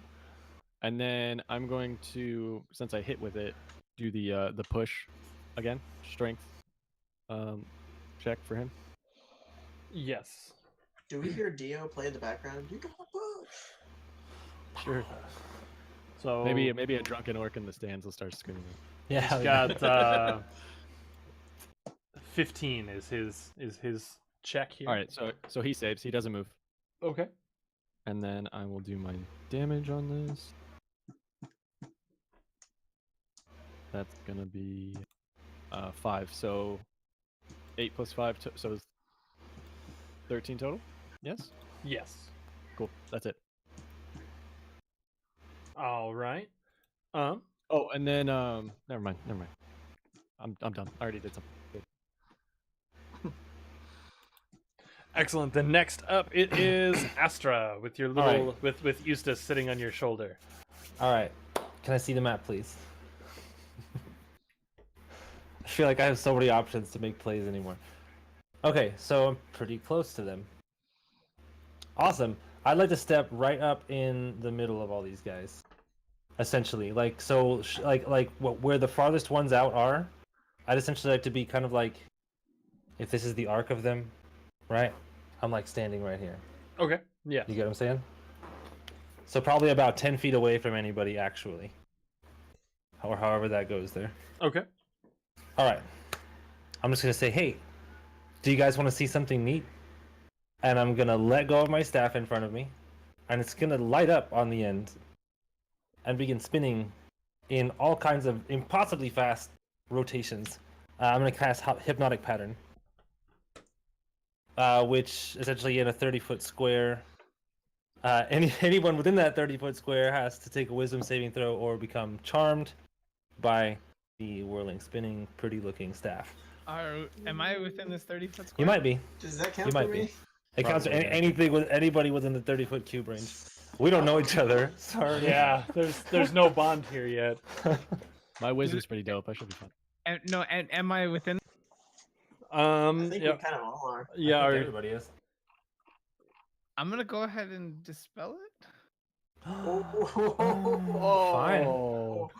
And then I'm going to, since I hit with it, do the push again, strength check for him. Yes. Do we hear Dio play in the background? You gotta push. Sure. So Maybe a drunken orc in the stands will start screaming. Yeah. he's got 15 is his check here. All right, so he saves. He doesn't move. Okay. And then I will do my damage on this. That's gonna be 5. So 8 plus 5, so it's 13 total. Yes. Yes. Cool. That's it. All right. Oh, and then never mind. I'm done. I already did something. Good. Excellent. Then next up, it is Astra with your All little with Eustace sitting on your shoulder. All right. Can I see the map, please? I feel like I have so many options to make plays anymore. Okay, so I'm pretty close to them. Awesome. I'd like to step right up in the middle of all these guys. Essentially, like so, where the farthest ones out are, I'd essentially like to be kind of like, if this is the arc of them, right? I'm like standing right here. Okay. Yeah. You get what I'm saying? So probably about 10 feet away from anybody, actually. Or however that goes there. Okay. All right. I'm just going to say, hey, do you guys want to see something neat? And I'm going to let go of my staff in front of me. And it's going to light up on the end. And begin spinning in all kinds of impossibly fast rotations. I'm going to cast Hypnotic Pattern. Which essentially in a 30-foot square, anyone within that 30-foot square has to take a Wisdom saving throw or become charmed by the whirling, spinning, pretty-looking staff. Am I within this 30-foot square? You might be. Does that count You for might me? be. It counts for Probably, yeah. anything with anybody within the 30-foot cube range. We don't know each other. Sorry. Yeah. There's no bond here yet. My wisdom's pretty dope. I should be fine. And am I within? I think Yeah. we kind of all are. Yeah. I think Our, everybody is. I'm gonna go ahead and dispel it. Fine. oh.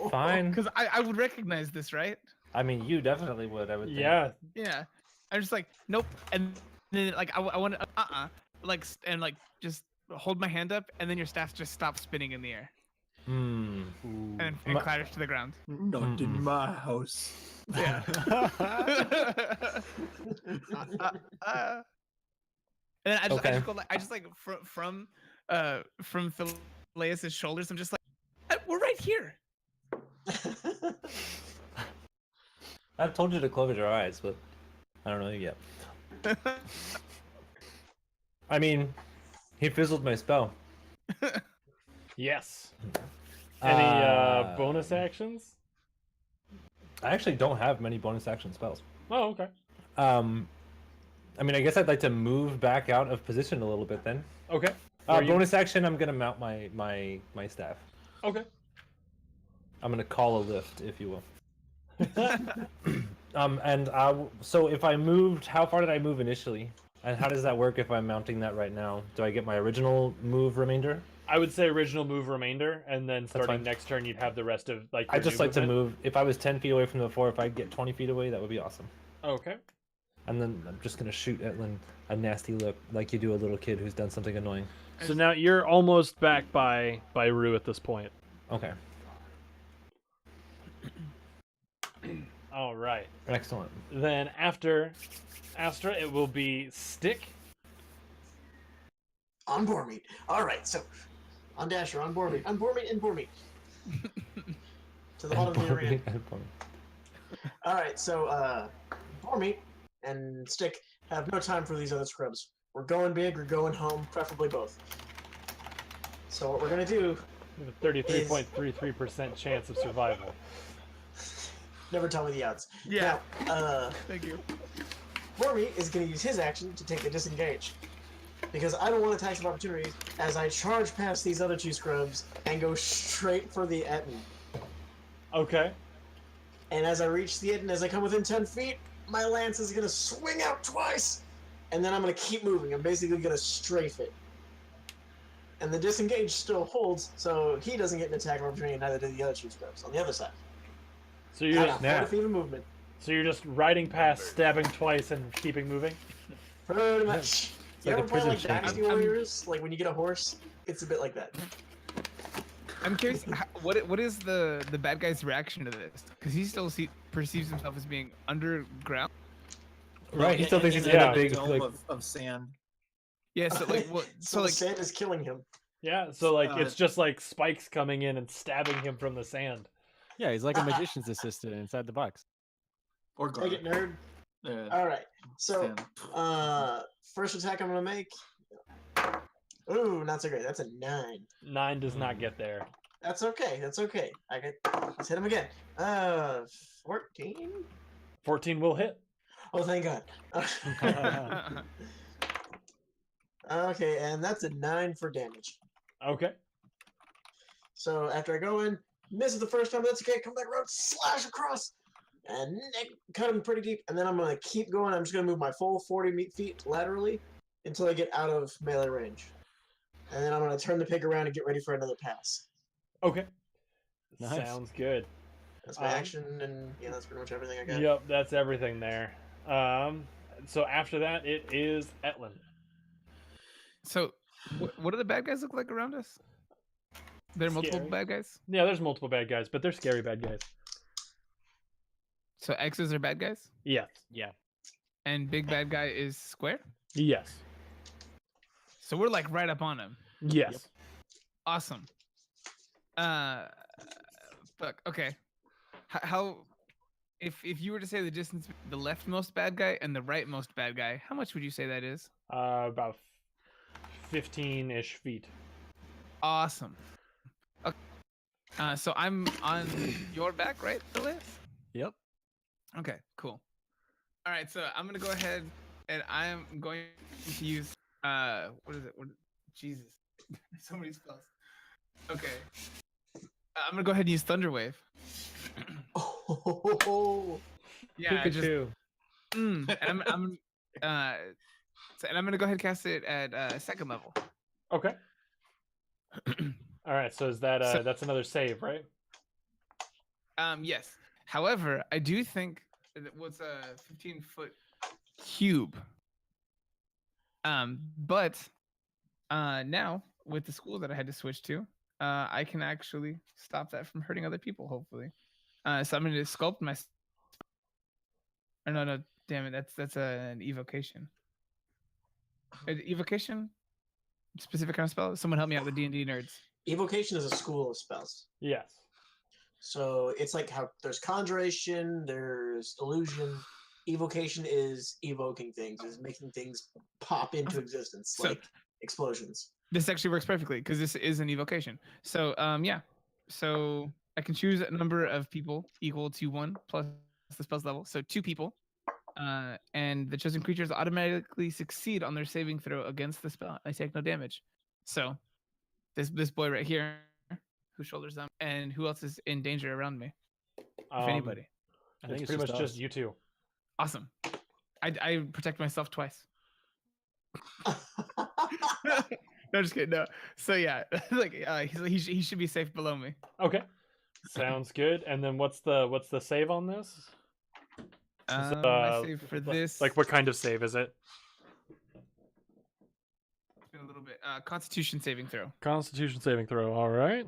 Fine. Because I would recognize this, right? I mean, you definitely would, I would think. Yeah. Yeah. I'm just like, nope. And then like I want to like and like just hold my hand up, and then your staff just stops spinning in the air Hmm. and Ma- clatters to the ground. Not in my house. Yeah. And then I just, Okay. I just go like from Phileas' shoulders. I'm just like, we're right here. I've told you to close your eyes, but I don't know you yet. I mean, he fizzled my spell. Yes. Any bonus actions? I actually don't have many bonus action spells. Oh, okay. I mean, I guess I'd like to move back out of position a little bit then. Okay. Are you- Bonus action, I'm gonna mount my staff. Okay. I'm gonna call a lift, if you will. So if I moved, how far did I move initially? And how does that work if I'm mounting that right now? Do I get my original move remainder? I would say original move remainder, and then starting fine. next turn you'd have the rest of like. I your just new like to movement. move. If I was 10 feet away from the floor, if I get 20 feet away, that would be awesome. Okay. And then I'm just gonna shoot at Lynn a nasty look, like you do a little kid who's done something annoying. So now you're almost back by Rue at this point. Okay, All right. excellent. Then after Astra, it will be Stick. On board meat. All right, so on Dasher, on board meat, on board meat, in board meat. To the bottom of the arena. All right, so board meat and Stick have no time for these other scrubs. We're going big, we're going home, preferably both. So what we're gonna do? With a 33.33% chance of survival. Never tell me the odds. Yeah. Now, Thank you. Bormy is going to use his action to take the disengage. Because I don't want attacks of opportunity as I charge past these other two scrubs and go straight for the Etten. Okay. And as I reach the Etten, as I come within 10 feet, my lance is going to swing out twice. And then I'm going to keep moving. I'm basically going to strafe it. And the disengage still holds, so he doesn't get an attack of opportunity, and neither do the other two scrubs on the other side. So you're I just, got 40 feet of movement. so you're just riding past, stabbing twice, and keeping moving. Pretty much. You like a ever play prison like shanty. Dynasty Warriors? Like when you get a horse? It's a bit like that. I'm curious, what is the bad guy's reaction to this? Because he still perceives himself as being underground. Right, he still thinks he's in Yeah. a big dome like. of sand. Yeah, so like what? So So the like sand is killing him. Yeah. So like Uh, it's just like spikes coming in and stabbing him from the sand. Yeah, he's like a magician's assistant inside the box. Or Take it, garlic. nerd. Alright, so, Sand. first attack I'm gonna make. Ooh, not so great. That's a 9. 9 does not get there. That's okay. That's okay. Let's hit him again. 14? 14 will hit. Oh, thank God. Okay, and that's a 9 for damage. Okay. So after I go in, misses the first time, that's okay. Come back around, slash across, and cut him pretty deep. And then I'm gonna keep going. I'm just gonna move my full 40 feet laterally until I get out of melee range. And then I'm gonna turn the pig around and get ready for another pass. Okay. Nice. Sounds good. That's my action, and yeah, that's pretty much everything I got. Yep, that's everything there. So after that, it is Etlin. So, what do the bad guys look like around us? There are multiple Scary. bad guys. Yeah, there's multiple bad guys, but they're scary bad guys. So X's are bad guys, Yes. Yeah. and big bad guy is square. Yes. So we're like right up on him. Yes. Awesome. Fuck. Okay. How? If you were to say the distance between the leftmost bad guy and the rightmost bad guy, how much would you say that is? About 15-ish feet. Awesome. Okay. So I'm on your back, right, Elias? Yep. Okay, cool. All right, so I'm gonna go ahead and I'm going to use what is it? Jesus, so many spells. Okay, I'm gonna go ahead and use Thunder Wave. Oh, Yeah, I just Pikachu. and I'm and I'm gonna go ahead and cast it at second level. Okay. All right. So is that So- that's another save, right? Yes. However, I do think that what's a 15-foot cube. But now with the school that I had to switch to, I can actually stop that from hurting other people. Hopefully, so I'm going to sculpt my. Or no, damn it, that's an evocation. Evocation, specific kind of spell. Someone help me out with D&D nerds. Evocation is a school of spells. Yes. So it's like how there's conjuration, there's illusion. Evocation is evoking things, is making things pop into existence, So- like explosions. This actually works perfectly because this is an evocation. So yeah, so I can choose a number of people equal to 1 plus the spell's level. So 2 people, and the chosen creatures automatically succeed on their saving throw against the spell. I take no damage. So this boy right here, who shoulders them, and who else is in danger around me? If anybody. I think It's it's pretty much just us. you two. Awesome. I protect myself twice. No, just kidding. No. So yeah, like he should be safe below me. Okay. Sounds good. And then what's the save on this? My save for this Like what kind of save is it? a little bit. Constitution saving throw, Constitution saving throw. All right.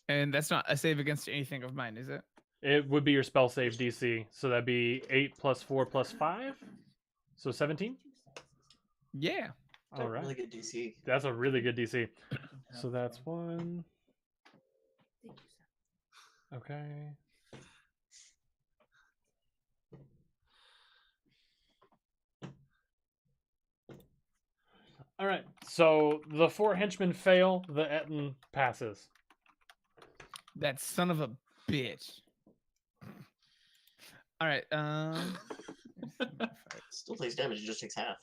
and that's not a save against anything of mine, is it? It would be your spell save DC. So that'd be 8 plus 4 plus 5. So 17. Yeah. All right. Really good DC. That's a really good DC. So that's 1. Okay. All right. So the 4 henchmen fail. The Etten passes. That son of a bitch. All right. Still takes damage, it just takes half.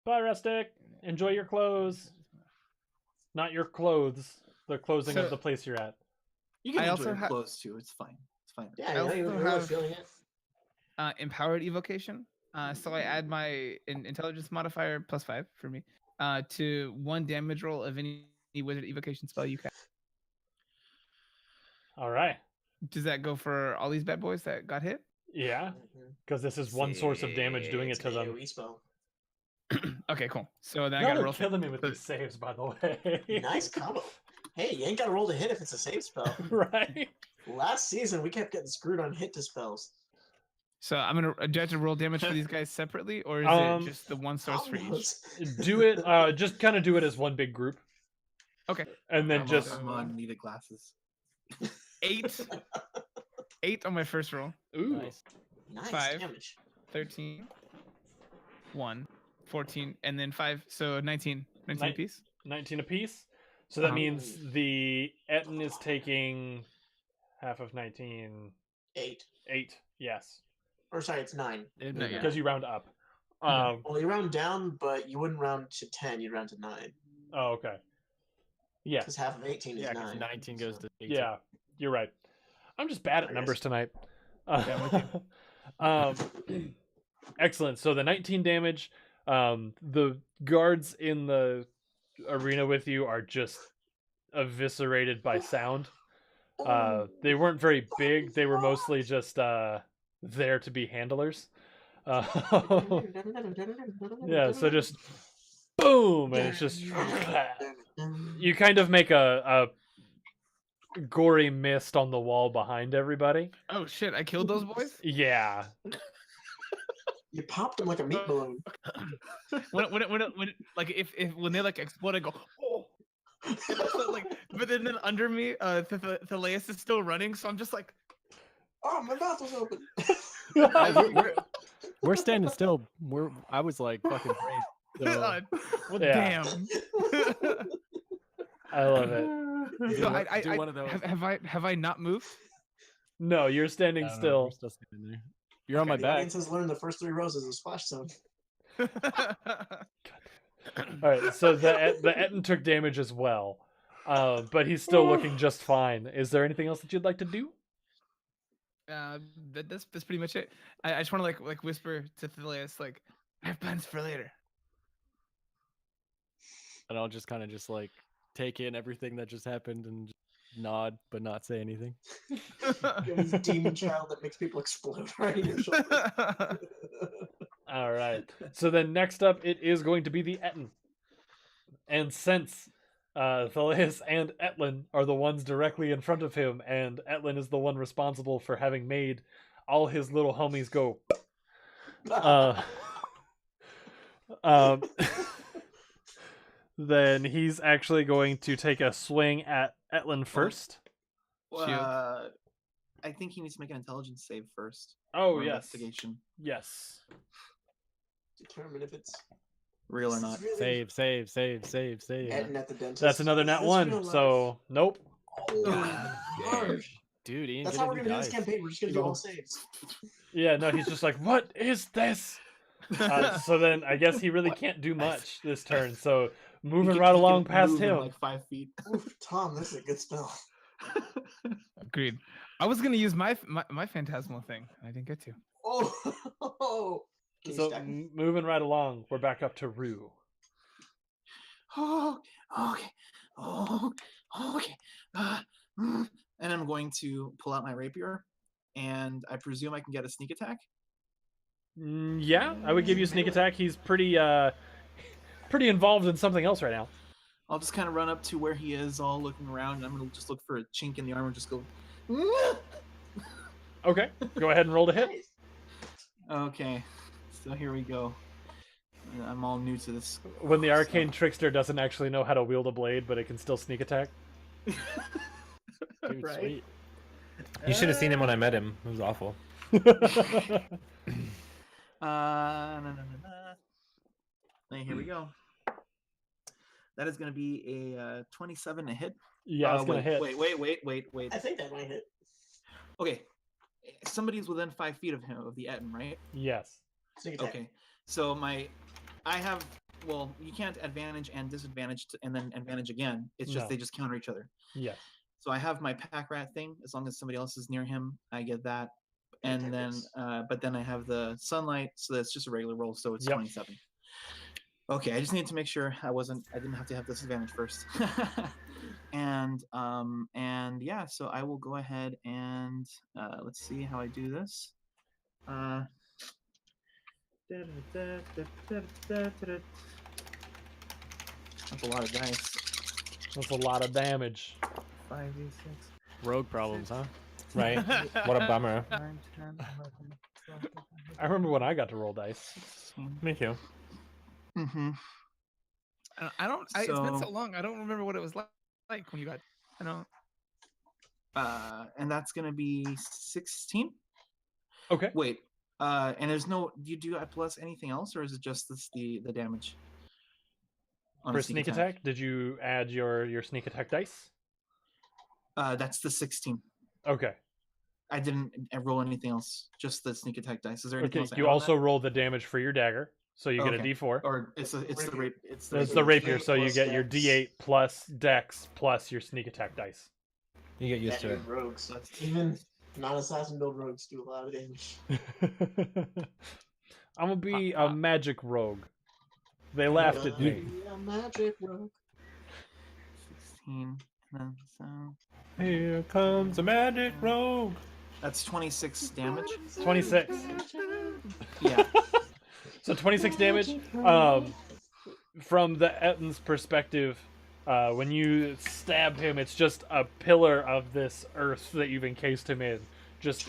Bye, Rustic. Enjoy your clothes. Not your clothes. The closing of So- the place you're at. You can I enjoy also your ha- clothes too. It's fine. It's fine. Yeah, I you know, you're also really have- feeling it. Empowered evocation. So I add my intelligence modifier +5 for me to 1 damage roll of any wizard evocation spell you cast. All right. Does that go for all these bad boys that got hit? Yeah, Mhm. because this is one source of damage doing it It's to an them. AoE spell. Okay, cool. So then I Y'all gotta are roll. killing me with so- these saves, by the way. Nice combo. Hey, you ain't got to roll to hit if it's a save spell. Right? Last season, we kept getting screwed on hit dispels. So I'm gonna do I have to roll damage for these guys separately, or is Um, it just the one source for each? Combos. Do it. Just kind of do it as one big group, Okay. and then Come just on, come on, needed glasses. 8. 8 on my first roll. ooh. Nice. Nice 5. damage. 13. 1. 14, and then 5. So 19. 19 Nin- apiece. 19 apiece. So that Uh-huh. means the Etten is taking half of 19. 8. 8. Yes. Or sorry, it's 9. No, yeah. because you round up. Mhm. Well, you round down, but you wouldn't round to 10. You'd round to 9 Oh, okay. Yeah, because half of 18 is Yeah, because 9. 19 goes so- to 18. yeah, you're right. I'm just bad I at guess. numbers tonight. Yeah, Excellent. So the 19 damage. The guards in the arena with you are just eviscerated by sound. They weren't very big. They were mostly just there to be handlers. Yeah, so just boom, and it's just you kind of make a gory mist on the wall behind everybody. Oh shit! I killed those boys. Yeah, You popped him like a meat balloon. Like when they like explode, I go oh. So, like, but then under me, Thelaeus is still running, so I'm just like, Oh, my mouth was open. We're standing still. I was like fucking brave. So, well, Yeah. damn. I love it. So do one of those. have I not moved? No, you're standing I don't know, still. we're still standing there. You're on my The back. audience has learned the first 3 rows is a splash zone. All right, so the Etten took damage as well, but he's still looking just fine. Is there anything else that you'd like to do? That's pretty much it. I just want to like whisper to Thelaeus like, I have plans for later. And I'll just kind of just like take in everything that just happened and just nod, but not say anything. You have this demon child that makes people explode right in your shoulder. All right. So then next up, it is going to be the Etten. And since Thelaeus and Etlin are the ones directly in front of him, and Etlin is the one responsible for having made all his little homies go, then he's actually going to take a swing at Etlin first. I think he needs to make an intelligence save first. Oh, or yes. Investigation. Yes. Determine if it's Real or not. Save. Etten at the dentist. That's another nat Is this 1. real life? So, nope. Oh, harsh. Dude, Ian, That's get how a we're new gonna do this dice. campaign. We're just gonna do all saves. Yeah, no, he's just like, what is this? So then I guess he really can't do much this turn. So moving He right can along past move in, him. like 5 feet. Oof, Tom, this is a good spell. Agreed. I was gonna use my phantasmal thing. I didn't get to. Oh, Can you So stack 'em? moving right along, we're back up to Rue. Oh, okay. Oh, okay. And I'm going to pull out my rapier, and I presume I can get a sneak attack. Yeah, I would give you a sneak attack. He's pretty involved in something else right now. I'll just kind of run up to where he is, all looking around, and I'm going to just look for a chink in the armor, just go. Okay, go ahead and roll to hit. Nice. Okay, so here we go. I'm all new to this. When the arcane trickster doesn't actually know how to wield a blade, but it can still sneak attack. Dude, Right? sweet. You should have seen him when I met him. It was awful. Hey, here we go. That is going to be a 27 to hit. Yeah, it's gonna hit. Wait. I think that might hit. Okay, somebody's within 5 feet of him, of the Etten, right? Yes. Sneak attack. Okay, so I have, well, you can't advantage and disadvantage and then advantage again. It's just No. they just counter each other. Yes. So I have my pack rat thing. As long as somebody else is near him, I get that. And Okay, then, yes. but then I have the sunlight, so that's just a regular roll. So it's Yep. 27. Okay, I just need to make sure I didn't have to have disadvantage first. and yeah, so I will go ahead and let's see how I do this. That's a lot of dice. That's a lot of damage. 5d6. Rogue problems, huh? Right? What a bummer. 9, 10, 11, 12, 13, I remember when I got to roll dice. 14. Me too. Mm-hmm. It's been so So- long. I don't remember what it was like when you got. I don't. And that's gonna be 16. Okay. Wait. And there's no. Do you do plus anything else, or is it just the damage? On For a sneak attack, did you add your sneak attack dice? That's the 16. Okay. I didn't roll anything else. Just the sneak attack dice. Is there anything Okay, else? I you add on also that? roll the damage for your dagger, so you get a Okay. D4. Or it's the Rapier. it's It's the rapier, D8 so you plus get your dex. D8 plus Dex plus your sneak attack dice. You get used to it. Rogues. Even non-assassin build rogues do a lot of damage. I'm gonna be a magic rogue. They laughed at me. A magic rogue. 16. and then, So Here comes a magic rogue. that's 26 damage. 26. Yeah. So 26 damage. From the Etton's perspective, when you stab him, it's just a pillar of this earth that you've encased him in, just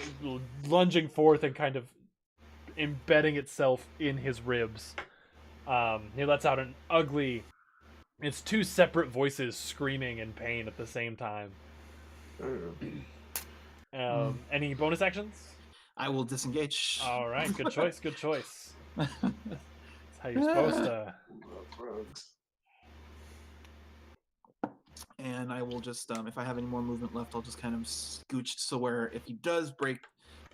lunging forth and kind of embedding itself in his ribs. He lets out an ugly. It's two separate voices screaming in pain at the same time. Any bonus actions? I will disengage. All right, good choice. Good choice. That's how you're supposed to. Rogues. And I will just, if I have any more movement left, I'll just kind of scooch so where if he does break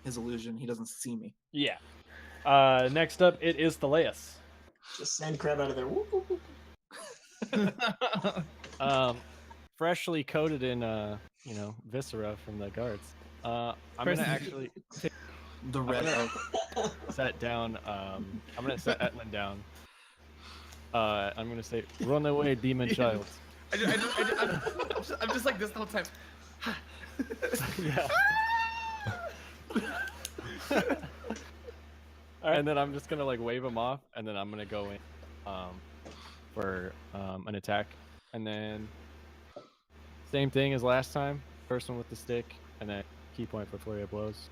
his illusion, he doesn't see me. Yeah. Next up, it is Thaleus. Just send crab out of there. Whoop, whoop, whoop. Freshly coated in viscera from the guards. I'm gonna actually The red oak. set down. I'm gonna set Etlin down. I'm gonna say, "Run away, demon child." I'm just like this the whole time. Yeah. And then I'm just gonna like wave him off, and then I'm gonna go in for an attack, and then same thing as last time. First one with the stick, and then key point for flurry of blows.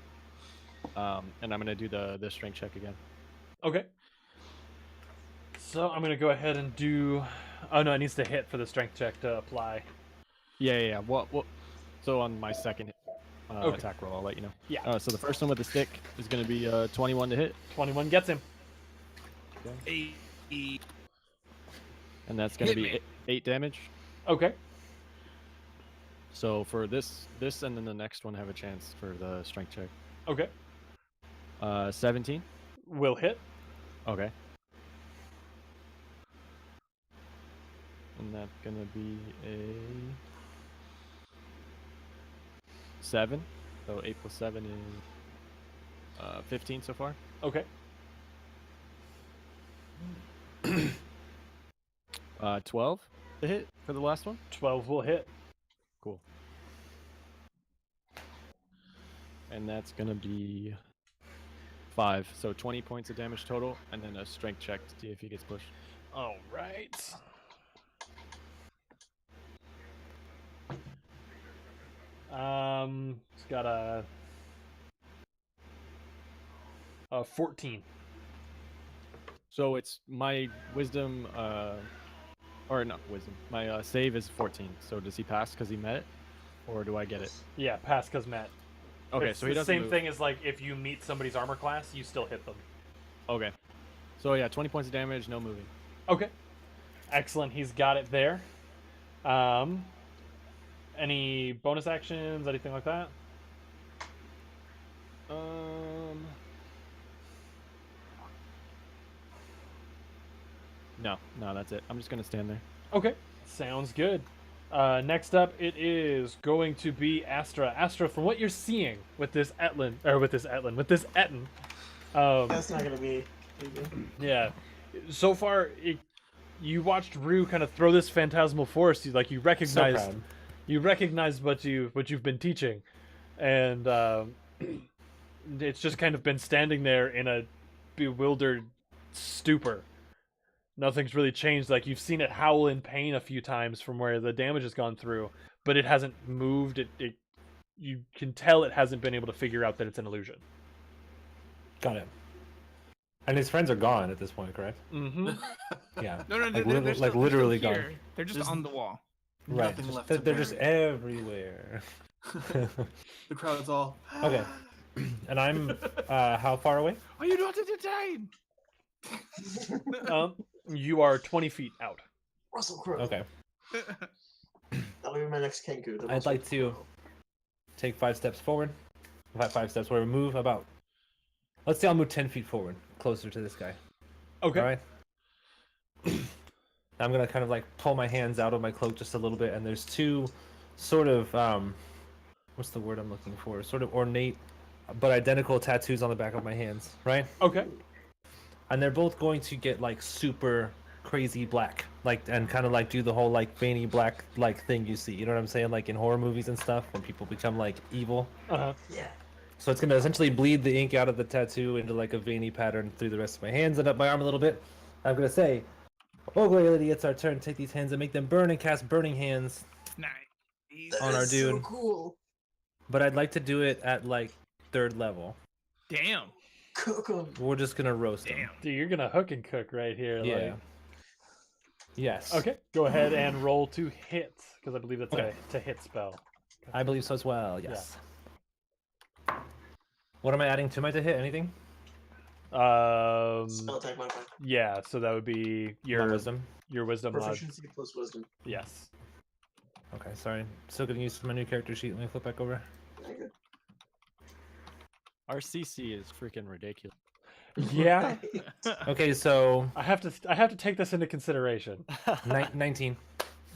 And I'm gonna do the strength check again. Okay. So I'm gonna go ahead and do. Oh no, it needs to hit for the strength check to apply. Yeah. What? So on my second Okay. attack roll, I'll let you know. Yeah. So the first one with the stick is gonna be 21 to hit, 21 gets him. and that's gonna Hit be me. 8 damage. Okay. So for this and then the next one have a chance for the strength check. Okay. 17. Will hit. Okay. And that's gonna be a 7. So 8 plus 7 is 15 so far. Okay. 12 to hit for the last one. 12 will hit. Cool. And that's gonna be 5. So 20 points of damage total, and then a strength check to see if he gets pushed. All right. It's got a 14. So it's my wisdom, or not wisdom. My save is 14. So does he pass because he met it, or do I get it? Yeah, pass cause Matt. Okay, It's so he the doesn't same move. thing as like if you meet somebody's armor class, you still hit them. Okay. So yeah, 20 points of damage, no moving. Okay. Excellent. He's got it there. Any bonus actions, anything like that? No, that's it. I'm just gonna stand there. Okay. Sounds good. Next up, it is going to be Astra. Astra, from what you're seeing with this Etton, That's not gonna be. yeah. So far, you watched Rue kind of throw this phantasmal force. You So recognized, proud. you recognized what you've been teaching, and it's just kind of been standing there in a bewildered stupor. Nothing's really changed. Like you've seen it howl in pain a few times from where the damage has gone through, but it hasn't moved. You can tell it hasn't been able to figure out that it's an illusion. Got it. And his friends are gone at this point, correct? Mm-hmm. Yeah. No, Like, they're literally- still- like they're literally still gone. here. They're just There's on the wall. Right. Nothing just- left they're to they're just bury. everywhere. The crowd's all. Okay. And I'm how far away? Are you not entertained? You are 20 feet out. Russell Crowe. Okay. That'll be my next Kenku. the I'd Russell like to Crowe. take 5 steps forward. 5 steps. Where we move about. Let's say I'll move 10 feet forward, closer to this guy. Okay. All right. I'm gonna kind of like pull my hands out of my cloak just a little bit, and there's two sort of what's the word I'm looking for? Sort of ornate but identical tattoos on the back of my hands, right? Okay. And they're both going to get like super crazy black, like, and kind of like do the whole like veiny black like thing you see. You know what I'm saying? Like in horror movies and stuff, when people become like evil. Uh-huh. Yeah. So it's gonna essentially bleed the ink out of the tattoo into like a veiny pattern through the rest of my hands and up my arm a little bit. I'm gonna say, "Oh, glory lady, it's our turn. Take these hands and make them burn and cast burning hands." Nice. That On our is so dude. cool. But I'd like to do it at like 3rd level. Damn. Cook 'em. We're just gonna roast them. Damn. Dude, you're gonna hook and cook right here. Yeah. Like... Yes. Okay. Go ahead and roll to hit, because I believe that's Okay. a to hit spell. I believe so as well. Yes. What am I adding to my to hit? Anything? Spell attack modifier. Yeah. So that would be My your wisdom. wisdom mod. Proficiency plus wisdom. Yes. Okay, sorry. Still getting used to my new character sheet. Let me flip back over. Yeah, good. Our CC is freaking ridiculous. Yeah. Okay, so I have to take this into consideration. 19.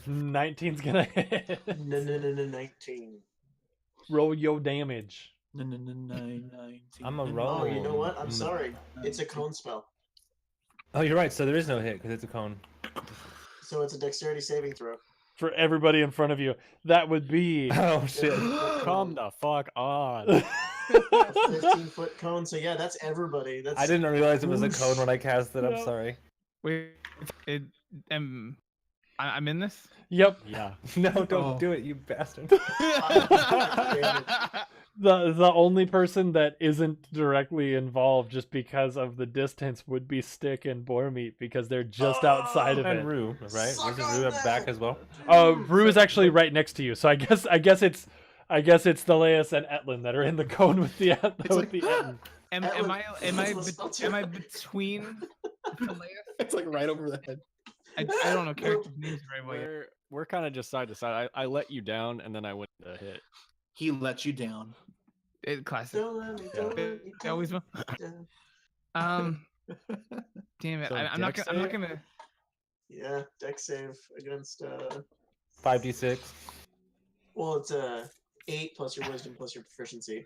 19's gonna hit. No, 19. Roll your damage. I'm a Oh, roll. you know what? I'm No. sorry. It's a cone spell. Oh, you're right. So there is no hit because it's a cone. So it's a dexterity saving throw. For everybody in front of you, that would be Oh shit. Come the fuck on. A 15-foot cone. So yeah, that's everybody. That's I didn't realize it was a cone when I cast it. I'm No. sorry. Wait. I'm in this. Yep. Yeah. No, don't Oh. do it, you bastard. The only person that isn't directly involved just because of the distance would be Stick and Boar Meat, because they're just outside of And it. Rue, right? Suck Wasn't on Rue that. back as well? Rue is actually right next to you, so I guess it's Thaleas and Etlin that are in the cone with the like- the Etlin. Am I between? It's like right over the head. I don't know character names very well yet. We're kind of just side to side. I let you down and then I went to hit. He let you down. Classic. Don't let me, don't let me I always will. down. Damn it! So I'm not dex gonna. Yeah, dex save against 5d6. well, it's 8 plus your wisdom plus your proficiency.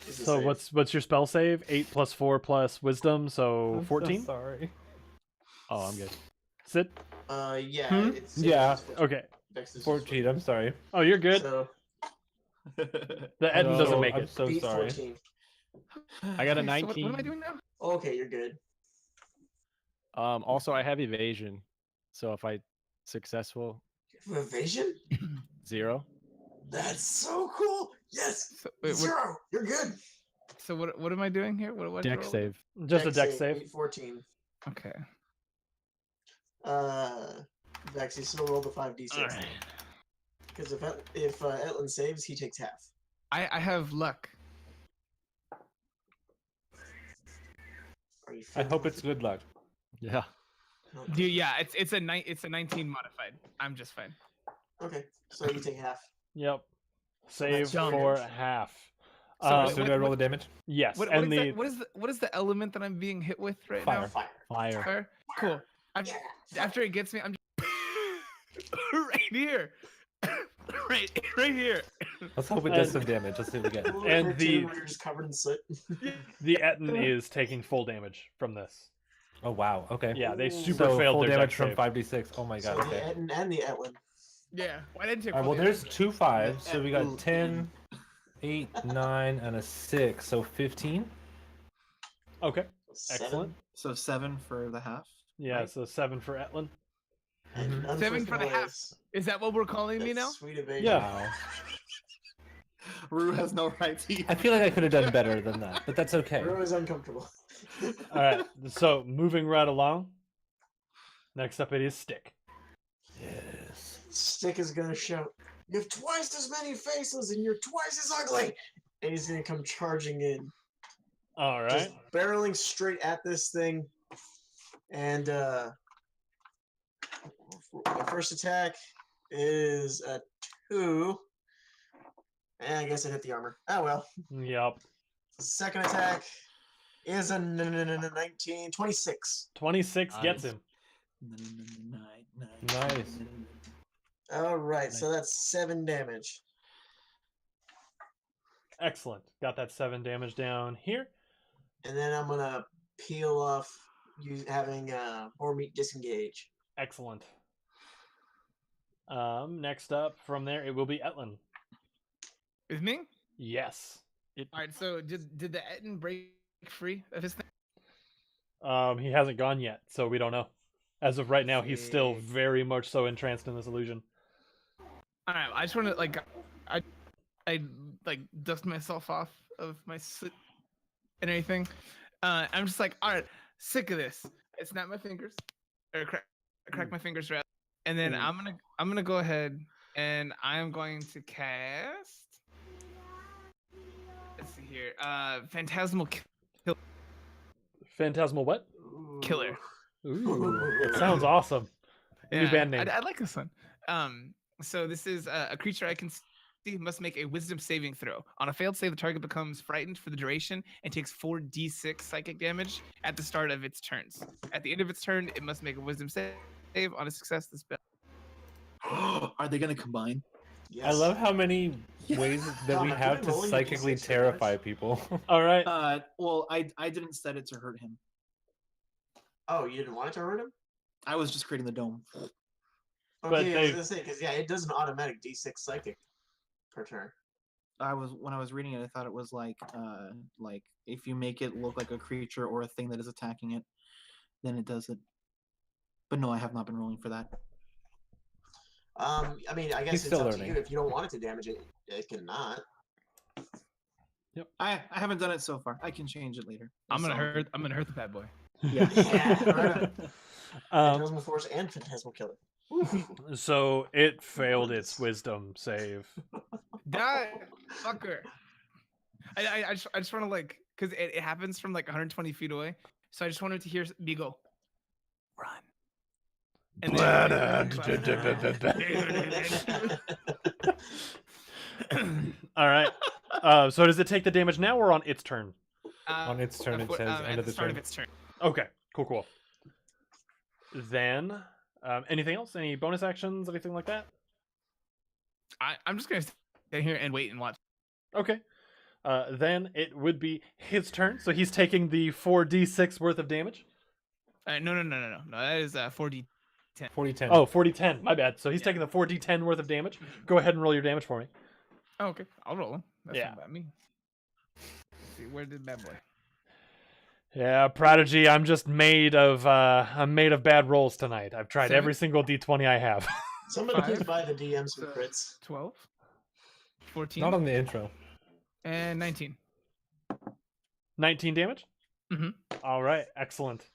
is the So save. what's your spell save? 8 plus 4 plus wisdom, so I'm so 14. sorry. Oh, I'm good. Sit. Yeah, Hmm? it's Yeah. Okay. Dex is 14, I'm sorry. Oh, you're good. So The Etlin doesn't make I'm it. so beat sorry. 14. I got a Okay, so 19. what am I doing now? Okay, you're good. Also, I have evasion, so if I successful, You have evasion? 0. That's so cool. Yes. So, wait, 0. You're good. so what am I doing here? What Deck roll? save. Just a dex save. 14. Okay. Vex, you still roll the 5d6. Because if Etlin saves, he takes half. I have luck. Are you? I hope it's good luck. Yeah. Dude, yeah, it's a 19 modified. I'm just fine. Okay, so you take half. Yep. Save damage. for half. So So what- do I roll the damage? Yes, What, and what is the element that I'm being hit with right Fire. now? Fire. Fire. Fire. Cool. Yeah. After it gets me, I'm just right here. right here. Let's hope it does some damage. Let's see what we get. A little And cartoon the- where you're just covered in soot. the Etten is taking full damage from this. Oh wow. Okay. Yeah, they Ooh. super So failed full their damage dex from save. 5d6. Oh my So god. the Okay. Etten and the Etlin. Yeah. Why didn't you? All right. Well, there's 2 5s, so we got 10, 8, 9, and a 6, so 15. Okay, 7, excellent. So 7 for the half. Yeah, Right. so 7 for Etlin. And none 7 for the half. Thales. Is that what we're calling me That's now? Sweet evasion. Yeah. Wow. Rue has no right to. I feel like I could have done better than that, but that's okay. Everyone is uncomfortable. All right, so moving right along. Next up, it is Stick. Yes. Stick is gonna shout, "You have twice as many faces, and you're twice as ugly!" And he's gonna come charging in, All right. just barreling straight at this thing. And the first attack is a 2. I guess it hit the armor. Oh well. Yep. Second attack is a 19, 26. 26 gets Nice. him. Nice. All right, so that's 7 damage. Excellent. Got that 7 damage down here. And then I'm gonna peel off having more meat disengage. Excellent. Next up from there, it will be Etlin. With me? Yes. All right. So did the Etten break free of his thing? He hasn't gone yet, so we don't know. As of right now, he's still Sick. very much so entranced in this illusion. All right. I just want to I like dust myself off of my sleep and everything. I'm just like, all right, sick of this. I snap my fingers, or crack my fingers rather, and then I'm gonna go ahead and I'm going to cast. Let's see here. Phantasmal Phantasmal what? Killer. Ooh, it sounds awesome. New band name. I like this one. So this is a creature I can see must make a Wisdom saving throw. On a failed save, the target becomes frightened for the duration and takes 4d6 psychic damage at the start of its turns. At the end of its turn, it must make a Wisdom save. On a success, the spell. Are they going to combine? Yes. I love how many ways that we Donna, have can to I roll your psychically D6 terrify people. All right. Well, I didn't set it to hurt him. Oh, you didn't want it to hurt him? I was just creating the dome. But Okay, I was they- gonna say because it does an automatic D6 psychic per turn. When I was reading it, I thought it was like if you make it look like a creature or a thing that is attacking it, then it does it. But no, I have not been rolling for that. I mean, I guess He's it's still up to learning. you. If you don't want it to damage it, it cannot. I haven't done it so far. I can change it later. I'm gonna So- hurt the bad boy. Yeah. Yeah. Um, Phantasmal Force and Phantasmal Killer. so it failed its wisdom save. Die, fucker. I just want to like, cause it happens from like 120 feet away. So I just wanted to hear me go, run. And All right. So does it take the damage now or on its turn? On its turn, it says at end of the start turn. of its turn. Okay. Cool. Then, anything else? Any bonus actions? Anything like that? I'm just gonna stand here and wait and watch. Okay. Then it would be his turn. So he's taking the 4d6 worth of damage. No. That is 4d. 40-10. Oh, 40-10. My bad. So he's taking the 4d10 worth of damage. Go ahead and roll your damage for me. Oh, okay. I'll roll him. That's Yeah. not about me. Let's see, where did bad boy? Yeah, Prodigy, I'm just made of bad rolls tonight. I've tried every 7? single d20 I have. Somebody please 5. buy the DMs for So- crits. 12, 14, Not on the intro. and 19. 19 damage? Mhm. All right, excellent.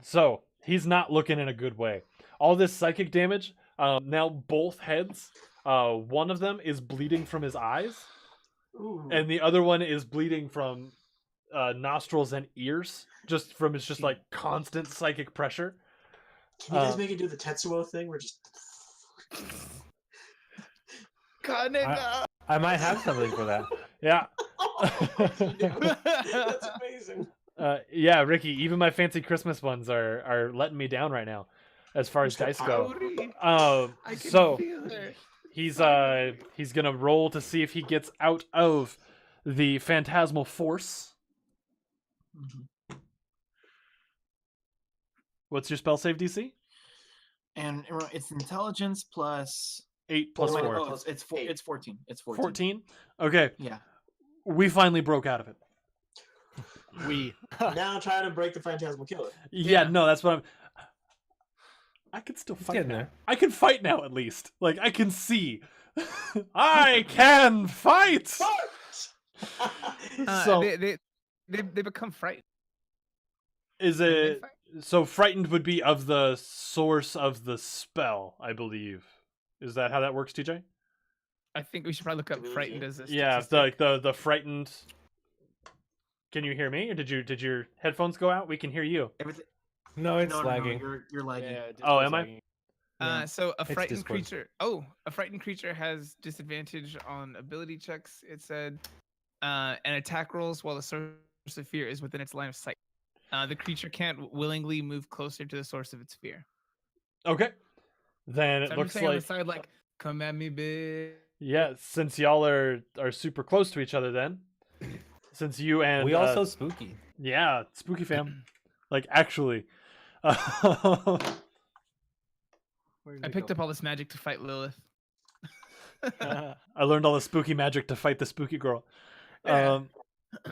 So, he's not looking in a good way. All this psychic damage, now both heads, one of them is bleeding from his eyes, Ooh. and the other one is bleeding from nostrils and ears, just from his just like constant psychic pressure. Can you guys make it do the Tetsuo thing? We're just. Kaneda! I might have something for that. Yeah. That's amazing. Yeah, Ricky, even my fancy Christmas ones are letting me down right now as far as dice go. I can So feel her. he's gonna roll to see if he gets out of the phantasmal force. What's your spell save DC? And it's intelligence plus 8 plus Oh, wait, 4. oh, it's 8. it's 14. It's 14. 14? Okay, Yeah. we finally broke out of it. We. Now try to break the Phantasmal Killer. Yeah, no, that's what I can still It's fight getting now. there. I can fight now at least. Like, I can see. I can fight! So, They become frightened. is when they it... fight. So frightened would be of the source of the spell, I believe. Is that how that works, TJ? I think we should probably look up Really frightened do. as a Yeah, statistic. the frightened. Can you hear me, or did your headphones go out? We can hear you. Everything. No, it's No, lagging. you're lagging. Yeah, Oh, Discord's am I? lagging. Yeah. So a It's frightened Discord. creature. Oh, a frightened creature has disadvantage on ability checks. It said, and attack rolls while the source of fear is within its line of sight. The creature can't willingly move closer to the source of its fear. Okay. Then So it I'm looks just saying on the like side, like, come at me, bitch. yeah, since y'all are super close to each other, then since you and We also spooky. yeah, spooky fam, like actually, I I picked up all this magic to fight Lilith. learned all the spooky magic to fight the spooky girl. Yeah.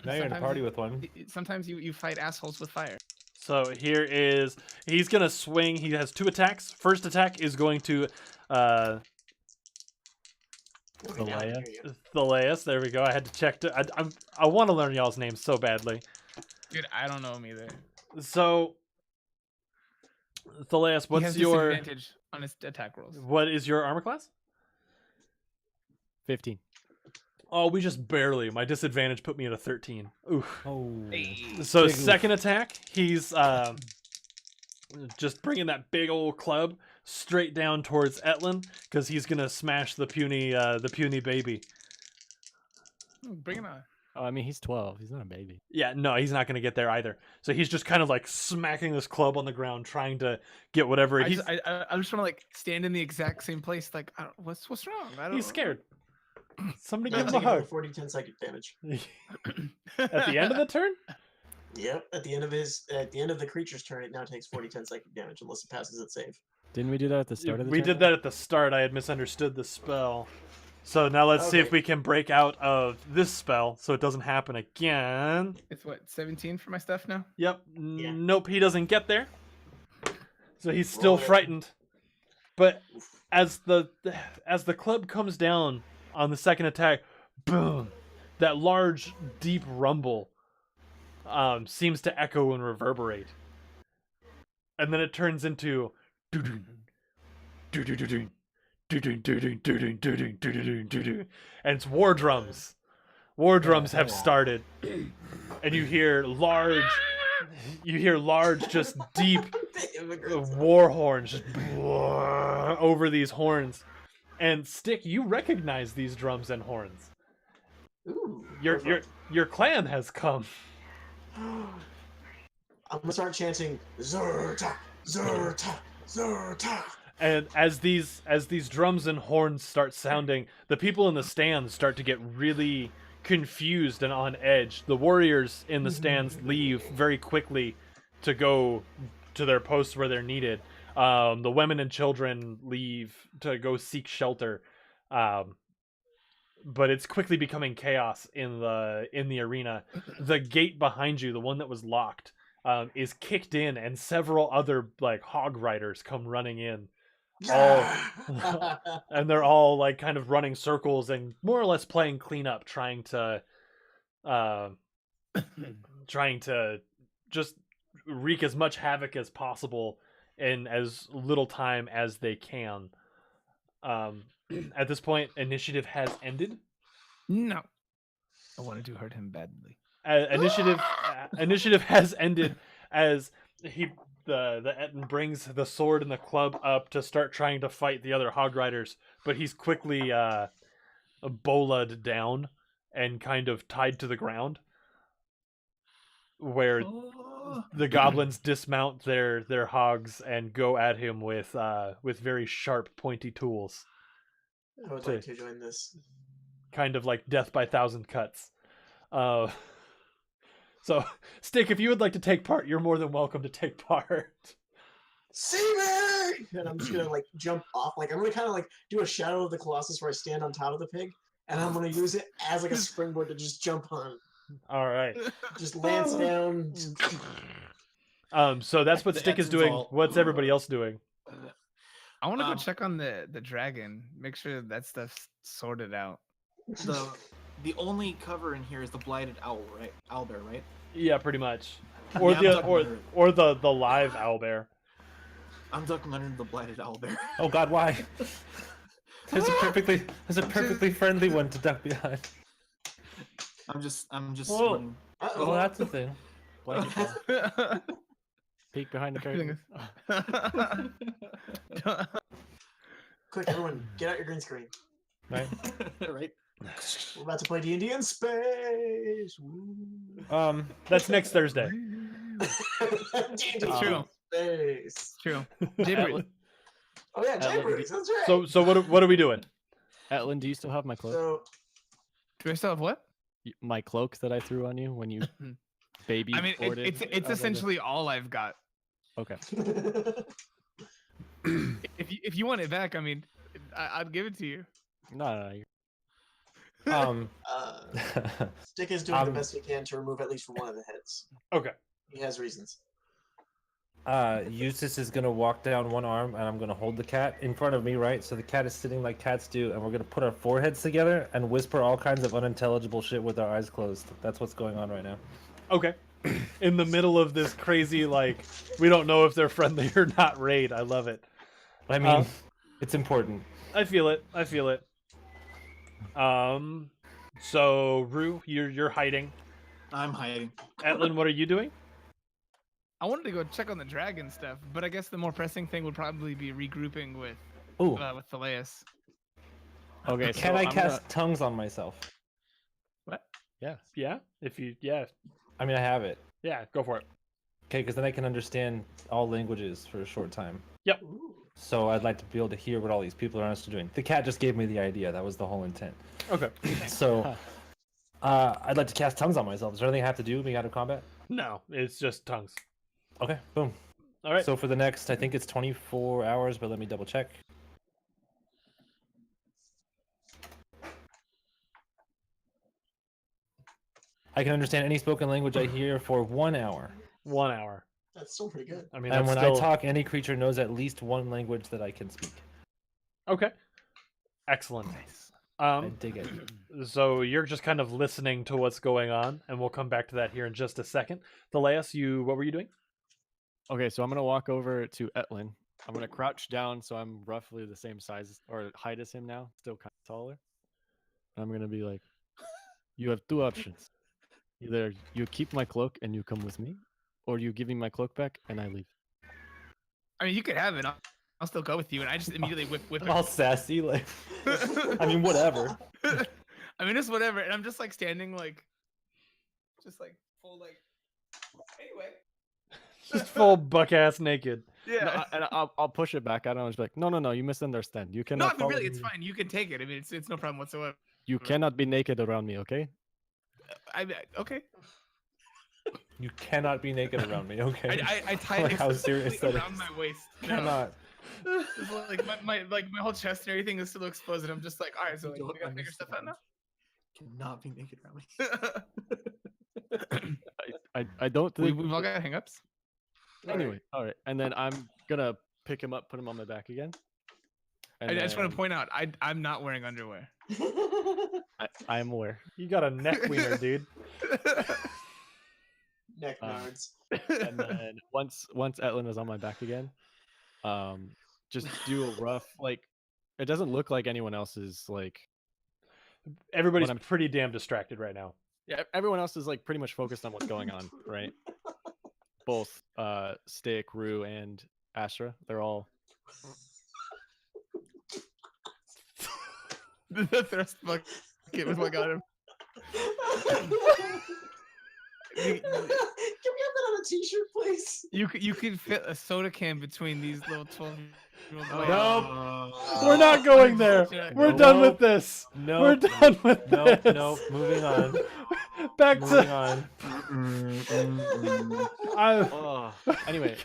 Now you're in a Sometimes party you- with one. Sometimes you fight assholes with fire. So here is he's gonna swing. He has 2 attacks. First attack is going to Okay, now I can Thalea? hear you. Thaleus. There we go. I had to check. I want to learn y'all's names so badly. Dude, I don't know him either. So Thaleus, He has what's your disadvantage on his attack rolls. what is your armor class? 15. Oh, we just barely. My disadvantage put me at a 13. Oof. Oh. So Big oof. second attack, he's just bringing that big old club straight down towards Etlin because he's gonna smash the puny baby. Bring it on. Oh, I mean, he's 12. He's not a baby. Yeah, no, he's not gonna get there either. So he's just kind of like smacking this club on the ground, trying to get whatever. I He's just, I just want to like stand in the exact same place. Like, what's wrong? I don't. he's scared. Somebody Now give him a take another hug. 40, 10 psychic damage. At the end of the turn? Yep. At the end of the creature's turn, it now takes 40, 10 psychic damage unless it passes its save. Didn't we do that at the start of the We turn? did that at the start. I had misunderstood the spell. So now let's see if Okay. we can break out of this spell so it doesn't happen again. It's what 17 for my stuff now. Yep. Yeah. Nope, he doesn't get there. So he's still Roll it. frightened. But Oof. as the club comes down on the second attack, boom, that large, deep rumble seems to echo and reverberate. And then it turns into doo-doo, doo-doo-doo-doo, doo-doo-doo-doo, doo-doo-doo-doo, doo-doo-doo-doo-doo. And it's war drums. War drums have started. And you hear large, just deep war horns just over these horns. And Stick, you recognize these drums and horns. Ooh. Your clan has come. I'm gonna start chanting Zerta, Zerta, Zerta. And as these drums and horns start sounding, the people in the stands start to get really confused and on edge. The warriors in the stands leave very quickly to go to their posts where they're needed. The women and children leave to go seek shelter. But it's quickly becoming chaos in the arena. The gate behind you, the one that was locked, is kicked in, and several other like hog riders come running in. And they're all like kind of running circles and more or less playing cleanup, trying to just wreak as much havoc as possible in as little time as they can. At this point, initiative has ended. No, I wanted to hurt him badly. Initiative has ended as the Etten brings the sword and the club up to start trying to fight the other hog riders, but he's quickly bola'd down and kind of tied to the ground, where the goblins dismount their hogs and go at him with very sharp, pointy tools, I would like to join this. kind of like death by thousand cuts. So, Stick, if you would like to take part, you're more than welcome to take part. See me! And I'm just gonna like jump off. Like I'm gonna kind of like do a Shadow of the Colossus where I stand on top of the pig, and I'm gonna use it as like a springboard to just jump on. All right. Just lance down. So that's what The Stick is Etten's doing. all- What's everybody else doing? I want to go Um, check on the dragon. Make sure that stuff's sorted out. The only cover in here is the blighted owl, right? Owlbear, right? Yeah, pretty much. Or Yeah, I'm the talking about her. or the live owlbear. I'm ducking under the blighted owlbear. Oh God, why? There's a perfectly friendly one to duck behind. I'm just. Whoa. running. Well, that's the thing. Blanket ball. Peek behind the curtain. Everything Quick, everyone, get out your green screen. Right. Right. We're about to play D&D in space. Woo. That's next Thursday. D&D That's true. in space. True. Jaybreeze. Oh yeah, Atlan, Jaybreeze. That's right. So what are we doing? Atlin, do you still have my cloak? So Do I still have what? My cloak that I threw on you when you baby I mean, boarded? it's essentially all I've got. Okay. If you want it back, I mean, I'd give it to you. No. Stick is doing the best he can to remove at least one of the heads. Okay. He has reasons. Eustace is gonna walk down one arm, and I'm gonna hold the cat in front of me, right? So the cat is sitting like cats do, and we're gonna put our foreheads together and whisper all kinds of unintelligible shit with our eyes closed. That's what's going on right now. Okay. In the middle of this crazy, like, we don't know if they're friendly or not raid. I love it. I mean, it's important. I feel it. So Rue, you're hiding. I'm hiding. Atlin, what are you doing? I wanted to go check on the dragon stuff, but I guess the more pressing thing would probably be regrouping with Ooh, with Thaleus. Okay. can I cast tongues on myself? What? Yeah. Yeah. I mean, I have it. Yeah. Go for it. Okay, because then I can understand all languages for a short time. Yep. Ooh. So I'd like to be able to hear what all these people are actually doing. The cat just gave me the idea. That was the whole intent. Okay. So I'd like to cast tongues on myself. Is there anything I have to do being out of combat? No, it's just tongues. Okay, boom. All right. So for the next, I think it's 24 hours, but let me double check. I can understand any spoken language I hear for 1 hour. 1 hour. That's still pretty good. I mean, And that's when still... I talk, any creature knows at least one language that I can speak. Okay. Excellent. I dig it. So you're just kind of listening to what's going on, and we'll come back to that here in just a second. Thaleus, what were you doing? Okay, so I'm gonna walk over to Etlin. I'm gonna crouch down so I'm roughly the same size or height as him now, still kind of taller. And I'm gonna be like, "You have two options. Either you keep my cloak and you come with me, or you give me my cloak back and I leave." I mean, you could have it. I'll still go with you, and I just immediately whip it. All sassy, like, I mean, whatever. I mean, it's whatever, and I'm just like standing, just like full, like. Anyway. Just full buck ass naked. Yeah. No, and I'll push it back. I don't just be like, no, you misunderstand. You No, cannot. I mean, follow really, it's me. fine. You can take it. I mean, it's no problem whatsoever. You cannot be naked around me, okay? Okay. You cannot be naked around me, okay? I tied Like it how serious completely that around is. my waist. No. Cannot. It's like my whole chest and everything is still exposed, and I'm just like, all right, so like, You we don't gotta figure stuff out now. Cannot be naked around me. I don't think. We've all got hangups. Anyway, all right, and then I'm gonna pick him up, put him on my back again. And I just want to then- point out, I'm not wearing underwear. I am aware. You got a neck wiener, dude. Neck Um, nards. And then once Etlin is on my back again, just do a rough like. It doesn't look like anyone else is like. Everybody's I'm- pretty damn distracted right now. Yeah, everyone else is like pretty much focused on what's going on, right? Both Stick, Rue, and Astra. They're all. The thrust bucket was what got him. Can we have that on a t-shirt, please? You could fit a soda can between these little 12-year-old boys. Nope. We're not going there. We're done with this. No. We're done with Nope, this. nope. Moving on. Back Moving to. on. I, Anyway,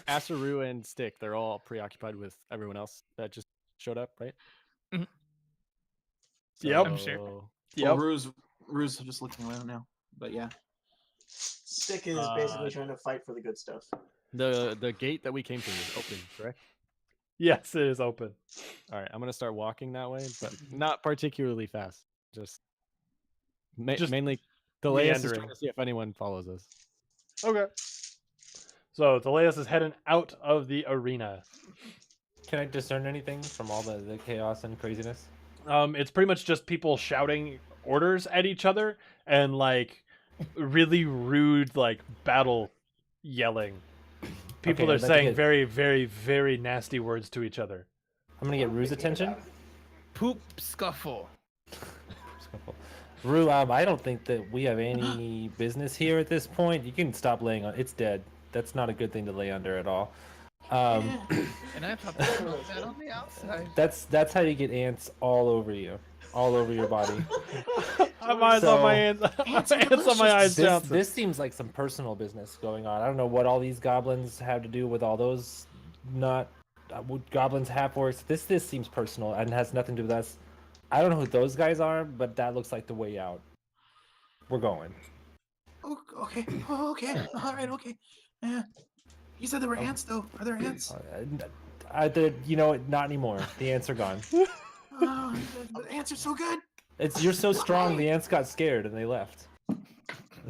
Astra, Rue, and Stick. They're all preoccupied with everyone else that just showed up, right? Mhm. Yep. I'm sure. So- Well, Yep. Rue's just looking around now. But yeah. Stick is basically trying to fight for the good stuff. The gate that we came through is open, correct? Yes, it is open. All right, I'm gonna start walking that way, but not particularly fast. Just, Just mainly, Thaleus is meandering. trying to see if anyone follows us. Okay. So Thaleus is heading out of the arena. Can I discern anything from all the chaos and craziness? It's pretty much just people shouting orders at each other and like really rude like battle yelling. People Okay, are I'd like to saying get- very, very, very nasty words to each other. I'm gonna get Rue's attention. Poop scuffle. Rue, I don't think that we have any business here at this point. You can stop laying on. It's dead. That's not a good thing to lay under at all. And I thought that was that on the outside. That's how you get ants all over you, all over your body. I'm eyes on my hands. Ants on my eyes, Johnson. This seems like some personal business going on. I don't know what all these goblins have to do with all those not goblins half-orcs. This seems personal and has nothing to do with us. I don't know who those guys are, but that looks like the way out. We're going. Okay. Oh, okay. All right. Okay. You said there were ants, though. Are there ants? You know what? Not anymore. The ants are gone. Oh, the ants are so good. You're so strong. The ants got scared and they left.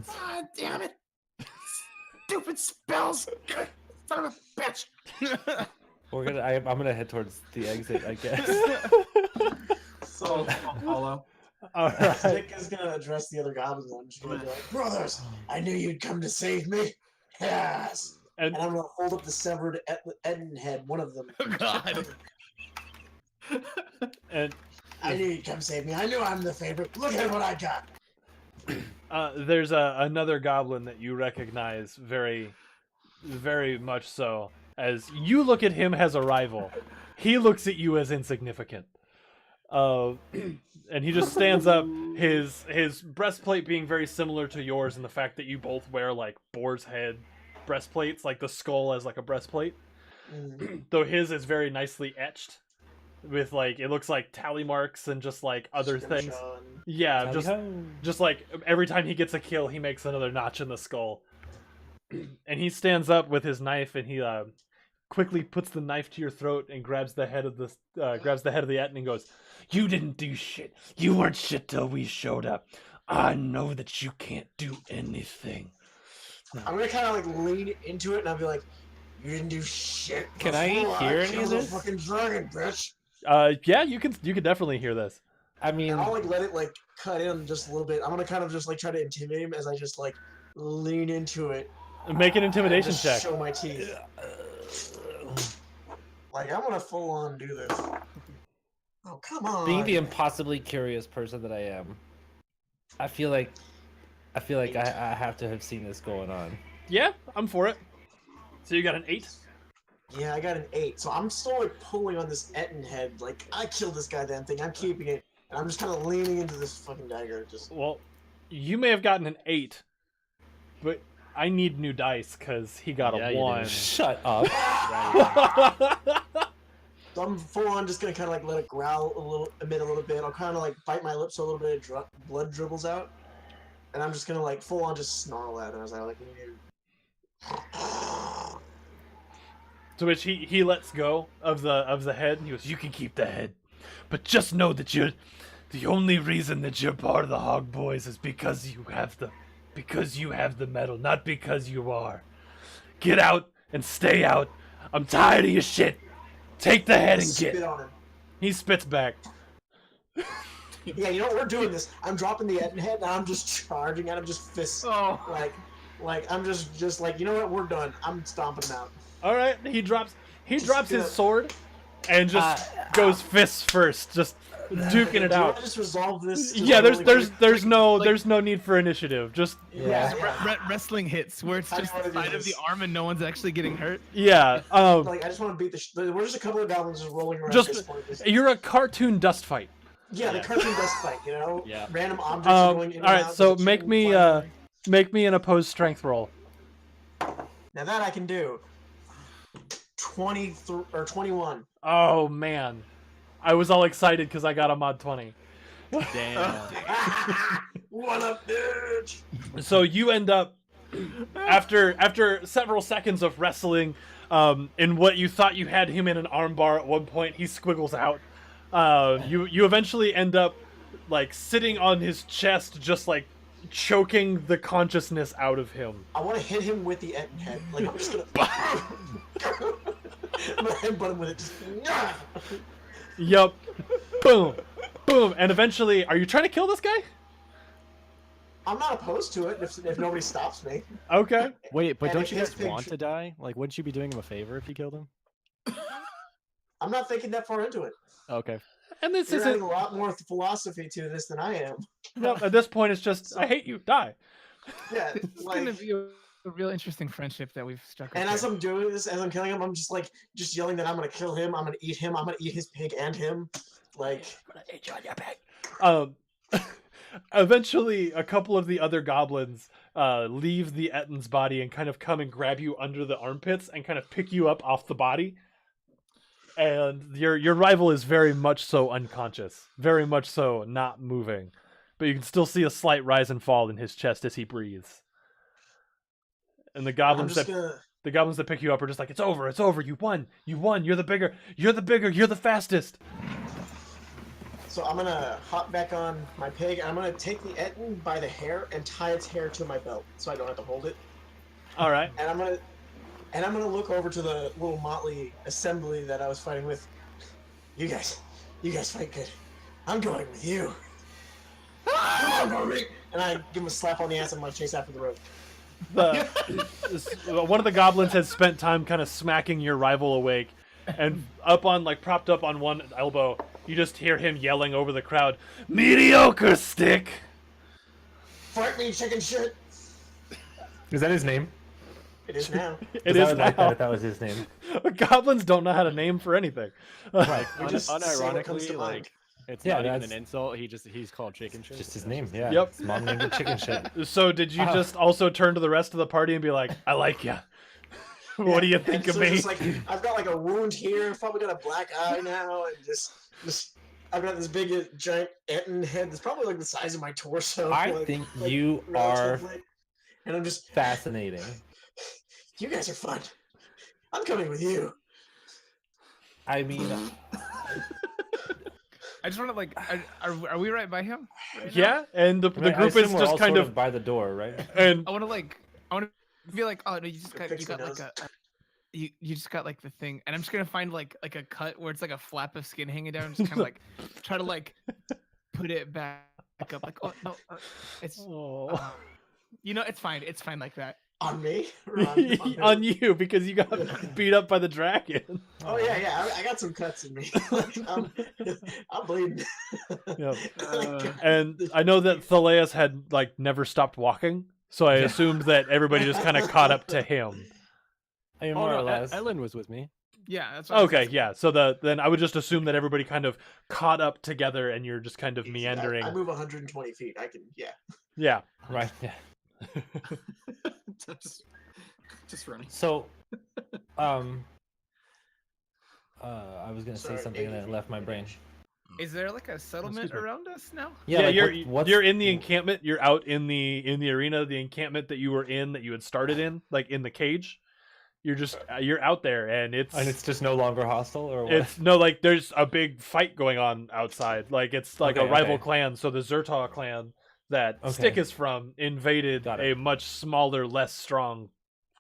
Ah, damn it! Stupid spells. Son of a bitch. I'm gonna head towards the exit, I guess. So I'll follow. All right. Nick is gonna address the other goblins. I'm just gonna be like, brothers, I knew you'd come to save me. Yes. And And I'm gonna hold up the severed Eden head, one of them. Oh, God. and I knew you'd come save me. I knew I'm the favorite. Look at what I got. there's another goblin that you recognize very, very much so. As you look at him as a rival, he looks at you as insignificant. And he just stands up, his breastplate being very similar to yours in the fact that you both wear like boar's head breastplates, like the skull as like a breastplate. Though his is very nicely etched with like, it looks like tally marks and just like other things. Yeah, just like every time he gets a kill, he makes another notch in the skull. And he stands up with his knife and he quickly puts the knife to your throat and grabs the head of the Etten and goes, "You didn't do shit. You weren't shit till we showed up. I know that you can't do anything." I'm gonna kind of like lean into it and I'll be like, "You didn't do shit. Can I before hear any of killed a this? Fucking dragon, bitch." Yeah, you can definitely hear this. I mean, And I'll like let it like cut in just a little bit. I'm gonna kind of just like try to intimidate him as I just like lean into it. Make an and intimidation just check. Show my teeth. Like I'm gonna full on do this. Oh come on. being the impossibly curious person that I am, I feel like I have to have seen this going on. Yeah, I'm for it. So you got an 8? Yeah, I got an 8. So I'm still like pulling on this Etten head. Like I killed this goddamn thing. I'm keeping it, and I'm just kind of leaning into this fucking dagger. Just Well, you may have gotten an 8, but I need new dice because he got Yeah, a you 1. do. Shut up. so I'm full on just gonna kind of like let it growl emit a little bit. I'll kind of like bite my lips so a little bit of blood dribbles out, and I'm just gonna like full on just snarl at him as I like. To which he lets go of the head and he goes, "You can keep the head, but just know that the only reason that you're part of the Hog Boys is because you have the metal, not because you are. Get out and stay out. I'm tired of your shit. Take the head and Spit get." on him. He spits back. Yeah, you know what? We're doing this. I'm dropping the Etten head and I'm just charging at him, just fists. Oh. Like I'm just like, you know what? We're done. I'm stomping him out. All right, he drops his sword and just goes fists first, just duking it Do you out. wanna just resolve this? Yeah, really quick? there's no need for initiative. Just Yeah. Wrestling hits where it's How do just you the wanna do side of the this? arm and no one's actually getting hurt. yeah. Like I just want to beat the. We're just a couple of goblins just rolling around. Just this point. you're a cartoon dust fight. Yeah, the cartoon dust fight. You know. Yeah. Random objects are going in all and right, out, so the make chicken me flying. make me an opposed strength roll. Now that I can do. 23 or 21. Oh man, I was all excited because I got a mod 20. Damn. What up, bitch? So you end up after several seconds of wrestling, in what you thought you had him in an armbar at one point, he squiggles out. You eventually end up like sitting on his chest, just like choking the consciousness out of him. I want to hit him with the Etten head. Like I'm just gonna. I'm gonna headbutt him with it. Just, Yup. Boom. Boom. And eventually, are you trying to kill this guy? I'm not opposed to it if nobody stops me. Okay. Wait, but And don't if you his guys pig want sh- to die? Like, wouldn't you be doing him a favor if you killed him? I'm not thinking that far into it. Okay. And this You're adding isn't. a lot more philosophy to this than I am. No, at this point, it's just I hate you. Die. Yeah, This is gonna be a real interesting friendship that we've struck. and up as here. I'm doing this, as I'm killing him, I'm just yelling that I'm gonna kill him. I'm gonna eat him. I'm gonna eat his pig and him. Like, Um, eventually, a couple of the other goblins leave the Ettin's body and kind of come and grab you under the armpits and kind of pick you up off the body. And your rival is very much so unconscious, very much so not moving, but you can still see a slight rise and fall in his chest as he breathes. And the I'm goblins just that gonna. the goblins that pick you up are just like, it's over, you won, you're the bigger, you're the fastest. So I'm gonna hop back on my pig, and I'm gonna take the Ettin by the hair and tie its hair to my belt, so I don't have to hold it. All right. And I'm gonna look over to the little motley assembly that I was fighting with. You guys fight good. I'm going with you. Come on, Barbie! And I give him a slap on the ass and I'm gonna chase after the road. One of the goblins has spent time kind of smacking your rival awake, and propped up on one elbow, you just hear him yelling over the crowd, "Mediocre stick!" Fight me, chicken shit! Is that his name? It is now. It 'Cause is I would like that now. if that was his name. Goblins don't know how to name for anything. Right. We just say what comes to Unironically, mind. like it's Yeah, not even that's- an insult. He's called chicken shit. Just his name, yeah. Yep. His mom named it chicken shit. So did you just also turn to the rest of the party and be like, "I like ya"? What do you think And of so me? just like, I've got like a wound here, I've probably got a black eye now, and just I've got this big giant Ettin head that's probably like the size of my torso. I like- think like, you are relatively. And I'm just, fascinating. you guys are fun. I'm coming with you. I mean, I just want to like, are we right by him? right now? Yeah, and the I mean, I group assume is we're just all kind sort of by the door, right? and I want to be like, oh no, you just got Fix you my got like nose. you just got like the thing, and I'm just gonna find like a cut where it's like a flap of skin hanging down, and just kind of like try to like put it back up, like oh no, it's oh. you know it's fine like that. On me? Or on who? on you because you got beat up by the dragon. Oh yeah, I got some cuts in me. Like, I'm bleeding. Yep. Like, And I know that Thaleas had like never stopped walking, so I assumed that everybody just kind of caught up to him. I mean, Oh more or no, less. Ellen was with me. Yeah, that's what I was Okay, asking. yeah. So then I would just assume that everybody kind of caught up together, and you're just kind of easy. meandering. I move 120 feet. I can, yeah. Yeah. Right, yeah. just running. So, I was gonna say Sorry, something and then it 80 left my feet brain. Is there like a settlement Excuse me. around us now? Yeah, like, you're what's- you're in the encampment. You're out in the arena, the encampment that you were in, that you had started in, like in the cage. You're just you're out there, and it's just no longer hostile, or what? it's no like there's a big fight going on outside. Like it's like a Okay, rival okay. clan. So the Zertaw clan that Okay. Stick is from invaded Got a it. much smaller, less strong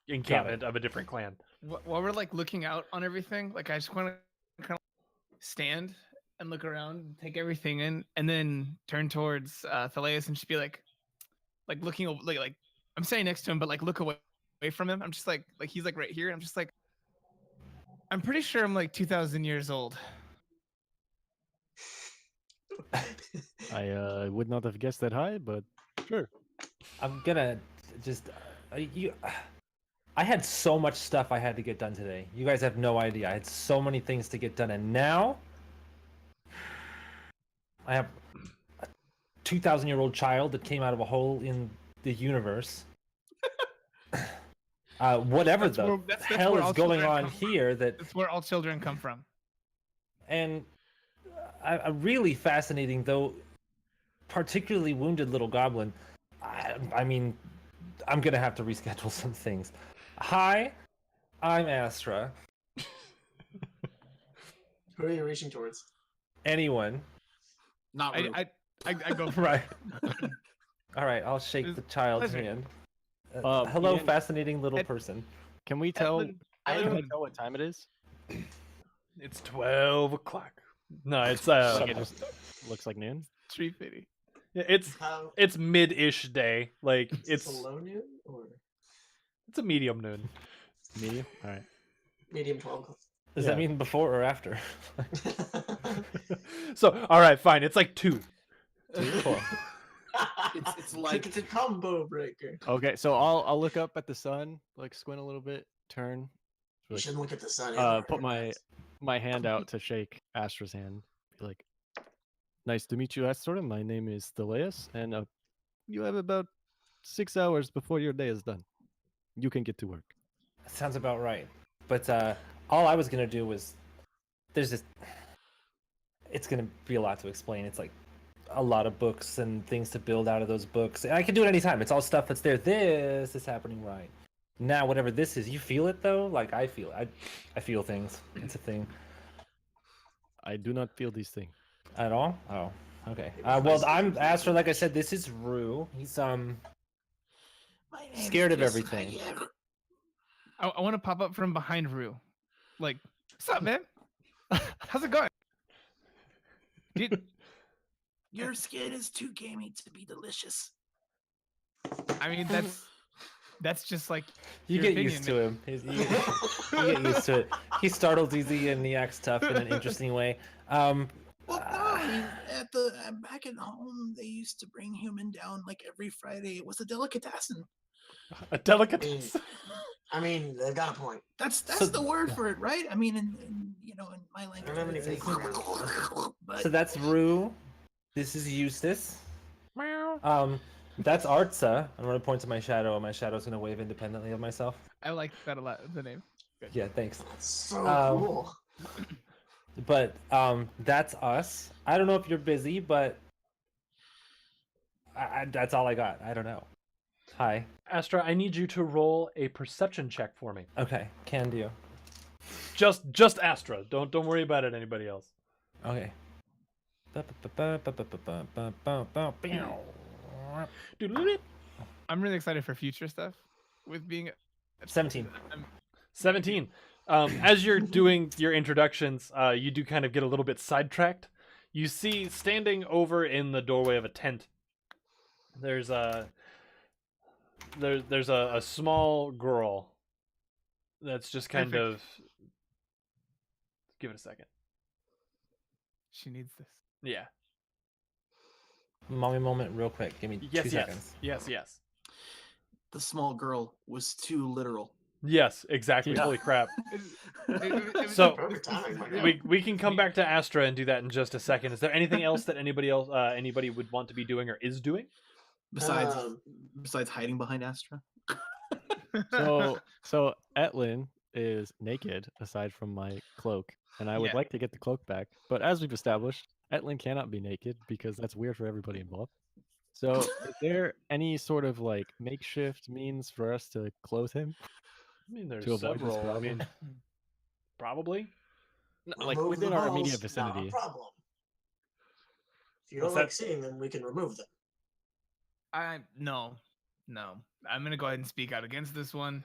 encampment of a different clan. While we're like looking out on everything, like I just want to kind of stand and look around, take everything in, and then turn towards Thaleas and just be like looking over, like I'm standing next to him, but like look away from him. I'm just like he's like right here. And I'm just like, I'm pretty sure I'm like 2,000 years old. I would not have guessed that high, but sure. I'm gonna just I had so much stuff I had to get done today. You guys have no idea. I had so many things to get done, and now I have a 2,000-year-old child that came out of a hole in the universe. Whatever That's the where- that's hell where is all going children on come from. here, that That's where all children come from. and a really fascinating, though particularly wounded little goblin. I mean, I'm gonna have to reschedule some things. Hi, I'm Astra. Who are you reaching towards? Anyone? Not Rue. I go for Right. All right, I'll shake It's the child's pleasure. hand. Um, Hello, Ian- fascinating little Ed- person. Can we tell? Edlin, I Can we am tell what time it is? It's 12 o'clock. No, it's Like it just looks like noon. 350. how it's mid-ish day. Like it's it's a low noon or a medium noon. Medium. All right. medium 12. Does Yeah. that mean before or after? So, all right, fine. It's like 2. Cool. It's like it's a combo breaker. Okay, so I'll look up at the sun, like squint a little bit, turn, You like, shouldn't look at the sun. put my hand out to shake Astra's hand. Be like, nice to meet you, Astra. My name is Theleus, and you have about 6 hours before your day is done. You can get to work. Sounds about right. But all I was gonna do was, there's this. It's gonna be a lot to explain. It's like a lot of books and things to build out of those books. And I can do it anytime. It's all stuff that's there. This is happening right now. Whatever this is, you feel it though. Like I feel it. I feel things. It's a thing. I do not feel these things. At all? Oh, okay. It was Well, nice I'm to Astra. Like I said, this is Rue. He's My name scared is of just everything. Javier. I want to pop up from behind Rue. Like, what's up, man? How's it going? Dude, Your skin is too gamey to be delicious. I mean, that's just like You your get used to opinion, him. You get used to it. He startles easy and he acts tough in an interesting way. Well, no, I mean, back at home, they used to bring human down like every Friday. It was a delicatessen. A delicatessen. I mean, they've got a point. That's So- the word for it, right? I mean, in my language, don't have I would say anything for but So that's Rue. This is Eustace. That's Artsa. I'm gonna point to my shadow, and my shadow's gonna wave independently of myself. I like that a lot. The name. Yeah, thanks. That's so Um, cool. But that's us. I don't know if you're busy, but that's all I got. I don't know. Hi. Astra, I need you to roll a perception check for me. Okay, can do. Just Astra. Don't worry about it. Anybody else? Okay. Doodle-doodle. I'm really excited for future stuff with being 17. 17. As you're doing your introductions, you do kind of get a little bit sidetracked. You see, standing over in the doorway of a tent, there's a small girl that's just kind Perfect. of. Give it a second. She needs this. Yeah. Mommy moment, real quick. Give me Yes. 2 Yes. seconds. Yes. the small girl was too literal. Yes. Exactly. Yeah. Holy crap. So So, perfect timing. my God. We can come back to Astra and do that in just a second. Is there anything else that anybody would want to be doing or is doing? Besides, Um, besides hiding behind Astra. So Etlin is naked aside from my cloak, and I would Yeah. like to get the cloak back. But as we've established, Etlin cannot be naked because that's weird for everybody involved. So, is there any sort of like makeshift means for us to clothe him? I mean, there's To avoid this several. I problem. mean, probably. Like remove within the our balls, immediate not a vicinity. problem. If you What's don't like that? seeing them, we can remove them. No. I'm gonna go ahead and speak out against this one.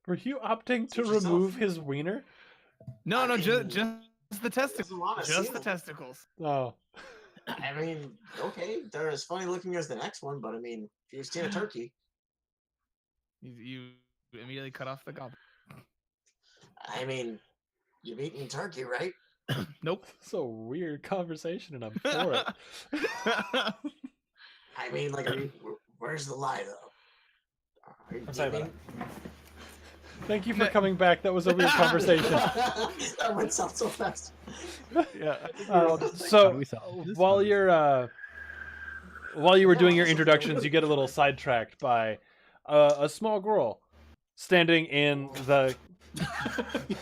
Were you opting to Suit yourself. remove his wiener? No, I no, mean, just the testicles. doesn't wanna see Just the them. testicles. Oh. I mean, okay, they're as funny looking as the next one, but I mean, if you've seen a turkey, You immediately cut off the gob. I mean, you've eaten turkey, right? Nope. It's a weird conversation, and I'm for it. I mean, like, where's the lie, though? Are you I'm sorry about kidding? Thank you for coming back. That was a weird conversation. That went south so fast. Yeah. I think we're all just like, how So do we solve this? while you were doing your No, introductions, you get a little sidetracked by a small girl standing in the.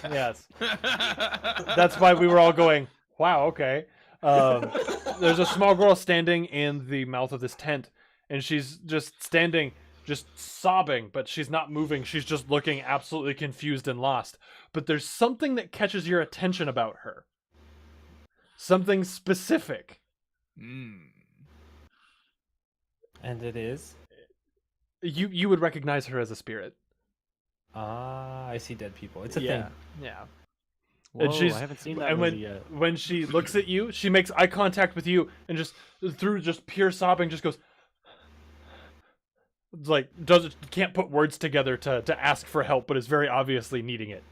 Yes, that's why we were all going. Wow. Okay. There's a small girl standing in the mouth of this tent, and she's just standing, just sobbing, but she's not moving. She's just looking absolutely confused and lost. But there's something that catches your attention about her. Something specific. And it is. You would recognize her as a spirit. Ah, I see dead people. It's a Yeah. thing. Yeah. Whoa, and she's I haven't seen that and movie yet. when she looks at you, she makes eye contact with you and just through just pure sobbing just goes like can't put words together to ask for help, but is very obviously needing it.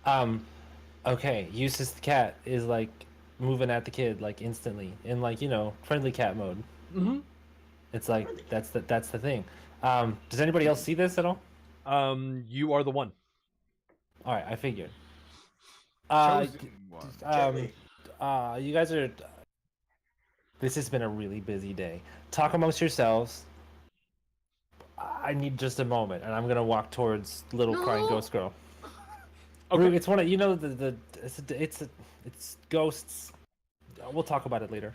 Okay, Eustace the cat is like moving at the kid like instantly in like friendly cat mode. Mm-hmm. It's like that's the thing. Does anybody else see this at all? You are the one. All right, I figured. Uh, Chosen one. Gently. you guys are. This has been a really busy day. Talk amongst yourselves. I need just a moment, and I'm gonna walk towards little crying ghost girl. Okay. Rue, it's one of it's ghosts. We'll talk about it later.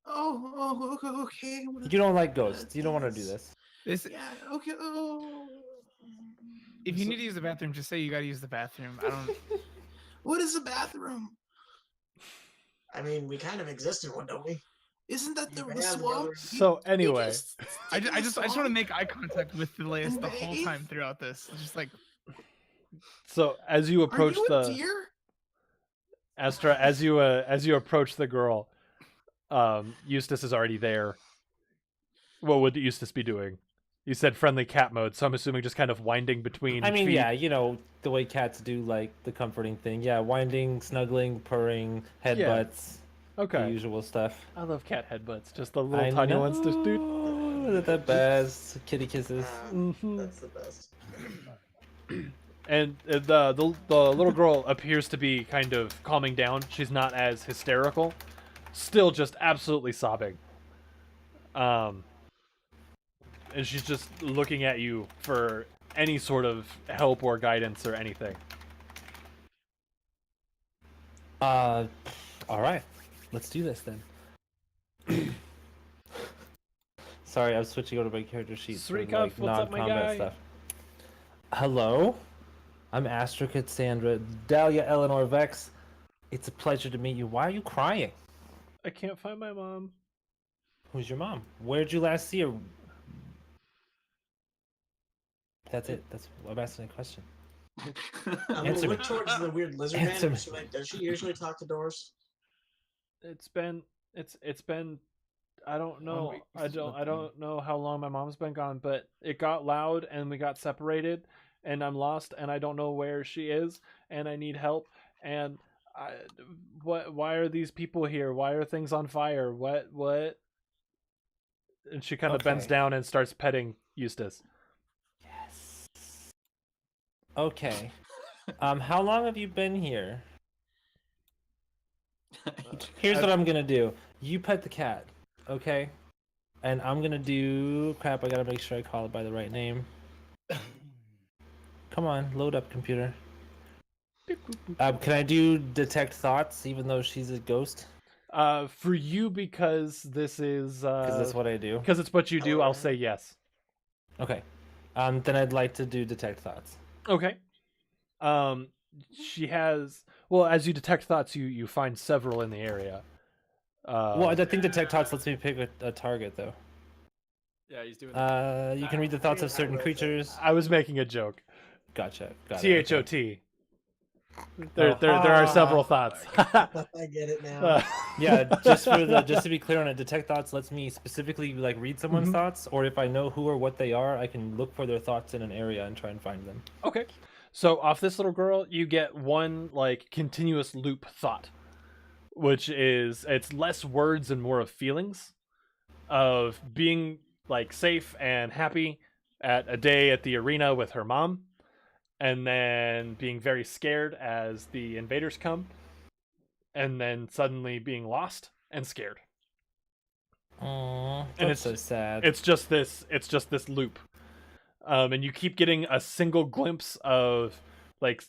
Okay. You don't like ghosts. You don't want to do this. This, Yeah, okay. Oh. if you need to use the bathroom, just say you gotta use the bathroom. I don't. What is a bathroom? I mean, we kind of exist in one, don't we? Isn't that the Yeah, swamp? brother. So anyway, I just want to make eye contact with the layers the whole time throughout this. It's just like so as you Are approach you a the deer? Astra, as you approach the girl, Eustace is already there. What would Eustace be doing? You said friendly cat mode, so I'm assuming just kind of winding between. I mean, feet. yeah, the way cats do, like the comforting thing. Yeah, winding, snuggling, purring, headbutts, the Okay. usual stuff. I love cat headbutts, just the little I tiny ones. Just do. know, they're the best. Kitty kisses. Mhm. That's the best. And the little girl appears to be kind of calming down. She's not as hysterical. Still just absolutely sobbing. And she's just looking at you for any sort of help or guidance or anything. All right, let's do this then. Sorry, I was switching over to my character sheet for Srikov, like what's up, my non-combat guy? stuff. Hello, I'm Astra Cassandra Dahlia Eleanor Vex. It's a pleasure to meet you. Why are you crying? I can't find my mom. Who's your mom? Where'd you last see her? That's it. That's I'm asking a question. I'm gonna Answer me. look towards the weird lizard man. Answer and me. she's like, does she usually talk to doors? It's been I don't know. week I since you don't looked know how long my mom's been gone, but it got loud and we got separated and I'm lost and I don't know where she is and I need help and why are these people here? Why are things on fire? What? And she kind of bends Okay. down and starts petting Eustace. Yes. Okay. How long have you been here? Here's what I'm gonna do. You pet the cat, okay? And I'm gonna do crap. I gotta make sure I call it by the right name. Come on, load up, computer. Can I do detect thoughts, even though she's a ghost? For you because this is Because that's what I do. because it's what you do. I'll Alright. say yes. Okay. Then I'd like to do detect thoughts. Okay. She has as you detect thoughts, you find several in the area. Well, I think detect thoughts lets me pick a target, though. Yeah, he's doing that. You can read the thoughts of certain read that. creatures. I was making a joke. Gotcha. Got it. THOT. There are several thoughts. I get it now. Yeah, just to be clear on it, detect thoughts lets me specifically like read someone's Mhm. thoughts, or if I know who or what they are, I can look for their thoughts in an area and try and find them. Okay. So off this little girl, you get one like continuous loop thought, which is it's less words and more of feelings of being like safe and happy at a day at the arena with her mom, and then being very scared as the invaders come, and then suddenly being lost and scared. Aww, And that's so sad. It's just this loop. And you keep getting a single glimpse of like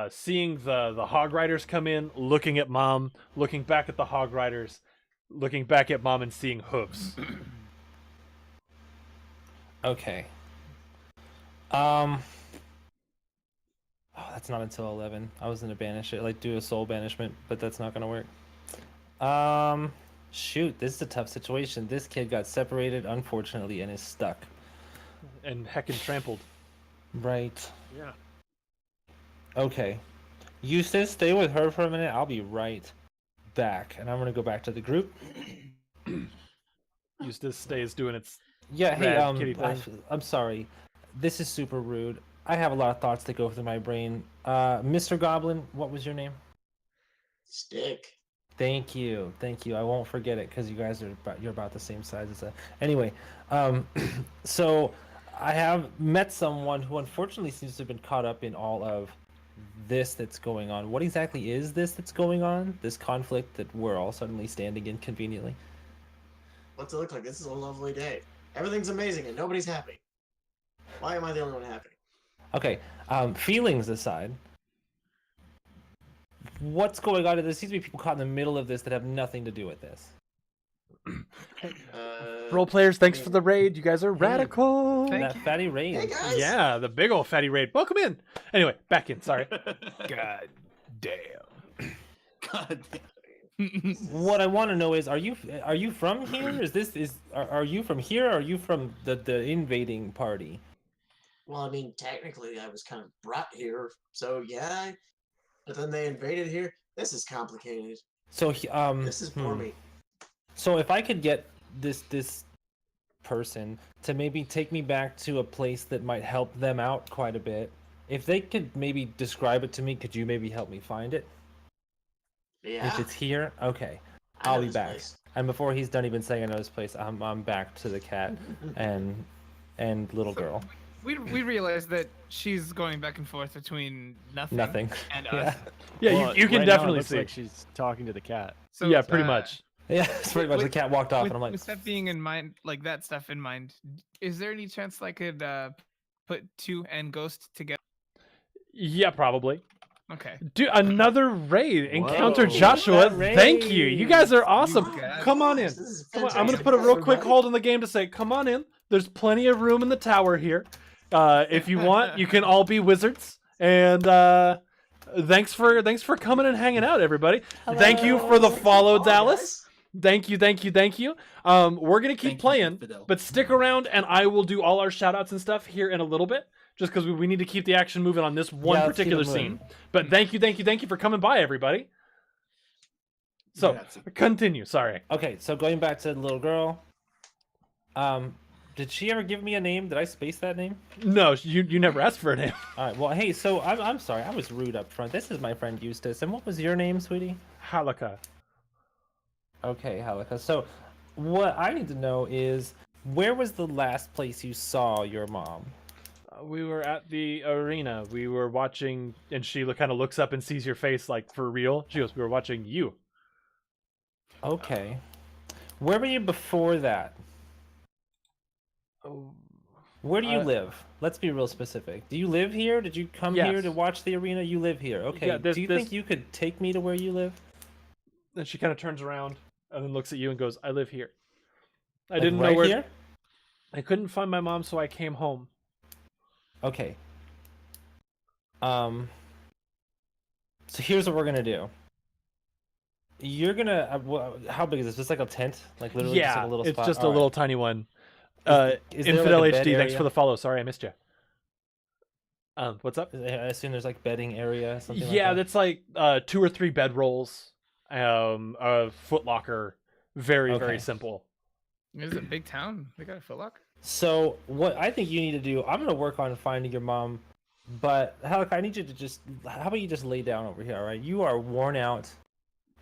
seeing the hog riders come in, looking at mom, looking back at the hog riders, looking back at mom and seeing hooves. Okay. Oh, that's not until 11. I was gonna banish it, like do a soul banishment, but that's not gonna work. Shoot, this is a tough situation. This kid got separated, unfortunately, and is stuck. And heckin' trampled. Right. Yeah. Okay. Eustace, stay with her for a minute. I'll be right back. And I'm gonna go back to the group. Eustace stays doing its Yeah, hey, Rad kitty thing. I'm sorry. This is super rude. I have a lot of thoughts that go through my brain. Mr. Goblin, what was your name? Stick. Thank you, thank you. I won't forget it because you guys are you're about the same size as that. Anyway, so I have met someone who unfortunately seems to have been caught up in all of this that's going on. What exactly is this that's going on? This conflict that we're all suddenly standing in conveniently. What's it look like? This is a lovely day. Everything's amazing and nobody's happy. Why am I the only one happy? Okay, feelings aside, what's going on? There seems to be people caught in the middle of this that have nothing to do with this. Role players, thanks for the raid. You guys are radical. That fatty rain. Hey guys. Yeah, the big old fatty raid. Welcome in. Anyway, back in. Sorry. God damn. God damn. What I want to know is, are you from here? Are you from here? Or are you from the invading party? Well, I mean, technically, I was kind of brought here, so yeah. But then they invaded here. This is complicated. So This is for me. So if I could get this person to maybe take me back to a place that might help them out quite a bit, if they could maybe describe it to me, could you maybe help me find it? Yeah. If it's here, okay, I know I'll be this back. place. And before he's done even saying I know this place, I'm back to the cat and little girl. We realized that she's going back and forth between nothing, Nothing. and Yeah. us. Yeah, Well, you can right now it definitely looks see. like she's talking to the cat. So, Yeah, pretty much. Yeah, it's pretty much the With- cat walked off, With, and I'm like, with that being in mind, like that stuff in mind, is there any chance I could put 2 and Ghost together? Yeah, probably. Okay. Dude, another raid. Encounter Whoa. Joshua. That Thank you. You guys are awesome. guys- Come on in. This is Come on. I'm gonna fantastic. put a real quick Everybody. hold on the game to say, come on in. There's plenty of room in the tower here. If you want, you can all be wizards. And thanks for coming and hanging out, everybody. Thank you for the follow, Oh, Dallas. guys. Thank you. We're gonna keep Thank you, playing, Fidel. but stick around, and I will do all our shout outs and stuff here in a little bit, just because we need to keep the action moving on this one Yeah, let's keep particular it moving. scene. But thank you for coming by, everybody. So That's it. continue. Sorry. okay. So going back to the little girl, did she ever give me a name? Did I space that name? No, you never asked for a name. All right. Well, hey. So I'm sorry. I was rude up front. This is my friend Eustace. And what was your name, sweetie? Halaka. Okay, Halika. So, what I need to know is, where was the last place you saw your mom? We were at the arena. We were watching, and she kind of looks up and sees your face, like, for real. She goes, "We were watching you." Okay. Where were you before that? Oh. Where do you Uh, live? Let's be real specific. Do you live here? Did you come here Yes. to watch the arena? You live here. Okay. Yeah, do you think you could take me to where you live? And she kind of turns around and then looks at you and goes, "I live here. I Like, didn't right know where. here? I couldn't find my mom, so I came home." Okay. So here's what we're gonna do. You're gonna. How big is this? Just like a tent? Like literally just like Yeah, a little it's spot? just a All right. little tiny one. Is there, like, Infidel a bed HD, thanks area? for the follow. Sorry, I missed you. What's up? I assume there's like bedding area, something Yeah, like that. that's like 2 or 3 bedrolls, a foot locker. Very Okay. simple. It's a big town. They got a Foot Locker. So what I think you need to do, I'm gonna work on finding your mom, but Halak, I need you to just. How about you just lay down over here? All right, you are worn out.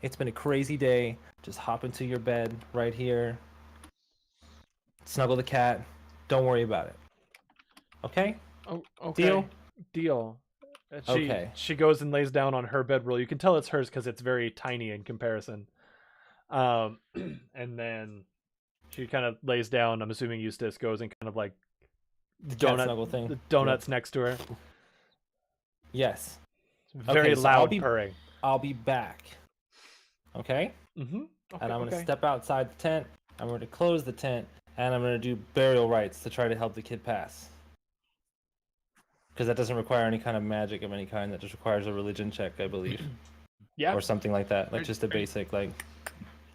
It's been a crazy day. Just hop into your bed right here. Snuggle the cat. Don't worry about it. Okay? Oh, okay. Deal? And She, Okay. She goes and lays down on her bedroll. You can tell it's hers because it's very tiny in comparison. And then she kind of lays down. I'm assuming Eustace goes and kind of like The cat snuggle the thing. donuts next to her. Yes. Very so I'll loud be- purring. I'll be back. Okay? Mm-hmm. And I'm gonna step outside the tent. I'm gonna close the tent, and I'm gonna do burial rites to try to help the kid pass. Because that doesn't require any kind of magic of any kind. That just requires a religion check, I believe, Yeah. or something like that. Like Are- just a are- basic like.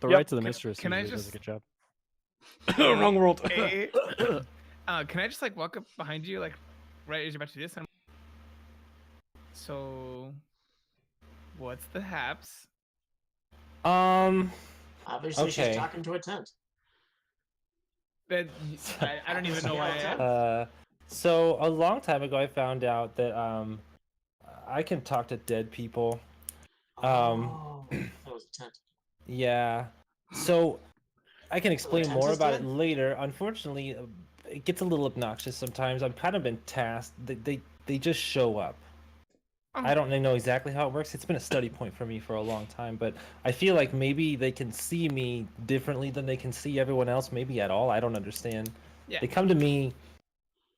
The Yep. rights of the Can- mistress can I usually does just- a good job. Wrong world. Hey, can I just like walk up behind you, like right as you're about to do this? So, what's the haps? Obviously, Okay. she's talking to a tent. That I don't even know why I asked. So a long time ago, I found out that I can talk to dead people. Oh, that was a tent. Yeah. So I can explain tent more is about it dead? later. Unfortunately, it gets a little obnoxious sometimes. I've kind of been tasked. They just show up. I don't know exactly how it works. It's been a study point for me for a long time, but I feel like maybe they can see me differently than they can see everyone else, maybe at all. I don't understand. Yeah. They come to me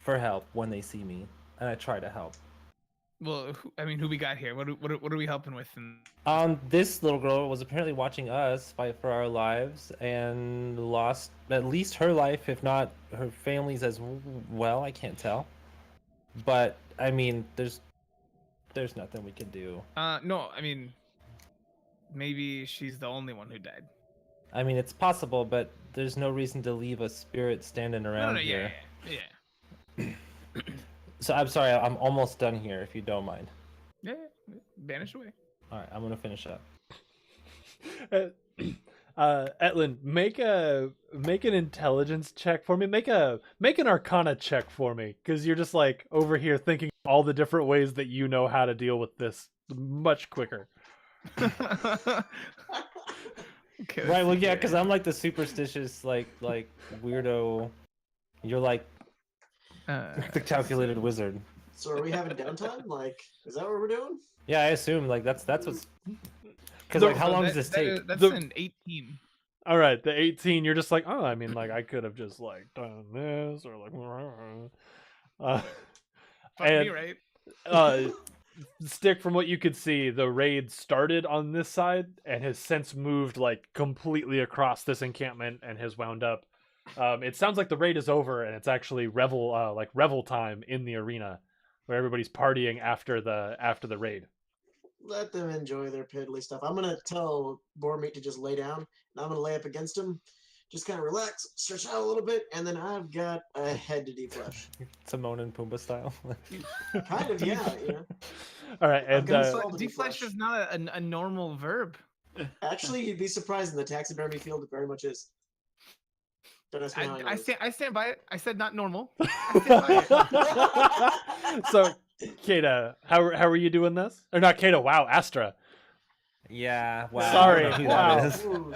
for help when they see me, and I try to help. Well, I mean, who we got here? What are we helping with? This little girl was apparently watching us fight for our lives and lost at least her life, if not her family's as well. I can't tell, but I mean, there's nothing we can do. No, I mean, maybe she's the only one who died. I mean, it's possible, but there's no reason to leave a spirit standing around No, here. yeah. So I'm sorry, I'm almost done here, if you don't mind. Yeah, banish away. All right, I'm gonna finish up. Etlin, make an intelligence check for me. Make an Arcana check for me, because you're just like over here thinking all the different ways that you know how to deal with this much quicker. Okay, Right, well, yeah, because I'm like the superstitious, like weirdo. You're like the calculated wizard. So are we having downtime? Like, is that what we're doing? Yeah, I assume like that's what's. Because like, how long does this take? That's The- an 18. All right, the 18. You're just like, oh, I mean, like I could have just like done this or like, Fuck me, and right? Stick, from what you could see, the raid started on this side and has since moved like completely across this encampment and has wound up. It sounds like the raid is over and it's actually revel time in the arena, where everybody's partying after the raid. Let them enjoy their piddly stuff. I'm gonna tell Bormeat to just lay down, and I'm gonna lay up against him, just kind of relax, stretch out a little bit, and then I've got a head to deflesh. Timon and Pumbaa style. Kind of, yeah. You know. All right, and gonna But All the deflesh deflesh. is not a normal verb. Actually, you'd be surprised in the taxidermy field. It very much is. Don't ask me how I know this. I stand by it. I said not normal. I stand by it. so, Kata, how are you doing this? Or not Kata? Wow, Astra. Yeah. Wow. Sorry, I don't know who wow. that is. Ooh.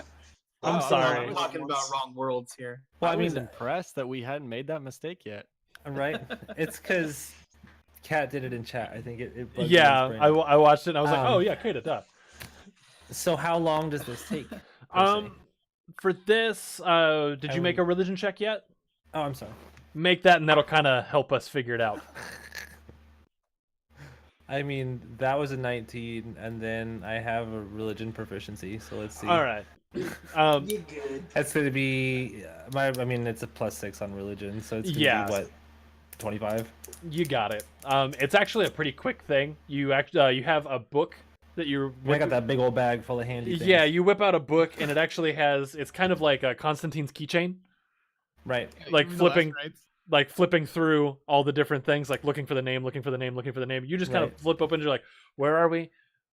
I'm Oh, sorry. I'm talking about wrong worlds here. Well, I I was mean, impressed that we hadn't made that mistake yet. right? It's because Kat did it in chat. I think it bugged Yeah, me in his I brain. watched it and I was like, oh Um, yeah, Kata, duh. So how long does this take? per se? For this, did you make a religion check yet? Oh, I'm sorry. Make that, and that'll kind of help us figure it out. I mean, that was a 19, and then I have a religion proficiency. So let's see. All right. You good? That's gonna be I mean, it's a +6 on religion, so it's gonna Yeah. be what, 25? You got it. It's actually a pretty quick thing. You you have a book that you. I got that big old bag full of handy things. Yeah, you whip out a book, and it actually has. It's kind of like a Constantine's keychain, Right. like Even the left, flipping, right? like flipping through all the different things, like looking for the name, looking for the name, looking for the name. You just kind of Right. flip open. And you're like, where are we?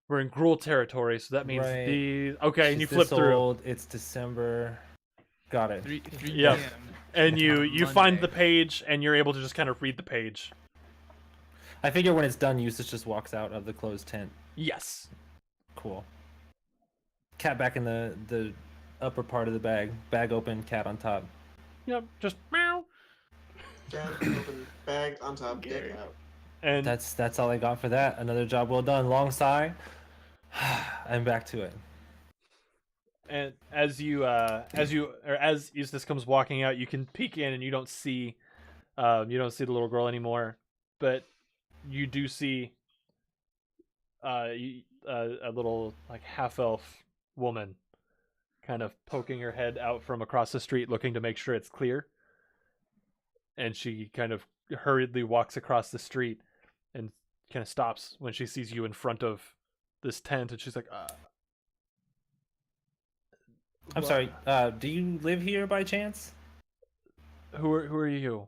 We're in Gruul territory, so that means Right. the okay, and you She's flip this through, old, It's December. Got it. 3 Yeah. p.m. and you find Monday. the page, and you're able to just kind of read the page. I figure when it's done, Eustace just walks out of the closed tent. Yes. Cool. Cat back in the upper part of the bag. Bag open, cat on top. Yep. Just meow. Cat open, bag on top, dick out. And That's all I got for that. Another job well done. Long sigh. I'm back to it. And as Eustace comes walking out, you can peek in and you don't see the little girl anymore, but you do see a little like half elf woman kind of poking her head out from across the street, looking to make sure it's clear. And she kind of hurriedly walks across the street and kind of stops when she sees you in front of this tent, and she's like, I'm sorry. Do you live here by chance? who are you?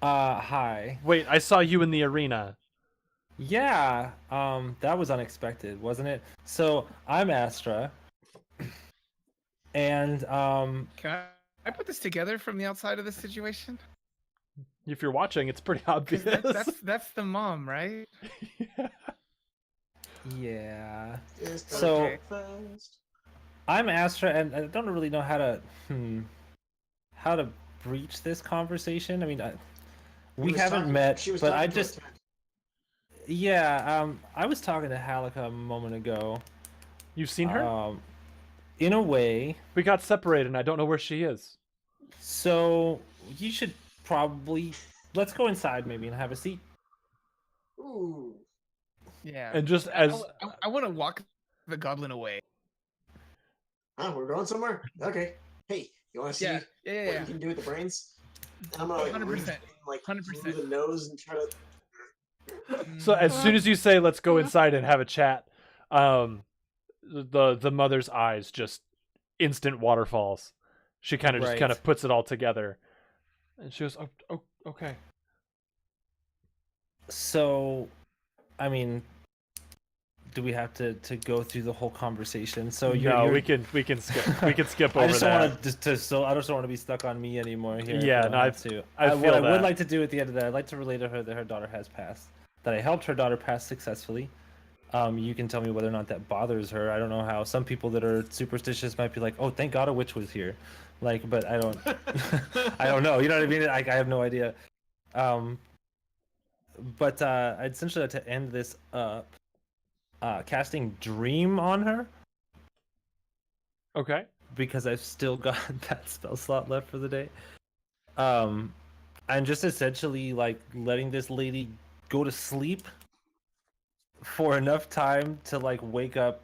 Hi. Wait, I saw you in the arena. Yeah. That was unexpected, wasn't it? So I'm Astra. And Can I put this together from the outside of this situation? If you're watching, it's pretty 'Cause obvious. that's the mom, right? Yeah. Yeah. It's So- breakfast. I'm Astra, and I don't really know how to breach this conversation. I mean, He we was haven't talking- met, she was but I talking to just a tent. I was talking to Halika a moment ago. You've seen her? In a way. We got separated, and I don't know where she is. So you should probably let's go inside maybe and have a seat. Ooh. Yeah. And just I- as I want to walk the goblin away. We're going somewhere? Okay. Hey, you want to see Yeah. what Yeah. you can do with the brains? And I'm gonna like 100%. reach in, like 100%. through the nose and try to. so as soon as you say let's go inside and have a chat, the mother's eyes just instant waterfalls. She kind of just kind Right. of puts it all together, and she goes, "Oh, okay." So, I mean, do we have to go through the whole conversation? So No, you're, we can skip we can skip I over just that. don't want I just don't want to be stuck on me anymore here. if we Yeah, don't no, have to. I what feel I would that. like to do at the end of that, I'd like to relay to her that her daughter has passed. That I helped her daughter pass successfully. You can tell me whether or not that bothers her. I don't know how some people that are superstitious might be like, "Oh, thank God a witch was here," like, but I don't. I don't know. You know what I mean? I have no idea. But I'd essentially like to end this up casting Dream on her Okay. because I've still got that spell slot left for the day. And just essentially like letting this lady go to sleep for enough time to like wake up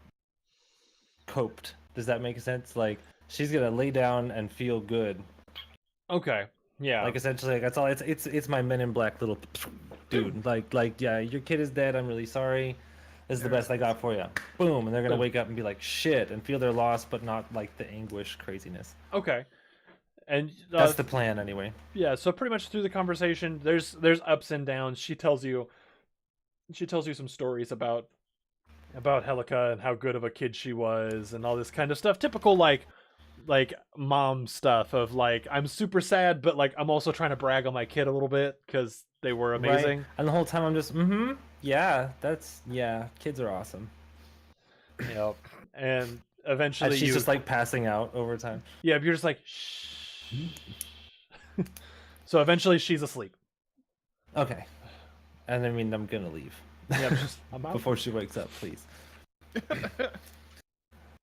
coped. Does that make sense? Like she's gonna lay down and feel good. Okay. Yeah. Like essentially, like, that's all. It's my Men in Black little dude. Like yeah, your kid is dead. I'm really sorry. This is the best I got for you. Boom, and they're gonna Boom. wake up and be like shit and feel their loss, but not like the anguish craziness. Okay. And That's the plan anyway. yeah, so pretty much through the conversation, there's ups and downs. She tells you some stories about Helica and how good of a kid she was and all this kind of stuff. Typical like mom stuff of like I'm super sad, but like I'm also trying to brag on my kid a little bit because they were amazing. Right? And the whole time I'm just yeah, kids are awesome. Yep. And And eventually she's just like passing out over time. yeah, you're just like shh. So eventually she's asleep. Okay. And I mean I'm gonna leave. Yeah, I'm out. Before she wakes up, please.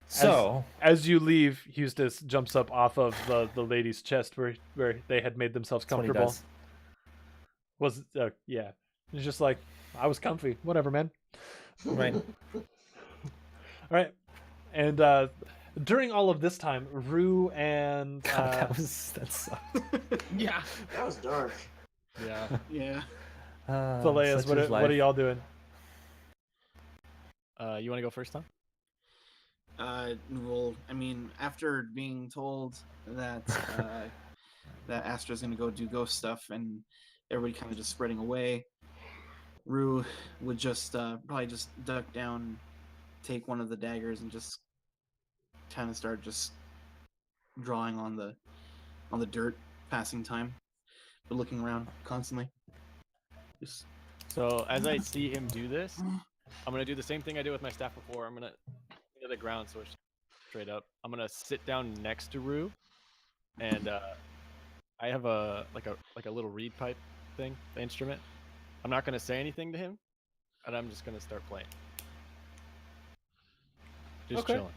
So As you leave, Eustace jumps up off of the lady's chest where they had made themselves that's what he comfortable. does. Was yeah. He's just like, I was comfy. Whatever, man. Right. All right. And during all of this time, Rue and God, that sucked. Yeah. That was dark. Yeah. Yeah. Phileas, such is what are life. y'all doing? You want to go first, Tom? Well, I mean, after being told that that Astra's gonna go do ghost stuff and everybody kind of just spreading away, Rue would just probably just duck down, take one of the daggers, and just kind of start just drawing on the dirt, passing time, but looking around constantly. Just So as I see him do this, I'm gonna do the same thing I did with my staff before. I'm gonna to the ground so it's straight up. I'm gonna sit down next to Rue, and I have a little reed pipe thing, the instrument. I'm not gonna say anything to him, and I'm just gonna start playing. Just Okay. chilling.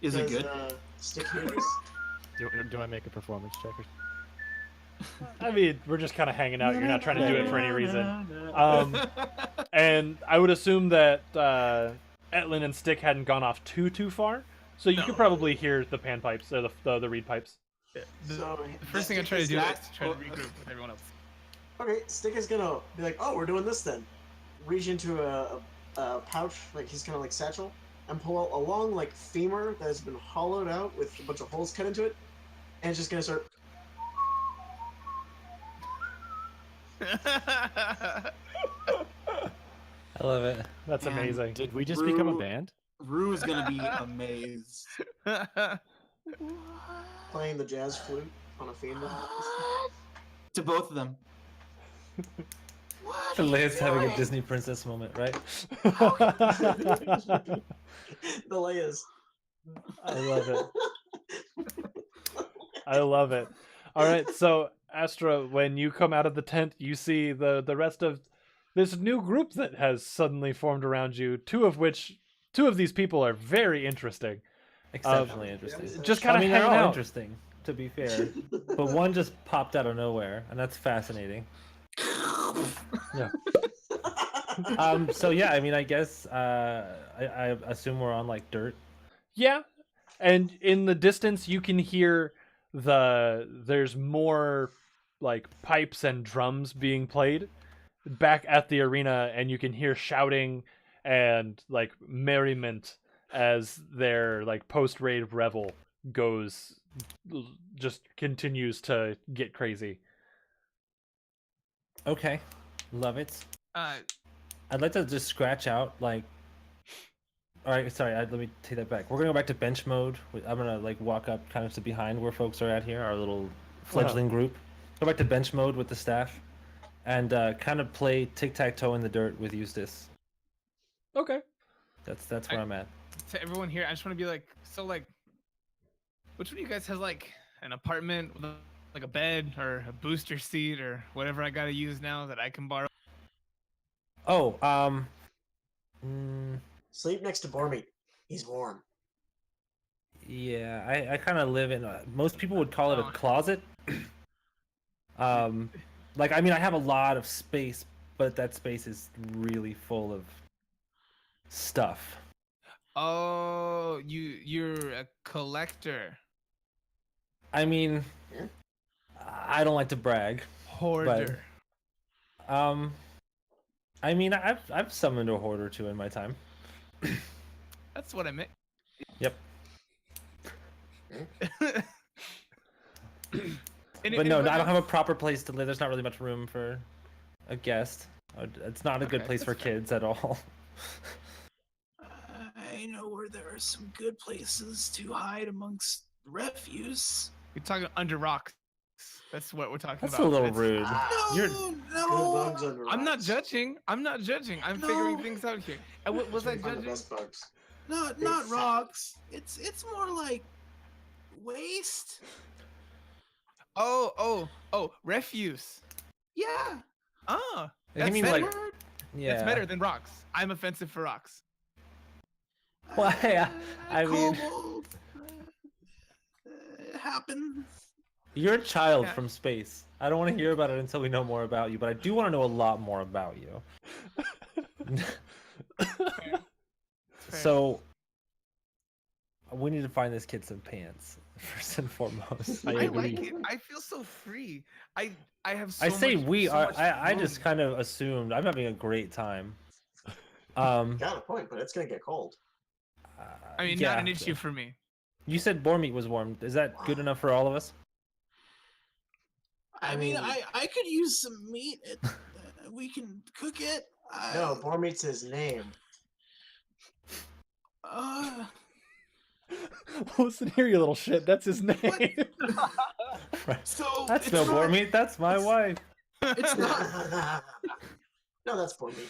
is it Does, good? Stick hear this? Do I make a performance check? I mean, we're just kind of hanging out. You're not trying to do it for any reason. And I would assume that Etlin and Stick hadn't gone off too far, so you could probably hear the panpipes or the reed pipes. So The first thing I try to do is try to regroup with everyone else. Okay, Stick is gonna be like, "Oh, we're doing this then." Reach into a pouch, like he's kind of like satchel, and pull out a long like femur that has been hollowed out with a bunch of holes cut into it, and it's just gonna start. I love it. That's And amazing. Did we just become a Rue- band? Rue is gonna be amazed. Playing the jazz flute on a femur. To both of them. What are you Leia's having a doing? Disney princess moment, right? The Leias. I love it. I love it. All right, so Astra, when you come out of the tent, you see the rest of this new group that has suddenly formed around you. Two of these people are very interesting. Exceptionally interesting. Just kind I of mean, they're hanging all out. interesting, to be fair. But one just popped out of nowhere, and that's fascinating. So yeah, I mean, I guess I assume we're on like dirt. Yeah, and in the distance you can hear there's more like pipes and drums being played back at the arena, and you can hear shouting and like merriment as their like post-raid revel goes, just continues to get crazy. Okay, love it. Uh, I'd like to just scratch out like. All right, sorry. Let me take that back. We're gonna go back to bench mode. I'm gonna like walk up kind of to behind where folks are at here, our little fledgling group. Go back to bench mode with the staff, and kind of play tic-tac-toe in the dirt with Eustace. Okay. That's where I'm at. to everyone here, I just want to be like, so like, which one of you guys has like an apartment with like a bed or a booster seat or whatever I gotta use now that I can borrow? Oh, Sleep next to Bormeat. He's warm. yeah. I kind of live in. Most people would call it a Oh. closet. Like I mean, I have a lot of space, but that space is really full of stuff. Oh, you're a collector, I mean, I don't like to brag. hoarder. I mean, I've summoned a hoard or two in my time. That's what I meant. Yep. And But no, what I don't else? have a proper place to live. There's not really much room for a guest. It's not a good Okay, place for that's fair. kids at all. I know where there are some good places to hide amongst refuse. You're talking under rocks. That's what we're talking That's about. a little It's- rude. Ah, You're No, good no. bugs under I'm not rocks. judging. I'm not judging. I'm figuring No. things out here. And what was We I find the judging? best bugs. Not Big fat rocks. It's more like waste. Oh, refuse. Yeah. Oh, He that's means better. like, yeah. That's better than rocks. I'm offensive for rocks. Why? I mean, Kobold. It happens. you're a child Yeah. from space. I don't want to hear about it until we know more about you, but I do want to know a lot more about you. Fair. So, we need to find this kid some pants first and foremost. I I agree. like it. I feel so free. I have so I say much, we so are. much I just room. kind of assumed. I'm having a great time. Got a point, but it's gonna get cold. I mean, yeah, not an issue for me. You said boar meat was warm. Is that good enough for all of us? I mean, I could use some meat. We can cook it. No, Bormeat's his name. Listen here, you little shit. That's his name. So That's it's no not- boar meat. That's my wife. It's not. No, that's Bormeat.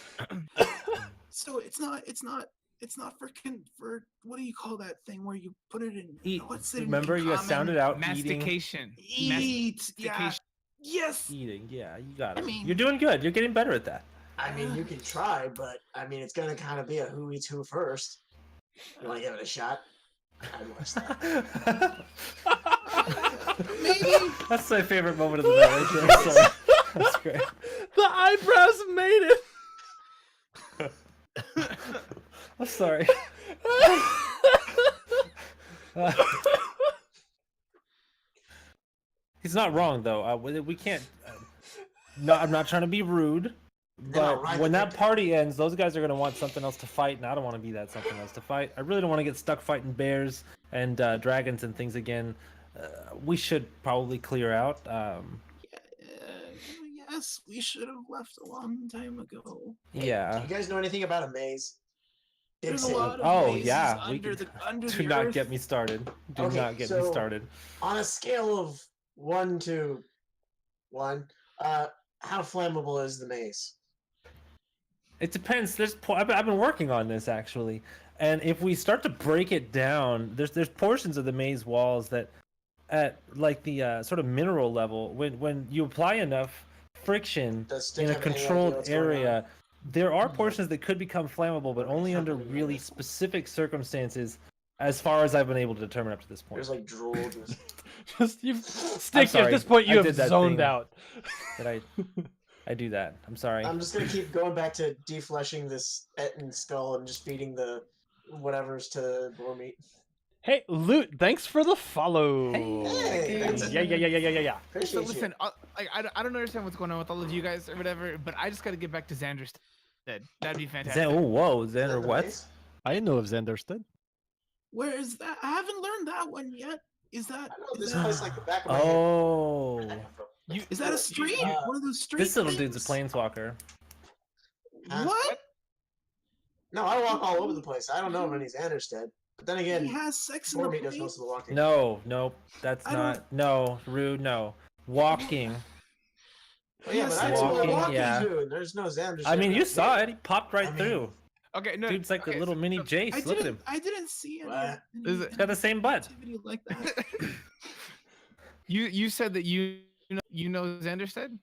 So it's not freaking for what do you call that thing where you put it in? Eat. What's it? Remember, you common? sounded out eating. Mastication. Eat. Yeah. Mastication. Yes. Eating. Yeah, you got I it. mean- You're doing good. You're getting better at that. I mean, you can try, but I mean, it's gonna kind of be a who eats who first. You want to give it a shot? I'd watch that. Maybe. That's my favorite moment of the night right there. Sorry. That's great. The eyebrows made it. I'm sorry. He's not wrong though. We can't. No, I'm not trying to be rude, but right, when but- that party ends, those guys are gonna want something else to fight, and I don't want to be that something else to fight. I really don't want to get stuck fighting bears and dragons and things again. We should probably clear out. Yes, we should have left a long time ago. Do Yeah. you guys know anything about a maze? Big There's a city. lot of Oh mazes yeah. under can- under Do the not earth. get me started. Do Okay, not get me so- started. On a scale of 1 to 1, How flammable is the maze? It depends. I've been working on this actually, and if we start to break it down, there's portions of the maze walls that, at like the sort of mineral level, when you apply enough friction Does Stick in a have any idea controlled what's going on? area, there are portions that could become flammable, but only under really specific circumstances, as far as I've been able to determine up to this point. There's like drool. Just Stick. At sorry, this point, you I have did that zoned thing. out. That I do that. I'm sorry. I'm just gonna keep going back to defleshing this Etten skull and just feeding the whatevers to boar meat. Hey, Loot, thanks for the follow. Hey, thanks. Yeah. So Appreciate you. listen, I don't understand what's going on with all of you guys or whatever, but I just got to get back to Xander's dead. That'd be fantastic. Oh, whoa, Is that Xander, the what? maze? I know of Zenderstead. Where is that? I haven't learned that one yet. Is that? I know is this that- place like the back of my hand. Oh, Is that a street? One of those street this little dude's a things? planeswalker. Huh? What? No, I walk all over the place. I don't know if any Xanderstead. But then He again, has sex in boar the meat does plane? most of the walking. No, that's I don't- not. No, rude. No, walking. Oh, yeah, but Yes, I do a walking, walking yeah. too, and there's no Xanderstead. I mean, you saw it. He popped right I mean- through. Okay, no, Dude's like okay, a little so- mini so- Jace. Look at him. I didn't see any, What? Is it- He's got the same butt. activity like that. You said that you know Xanderstead?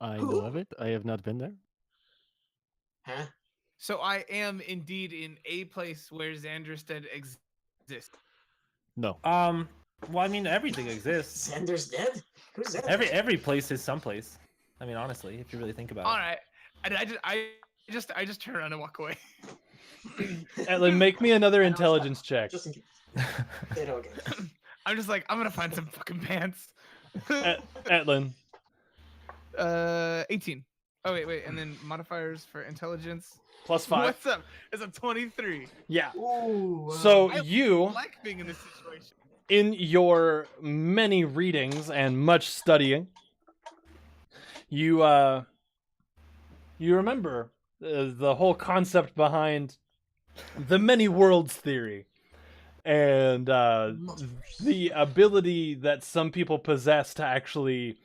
I Who? know of it. I have not been there. Huh? So I am indeed in a place where Xanderstead exists. No. Well, I mean, everything exists. Xander's dead? Who's that? Every place is someplace. I mean, honestly, if you really think about All it. right, I just turn around and walk away. Etlin, make me another intelligence check. Just in case. They don't get it. I'm just like, I'm gonna find some fucking pants. Etlin. 18. Oh wait, and then modifiers for intelligence. +5. What's up? It's a 23. Yeah. Ooh. So I you, like being in this situation. in your many readings and much studying, you remember the whole concept behind the many worlds theory, and the ability that some people possess to actually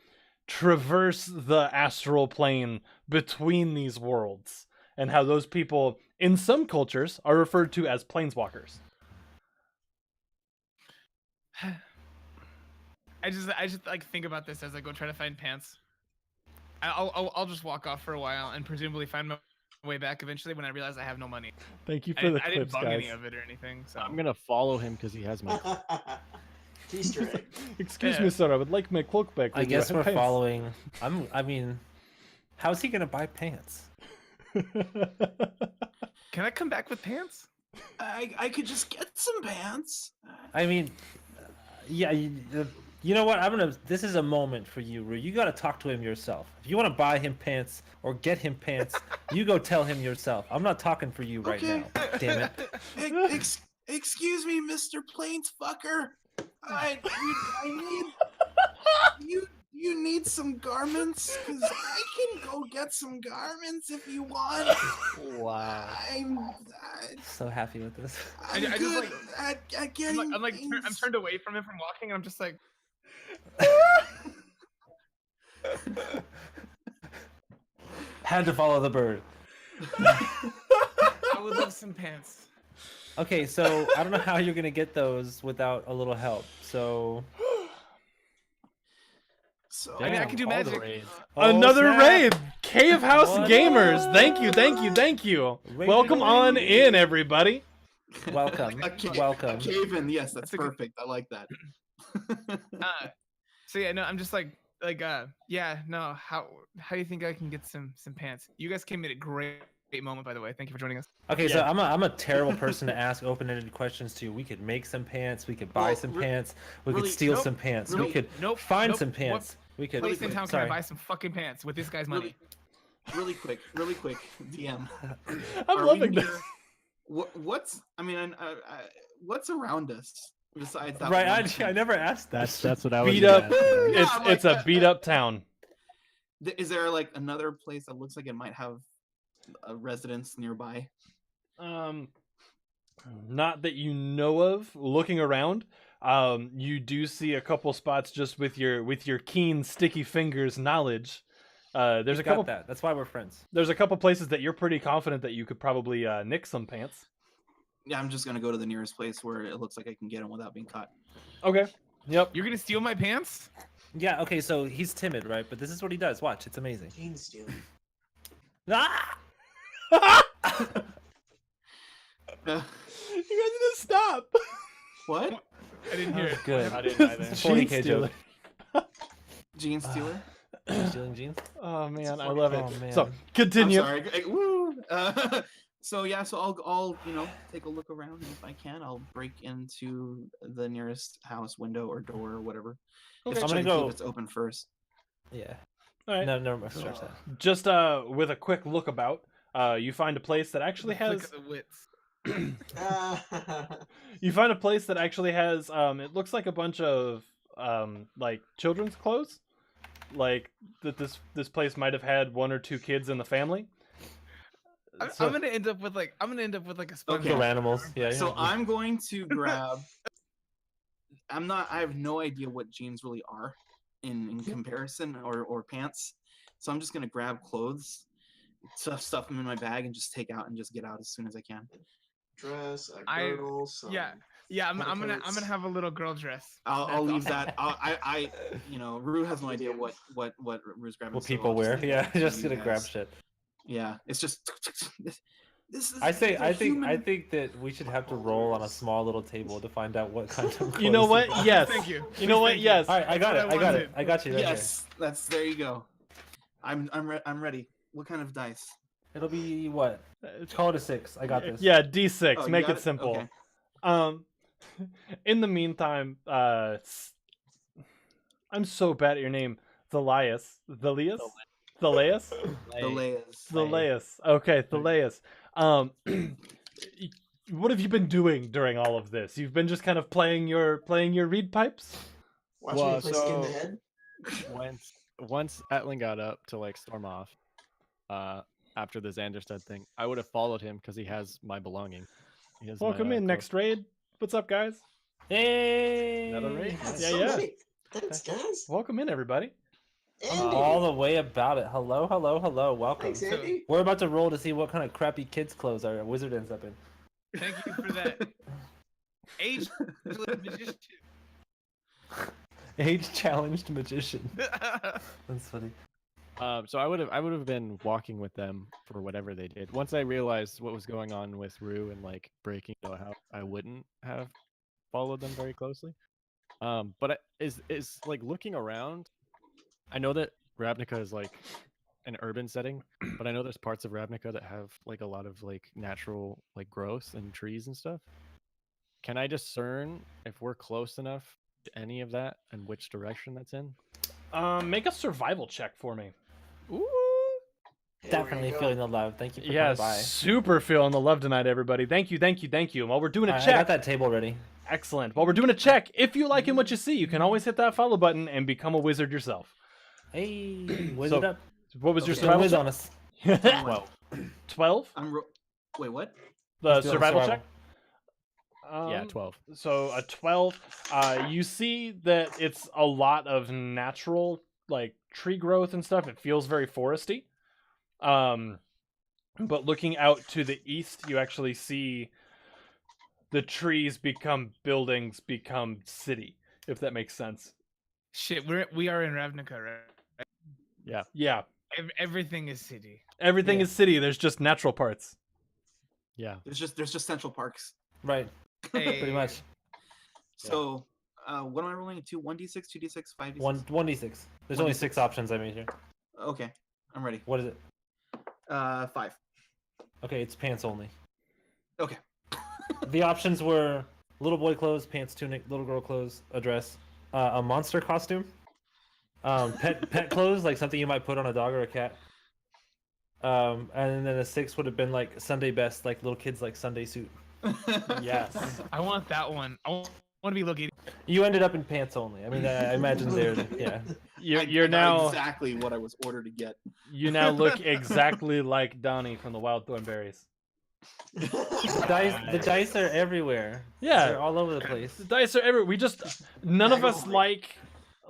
traverse the astral plane between these worlds, and how those people in some cultures are referred to as planeswalkers. I just like think about this as I go try to find pants. I'll just walk off for a while and presumably find my way back eventually when I realize I have no money. Thank you I, for the I didn't clips, bug guys. any of it or anything. So I'm gonna follow him because he has my. Easter egg. Excuse Yeah. me, sir. I would like my cloak back. I with you. guess we're Pants. following. I mean, how's he gonna buy pants? can I come back with pants? I could just get some pants. I mean, yeah. You know what? This is a moment for you, Rue. You gotta talk to him yourself. If you want to buy him pants or get him pants, you go tell him yourself. I'm not talking for you right Okay. now. Damn it. Excuse me, Mr. Planesfucker. I need you need some garments, cause I can go get some garments if you want. Wow. I'm So happy with this. I just, good like- at getting. I'm like I'm things. turned away from him from walking, and I'm just like, Had to follow the bird. I would love some pants. Okay, so I don't know how you're gonna get those without a little help. So So I mean, I can do all the magic. raids. Another snap. raid! Cave House What? Gamers! Thank you. Raid, Welcome raid, on raid. in, everybody. Welcome, welcome. A cave in, yes, that's That's a good- perfect. I like that. So yeah, no, I'm just like yeah, no. How do you think I can get some pants? You guys came at a great moment, by the way. Thank you for joining us. Okay, so Yeah. I'm a terrible person to ask open-ended questions to. We could make some pants. We could buy Well, some re- pants. We really- could steal nope, some pants. really- We could nope, find nope. some What pants. We could. place in town can sorry. I buy some fucking pants with this guy's money? Really quick, DM. I'm Are we loving this. near- What's what's around us besides that? Right, one I thing? never asked that. That's what I was. Beat gonna up. ask you. Yeah, It's like, a beat up town. Is there like another place that looks like it might have a residence nearby? Not that you know of. Looking around, you do see a couple spots just with your keen, sticky fingers knowledge, There's He's a got couple. that. That's why we're friends. There's a couple places that you're pretty confident that you could probably nick some pants. Yeah, I'm just gonna go to the nearest place where it looks like I can get him without being caught. Okay. Yep. You're gonna steal my pants? Yeah. Okay. So he's timid, right? But this is what he does. Watch. It's amazing. Gene stealing. Ah! Uh, You guys need to stop. what? I didn't hear it. Good. I didn't either. It's a 40K stealer. joke. Gene Stealer? Stealing jeans. Oh man, I love it. Oh, man. So I'm continue. sorry. Woo! So yeah, so I'll take a look around, and if I can, I'll break into the nearest house window or door or whatever. Okay. Just I'm check gonna and see go- if it's open first. Yeah. All right. No, never mind. Stretch that. Just with a quick look about, you find a place that actually The flick has. of the wits. You find a place that actually has. It looks like a bunch of like children's clothes. Like that this place might have had one or two kids in the family. So- I'm gonna end up with like a sponge. Okay. Kill animals. Yeah. So yeah. I'm going to grab. I have no idea what jeans really are in comparison or pants. So I'm just gonna grab clothes, stuff them in my bag, and just take out and just get out as soon as I can. Dress, a I- girdle, some... Yeah, I'm gonna petticoats. have a little girl dress. I'll That's leave all. that. Rue has no idea what Rue's grabbing. What so people I'll wear. leave Yeah. that to Just you gonna grab guys. shit. Yeah, it's just. This is. I these are think human- that we should have to roll on a small little table to find out what kind of. You know clothes what? he Yes. Thank you. You know Please, what? thank you. Yes. All right, I got That's it. what I got wanted. it. I got you. Right Yes, there you go. I'm ready. What kind of dice? here. It'll be what? Call it a 6. I got this. Yeah, D6. Oh, you Make got it simple. Okay. In the meantime, I'm so bad at your name. Thalias. Thalias? Thalias? The Leias. Thalias. Okay, Thalias. What have you been doing during all of this? You've been just kind of playing your reed pipes? Watch Well, me play skin the so- head. Once Etling got up to like storm off, after the Xanderstead thing, I would have followed him because he has my belonging. He has my, Welcome in, clothes. next raid. What's up, guys? Hey. Another raid? That's Yeah, so yeah. many. Thanks, guys. Welcome in, everybody. Andy. All the way about it. Hello, hello, hello. Welcome. Thanks, Andy. We're about to roll to see what kind of crappy kids' clothes our wizard ends up in. Thank you for that. Age magician. Age-challenged magician. That's funny. So I would have been walking with them for whatever they did. Once I realized what was going on with Rue and like breaking into a house, I wouldn't have followed them very closely. Is like looking around. I know that Ravnica is like an urban setting, but I know there's parts of Ravnica that have like a lot of like natural like growth and trees and stuff. Can I discern if we're close enough to any of that and which direction that's in? Make a survival check for me. Ooh. Hey, Definitely where you feeling going? the love. Thank you for Yeah, coming by. super feeling the love tonight, everybody. Thank you. And while we're doing a Alright, I check, got that table ready. excellent. While we're doing a check, if you like what you see, you can always hit that follow button and become a wizard yourself. Hey, wizard So, up. What was your Okay. Survival survival on us. check? Well, 12? wait, what? The Let's do it on survival survival. check? Yeah, 12. So a 12. You see that it's a lot of natural like tree growth and stuff. It feels very foresty. But looking out to the east, you actually see the trees become buildings, become city, if that makes sense. Shit, we are in Ravnica, right? Yeah. Everything is city. Everything Yeah. is city. There's just natural parts. Yeah. There's just Central Parks. Right, pretty Hey. much. So, what am I rolling? 1d6, 2d6, 5d6. 1d6. There's only 6 options I made here. Okay, I'm ready. What is it? 5. Okay, it's pants only. Okay. The options were little boy clothes, pants, tunic, little girl clothes, a dress, a monster costume, pet clothes, like something you might put on a dog or a cat. And then a 6 would have been like Sunday best, like little kids like Sunday suit. Yes. I want that one. I want to be looking. You ended up in pants only. I mean, I imagine there's yeah. You're I got now exactly what I was ordered to get. you now look exactly like Donnie from the Wild Thornberries. The dice are everywhere. Yeah. They're all over the place. The dice are everywhere. We just none of us like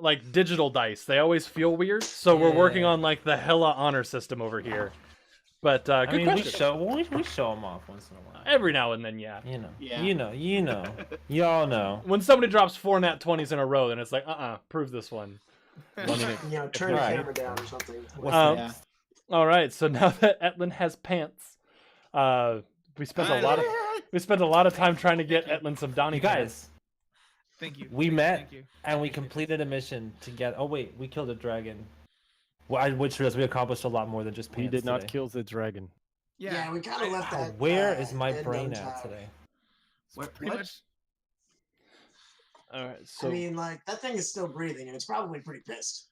like digital dice. They always feel weird, so we're working Yeah. on like the hella honor system over here. But I good mean, question. we show them off once in a while. Every now and then, yeah. Yeah. You know, y'all know. When somebody drops 4 nat 20s in a row, then it's like, prove this one. Well, I mean, You know, turn the Right. camera down or something. What's Um, next? All right, so now that Etlin has pants, we spent a lot of time trying to get Etlin some Donnie You pants. guys, Thank you. we met Thank you. and we Thank you. completed a mission to get. Oh wait, we killed a dragon. Well, which was we accomplished a lot more than just pants. we did not today. kill the dragon. Yeah, we kind of left that. Where is my end brain at untied. today? Pretty much. All right, so I mean, like that thing is still breathing, and it's probably pretty pissed.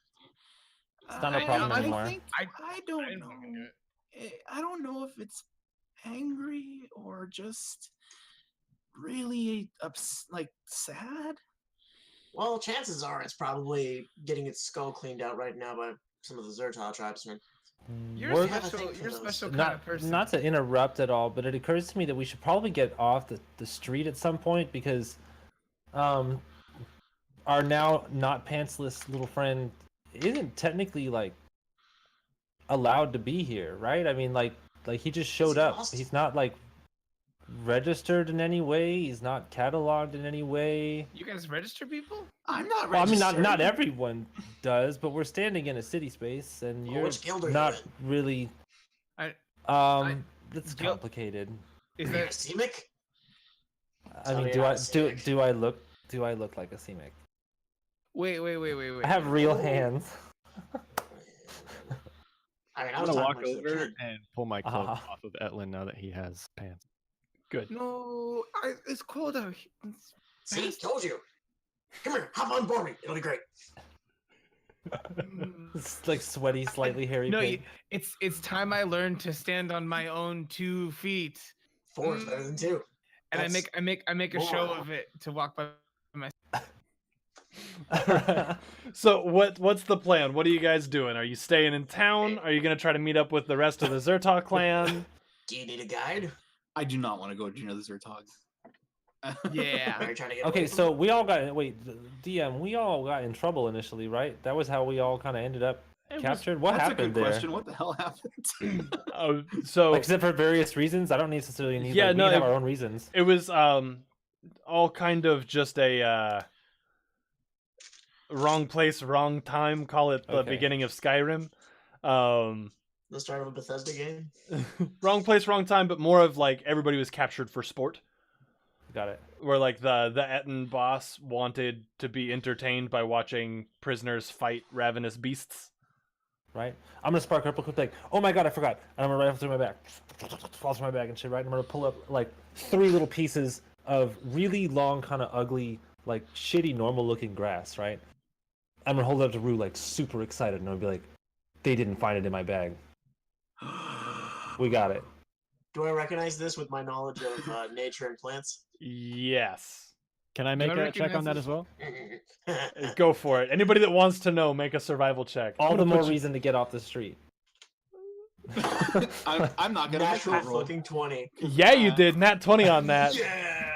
It's not a problem anymore. I don't didn't know. fucking do it. I don't know if it's angry or just really like sad. Well, chances are it's probably getting its skull cleaned out right now by some of the Zertal tribesmen. You're We're- a have a special. thing for You're a those. special kind not of person. not to interrupt at all, but it occurs to me that we should probably get off the street at some point because our now not pantsless little friend isn't technically like allowed to be here, right? I mean, like he just showed he up. lost? He's not like registered in any way. He's not cataloged in any way. You guys register people? I'm not Well, I mean, registered. not everyone does, but we're standing in a city space, and Well, you're which guild are you not in? really. I- It's guild- complicated. Is Are you a that Semic? I Tell mean, me do you're I not a Semic. do I look like a Semic? wait? I have real Oh. hands. I mean, I I'm was gonna talking walk much to the over kid. and pull my cloak Uh-huh. off of Etlin now that he has pants. good. No, it's cold out here. See, Fast. told you. Come here, hop on board me. It'll be great. It's like sweaty, slightly hairy No, pig. it's time I learned to stand on my own 2 feet, 4 is better than 2. and That's I make a show more. of it to walk by my. So what's the plan? What are you guys doing? Are you staying in town? Are you gonna try to meet up with the rest of the Zertal clan? Do you need a guide? I do not want to go to the Zertog. Yeah. Are you trying to get Okay, away from so it? we all got DM. We all got in trouble initially, right? That was how we all kind of ended up It was- captured. What That's happened a good there? question. What the hell happened? So Like, except for various reasons, I don't necessarily need. Yeah, like, no, we have it- our own reasons. it was all kind of just a wrong place, wrong time. Call it the Okay. beginning of Skyrim. The start of a Bethesda game? Wrong place, wrong time, but more of like everybody was captured for sport. Got it. Where like the Etten boss wanted to be entertained by watching prisoners fight ravenous beasts. Right. I'm gonna spark up real quick, like, oh my god, I forgot. And I'm gonna rifle through my bag, falls through my bag and shit. Right. And I'm gonna pull up like 3 little pieces of really long, kind of ugly, like shitty, normal-looking grass. Right. I'm gonna hold it up to Rue, like super excited, and I'll be like, they didn't find it in my bag. We got it. Do I recognize this with my knowledge of nature and plants? Yes. Can I make I a check on recognize that this? as well? Go for it. Anybody that wants to know, make a survival check. All I'm the gonna more put you- reason to get off the street. I'm not gonna make Natural that roll. fucking 20. Yeah, you did. Nat 20 on that. Yeah!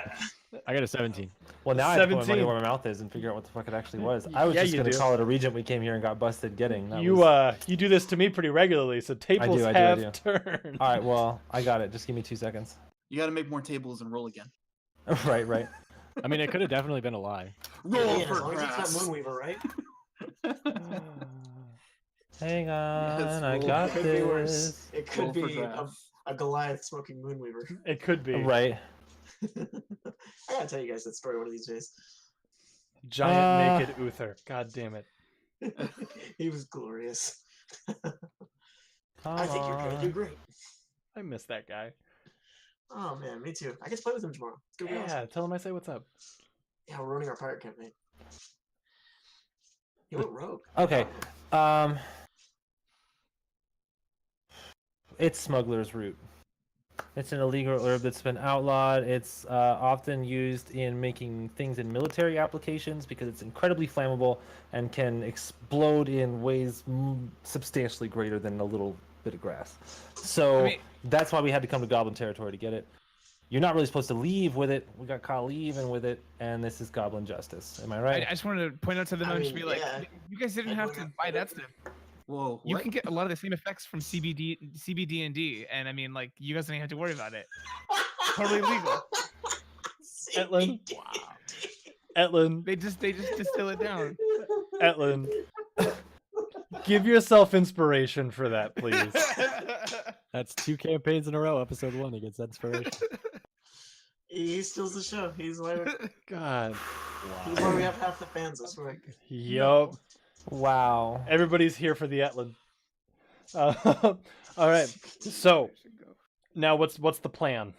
I got a 17. Well, now I have to put my money 17. where my mouth is and figure out what the fuck it actually was. I was Yeah, just you gonna do. call it a regent we came here and got busted getting. That You was... you do this to me pretty regularly, so tables I do. have turned. All right, well, I got it. Just give me 2 seconds. You got to make more tables and roll again. right. I mean, it could have definitely been a lie. Roll Ian, as for long as it's grass. not Moonweaver, right? Hang on, I roll. got It could be worse. this. It Roll could for be grass. a Goliath smoking Moonweaver. It could be. Right. I gotta tell you guys that story one of these days. Giant naked Uther. God damn it. He was glorious. Come I think you're gonna do on. great. I miss that guy. Oh man, me too. I get to play with him tomorrow. It's gonna be Yeah, awesome. tell him I say what's up. Yeah, we're running our pirate campaign. He went rogue. Okay. It's smuggler's root. It's an illegal herb that's been outlawed. It's often used in making things in military applications because it's incredibly flammable and can explode in ways substantially greater than a little bit of grass. So I mean- that's why we had to come to Goblin territory to get it. you're not really supposed to leave with it. We got caught leaving with it, and this is Goblin Justice. Am I right? I just wanted to point out to them and just be like, yeah. you guys didn't have to buy that stuff. Whoa, You what? can get a lot of the same effects from CBD&D, and I mean, like, you guys don't even have to worry about it. Totally legal. Etlin. Etlin. They just distill it down. Etlin. Give yourself inspiration for that, please. That's 2 campaigns in a row. Episode 1, he gets that inspiration. He steals the show. He's why God. he's why we have half the fans. I swear. Yup. Wow. Everybody's here for the Etlin. All right. So now, what's the plan?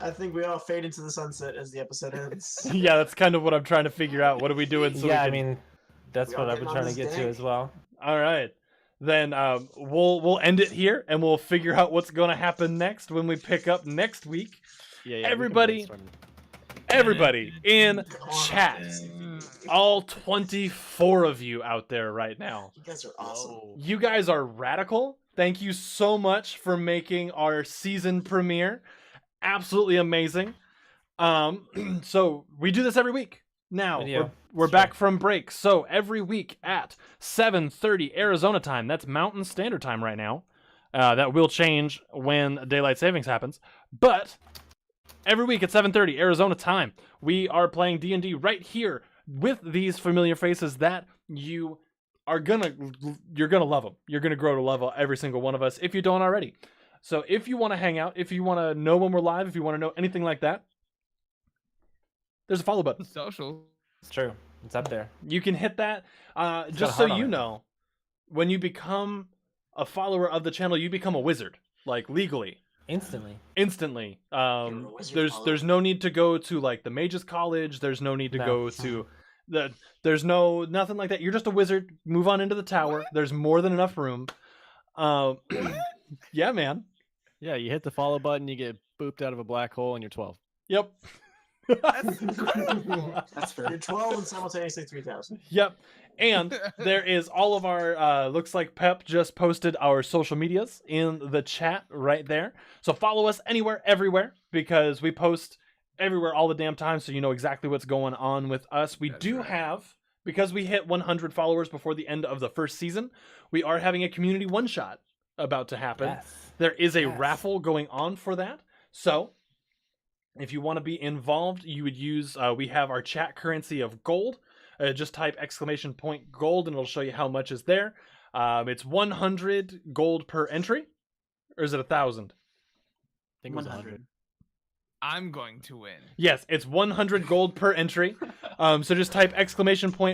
I think we all fade into the sunset as the episode ends. Yeah, that's kind of what I'm trying to figure out. What are we doing? So Yeah, we I can... mean, that's We what all I've been getting on trying to this get to dank? as well. All right. Then we'll end it here, and we'll figure out what's going to happen next when we pick up next week. Yeah, we can Everybody- brainstorm. Everybody in Oh, chat, all 24 of you out there right now, You guys are awesome. you guys are radical. Thank you so much for making our season premiere absolutely amazing. So we do this every week. Now Video. we're That's back right. from break. So every week at 7:30 Arizona time. That's Mountain Standard Time right now. That will change when daylight savings happens. But every week at 7:30 Arizona time, we are playing D&D right here with these familiar faces that you're gonna love them. You're gonna grow to love every single one of us if you don't already. So if you want to hang out, if you want to know when we're live, if you want to know anything like that, there's a follow button. Social. It's true. It's up there. You can hit that. got Just a so heart on you it. know, when you become a follower of the channel, you become a wizard, like legally, Instantly. instantly. a wizard follower? There's no need to go to like the Mages College. There's no need to No. go to there's nothing like that. You're just a wizard. Move on into the tower. There's more than enough room. Yeah, man. Yeah, you hit the follow button, you get booped out of a black hole, and you're 12. Yep. That's incredible. That's fair. You're 12 and simultaneously 3,000. Yep. And there is all of our, looks like Pep just posted our social medias in the chat right there. So follow us anywhere, everywhere, because we post everywhere all the damn time, so you know exactly what's going on with us. We That's do right. have, because we hit 100 followers before the end of the first season, we are having a community one-shot about to happen. Yes. There is a Yes. raffle going on for that. So if you want to be involved, you would use, we have our chat currency of gold. Just type !gold and it'll show you how much is there. It's 100 gold per entry. Or is it 1,000? I think it was 100. I'm going to win. Yes, it's 100 gold per entry. So just type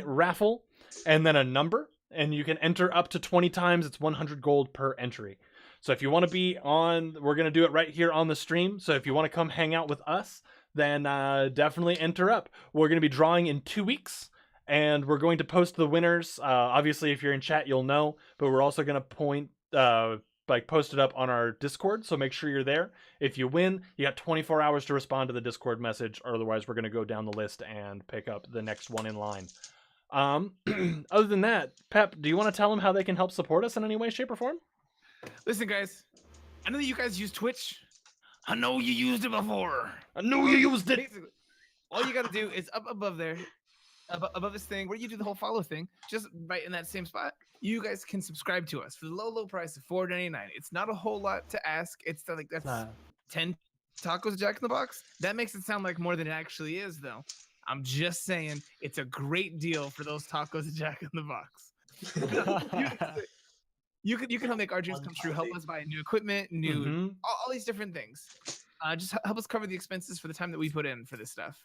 !raffle and then a number. And you can enter up to 20 times. It's 100 gold per entry. So if you want to be on, we're going to do it right here on the stream. So if you want to come hang out with us, then definitely enter up. We're going to be drawing in 2 weeks. And we're going to post the winners. Obviously, if you're in chat, you'll know. But we're also going to post it up on our Discord. So make sure you're there. If you win, you got 24 hours to respond to the Discord message. Or otherwise, we're going to go down the list and pick up the next one in line. Other than that, Pep, do you want to tell them how they can help support us in any way, shape, or form? Listen, guys. I know that you guys use Twitch. I know you used it before. I knew you used it. Basically, all you got to do is up above there, above this thing where you do the whole follow thing, just right in that same spot. You guys can subscribe to us for the low price of $4.99. It's not a whole lot to ask. It's like that's Nah. 10 tacos Jack in the Box. That makes it sound like more than it actually is, though. I'm just saying it's a great deal for those tacos at Jack in the Box. You can help make our dreams come true. Help us buy new equipment, new Mhm. all these different things. Just help us cover the expenses for the time that we put in for this stuff.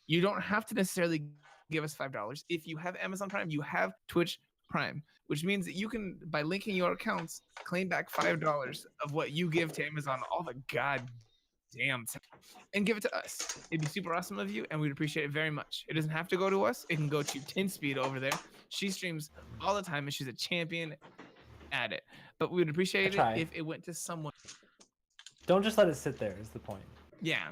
You don't have to necessarily give us $5. If you have Amazon Prime, you have Twitch Prime, which means that you can, by linking your accounts, claim back $5 of what you give to Amazon all the goddamn time and give it to us. It'd be super awesome of you, and we'd appreciate it very much. It doesn't have to go to us. It can go to Tin Speed over there. She streams all the time, and she's a champion at it. But we would appreciate try. it if it went to someone. Don't just let it sit there is the point. Yeah.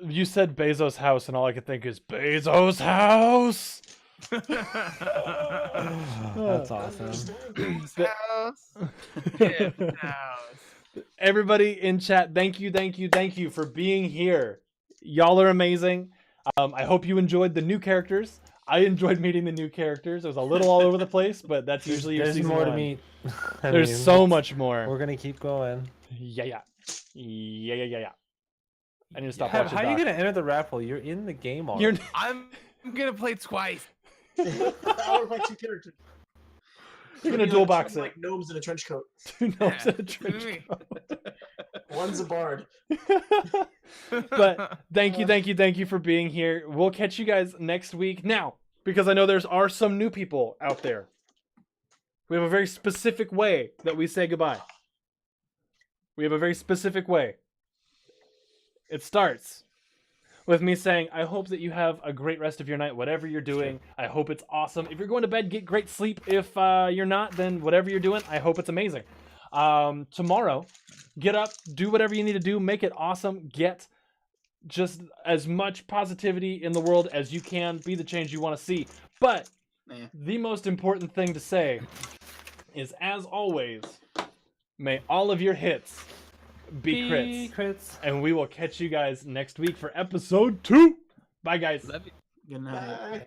You said Bezos' house, and all I could think is Bezos' house. That's awesome. House. Yeah, house. Everybody in chat, thank you for being here. Y'all are amazing. I hope you enjoyed the new characters. I enjoyed meeting the new characters. It was a little all over the place, but that's usually your There's season more to one. meet. There's so much more. We're gonna keep going. Yeah. I need to stop How watching. are you Doc. gonna enter the raffle? You're in the game already. You're I'm gonna play twice. I would like 2 characters. You're gonna Maybe dual like box two, it. like gnomes in a trench coat. Two gnomes in a Yeah, trench me. coat. One's a bard. But thank you for being here. We'll catch you guys next week. Now, because I know are some new people out there. We have a very specific way that we say goodbye. We have a very specific way. It starts with me saying, I hope that you have a great rest of your night, whatever you're doing. I hope it's awesome. If you're going to bed, get great sleep. If you're not, then whatever you're doing, I hope it's amazing. Tomorrow, get up, do whatever you need to do, make it awesome. Get just as much positivity in the world as you can. Be the change you want to see. But Eh. the most important thing to say is, as always, may all of your hits be crits. And we will catch you guys next week for episode 2. Bye, guys. Love you. Good night. Bye.